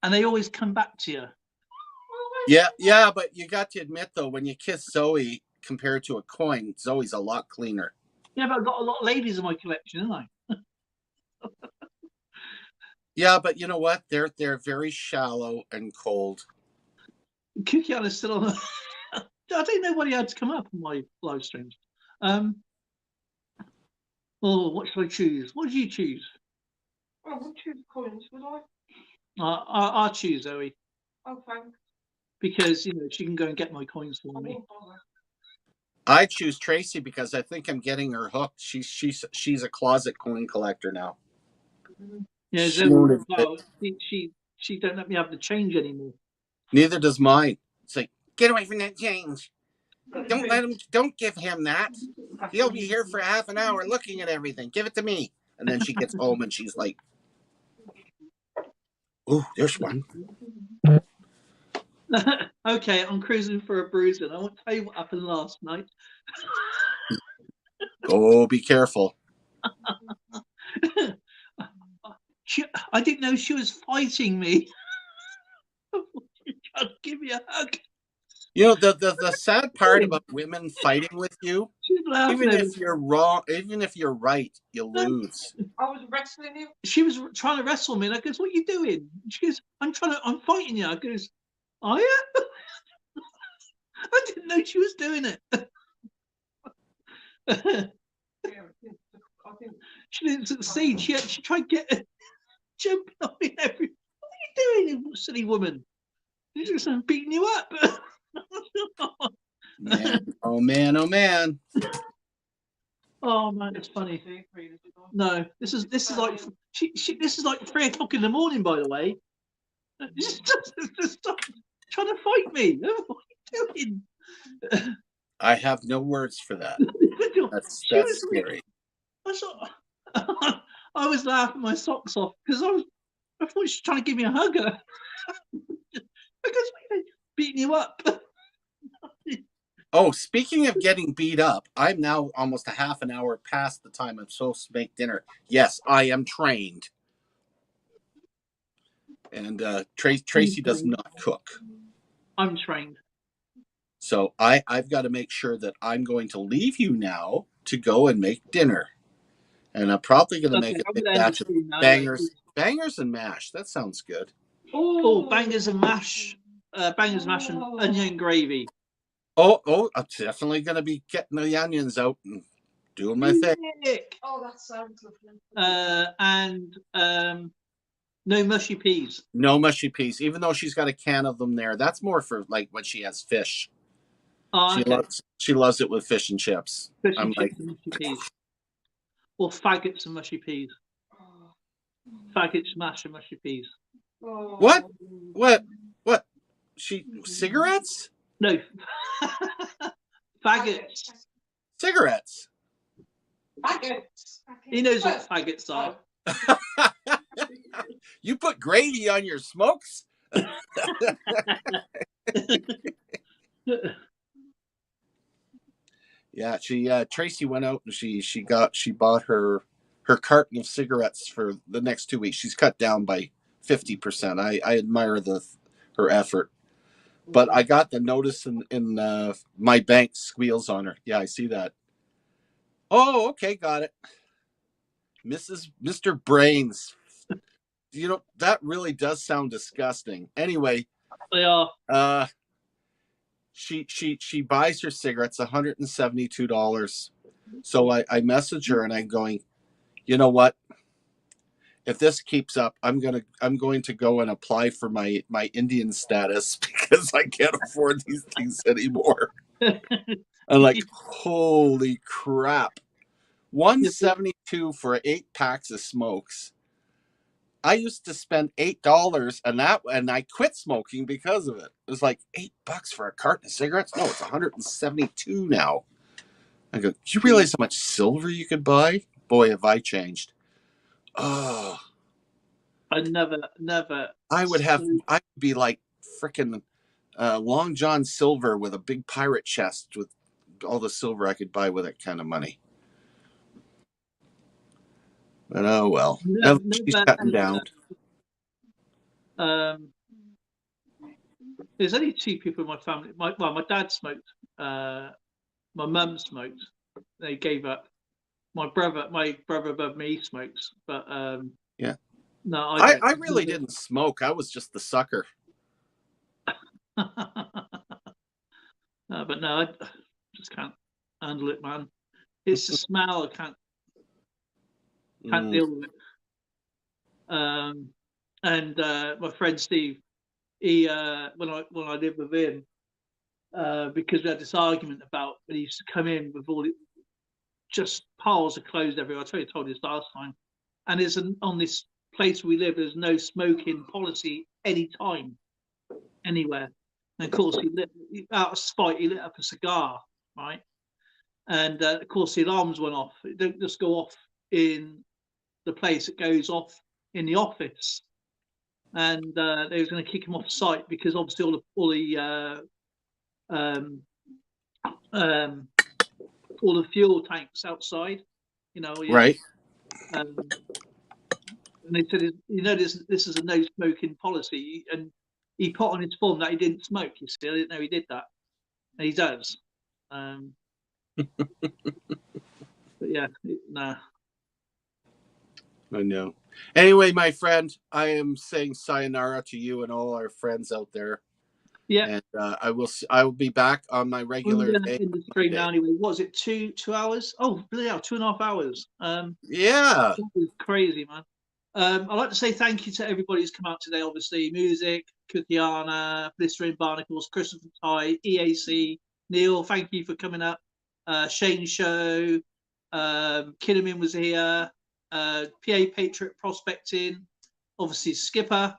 And they always come back to you. Yeah, but you got to admit though, when you kiss Zoe compared to a coin, Zoe's a lot cleaner. Yeah, but I've got a lot of ladies in my collection, haven't I? Yeah, but you know what? They're very shallow and cold. Kukian is still on. I don't know what he had to come up on my live streams. Oh, what should I choose? What did you choose? I would choose coins, would I? I'll choose Zoe. Oh, thanks. Because she can go and get my coins for me. I choose Tracy because I think I'm getting her hooked. She's a closet coin collector now. Yeah, Zoe, she don't let me have the change anymore. Neither does mine. It's like, get away from that change. Don't give him that. He'll be here for half an hour looking at everything. Give it to me. And then she gets home and she's like, oh, there's one. Okay, I'm cruising for a bruising. I won't tell you what happened last night. Oh, be careful. I didn't know she was fighting me. She tried to give me a hug. You know, the sad part about women fighting with you, even if you're wrong, even if you're right, you lose. I was wrestling him. She was trying to wrestle me, and I goes, "What are you doing?" She goes, I'm fighting you. I goes, "Are you?" I didn't know she was doing it. She didn't succeed. She tried to get jumping on me every. What are you doing, you silly woman? She's just beating you up. Man, oh man, oh man. Oh man, it's funny. No, this is like this is like 3 o'clock in the morning, by the way. She's just trying to fight me. What are you doing? I have no words for that. That's scary. I was laughing my socks off because I thought she was trying to give me a hug. I goes, beating you up. Oh, speaking of getting beat up, I'm now almost a half an hour past the time I'm supposed to make dinner. Yes, I am trained. And Tracy does not cook. I'm trained. So I've got to make sure that I'm going to leave you now to go and make dinner. And I'm probably going to make a I'm big gonna end the batch of stream now, bangers and mash. That sounds good. Oh, bangers and mash. Bangers, mash, and onion gravy. Oh, I'm definitely going to be getting the onions out and doing my thing. Sick. Oh, that sounds lovely. And no mushy peas. No mushy peas, even though she's got a can of them there. That's more for like when she has fish. Oh, okay. She loves it with fish and chips. Fish I'm and like, chips and mushy peas. Or faggots and mushy peas. Oh. Faggots, mash, and mushy peas. Oh. what? Cigarettes? No. Faggots. Cigarettes. Faggots. He knows what faggots are. You put gravy on your smokes? Yeah, Tracy went out and she bought her carton of cigarettes for the next 2 weeks. She's cut down by 50%. I admire her effort. But I got the notice in my bank squeals on her. Yeah, I see that. Oh, okay, got it. Mr. Brains. You know, that really does sound disgusting. Anyway, They are. She buys her cigarettes $172. So I message her and I'm going, you know what? If this keeps up, I'm going to go and apply for my Indian status because I can't afford these things anymore. I'm like, holy crap. $172 for 8 packs of smokes. I used to spend $8 and I quit smoking because of it. It was like $8 for a carton of cigarettes. No, it's $172 now. I go, do you realize how much silver you could buy? Boy, have I changed. Oh, I never. I'd be like freaking Long John Silver with a big pirate chest with all the silver I could buy with that kind of money. But oh well. She's cutting down. There's only 2 people in my family. My dad smoked. My mum smoked. They gave up. My brother above me smokes, but yeah. No, I really didn't smoke. I was just the sucker. But no, I just can't handle it, man. It's the smell. I can't deal with it. And my friend Steve, he when I lived with him, because we had this argument about when he used to come in with all just piles of clothes everywhere. I told you this last time. And it's on this place where we live, there's no smoking policy anytime, anywhere. And of course, out of spite, he lit up a cigar, right? And of course, the alarms went off. It don't just go off in the place; it goes off in the office. And they was going to kick him off site because obviously all the fuel tanks outside, you know, right. And they said, you know, this is a no smoking policy, and he put on his form that he didn't smoke. You see, I didn't know he did that, and he does. But yeah, nah. I know. Anyway, my friend, I am saying sayonara to you and all our friends out there. Yeah. And I will be back on my regular day. In the stream now anyway. What was it, 2 hours? Oh, bloody hell, 2.5 hours. Yeah. That was crazy, man. I'd like to say thank you to everybody who's come out today, obviously. Music, Kukiana, Blistering Barnacles, Christopher Ty, EAC, Neil, thank you for coming up. Shane Show, Kinnaman was here, PA Patriot Prospecting, obviously Skipper,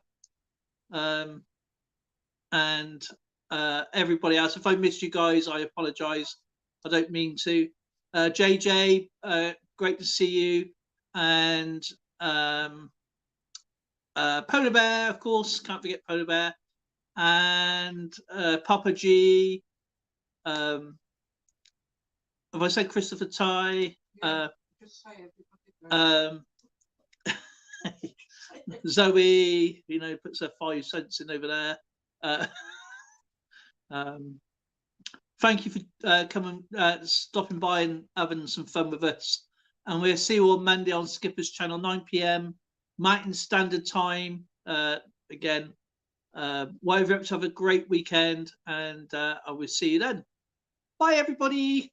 and everybody else. If I missed you guys, I apologize. I don't mean to. JJ, great to see you. And Polar Bear, of course, can't forget Polar Bear. And Papa G, have I said Christopher Ty? Just say everybody. Zoe, you know, puts her 5 cents in over there. Thank you for coming, stopping by and having some fun with us. And we'll see you on Monday on Skipper's Channel, 9 p.m. Mountain Standard Time. Again, whatever, have a great weekend, and I will see you then. Bye, everybody.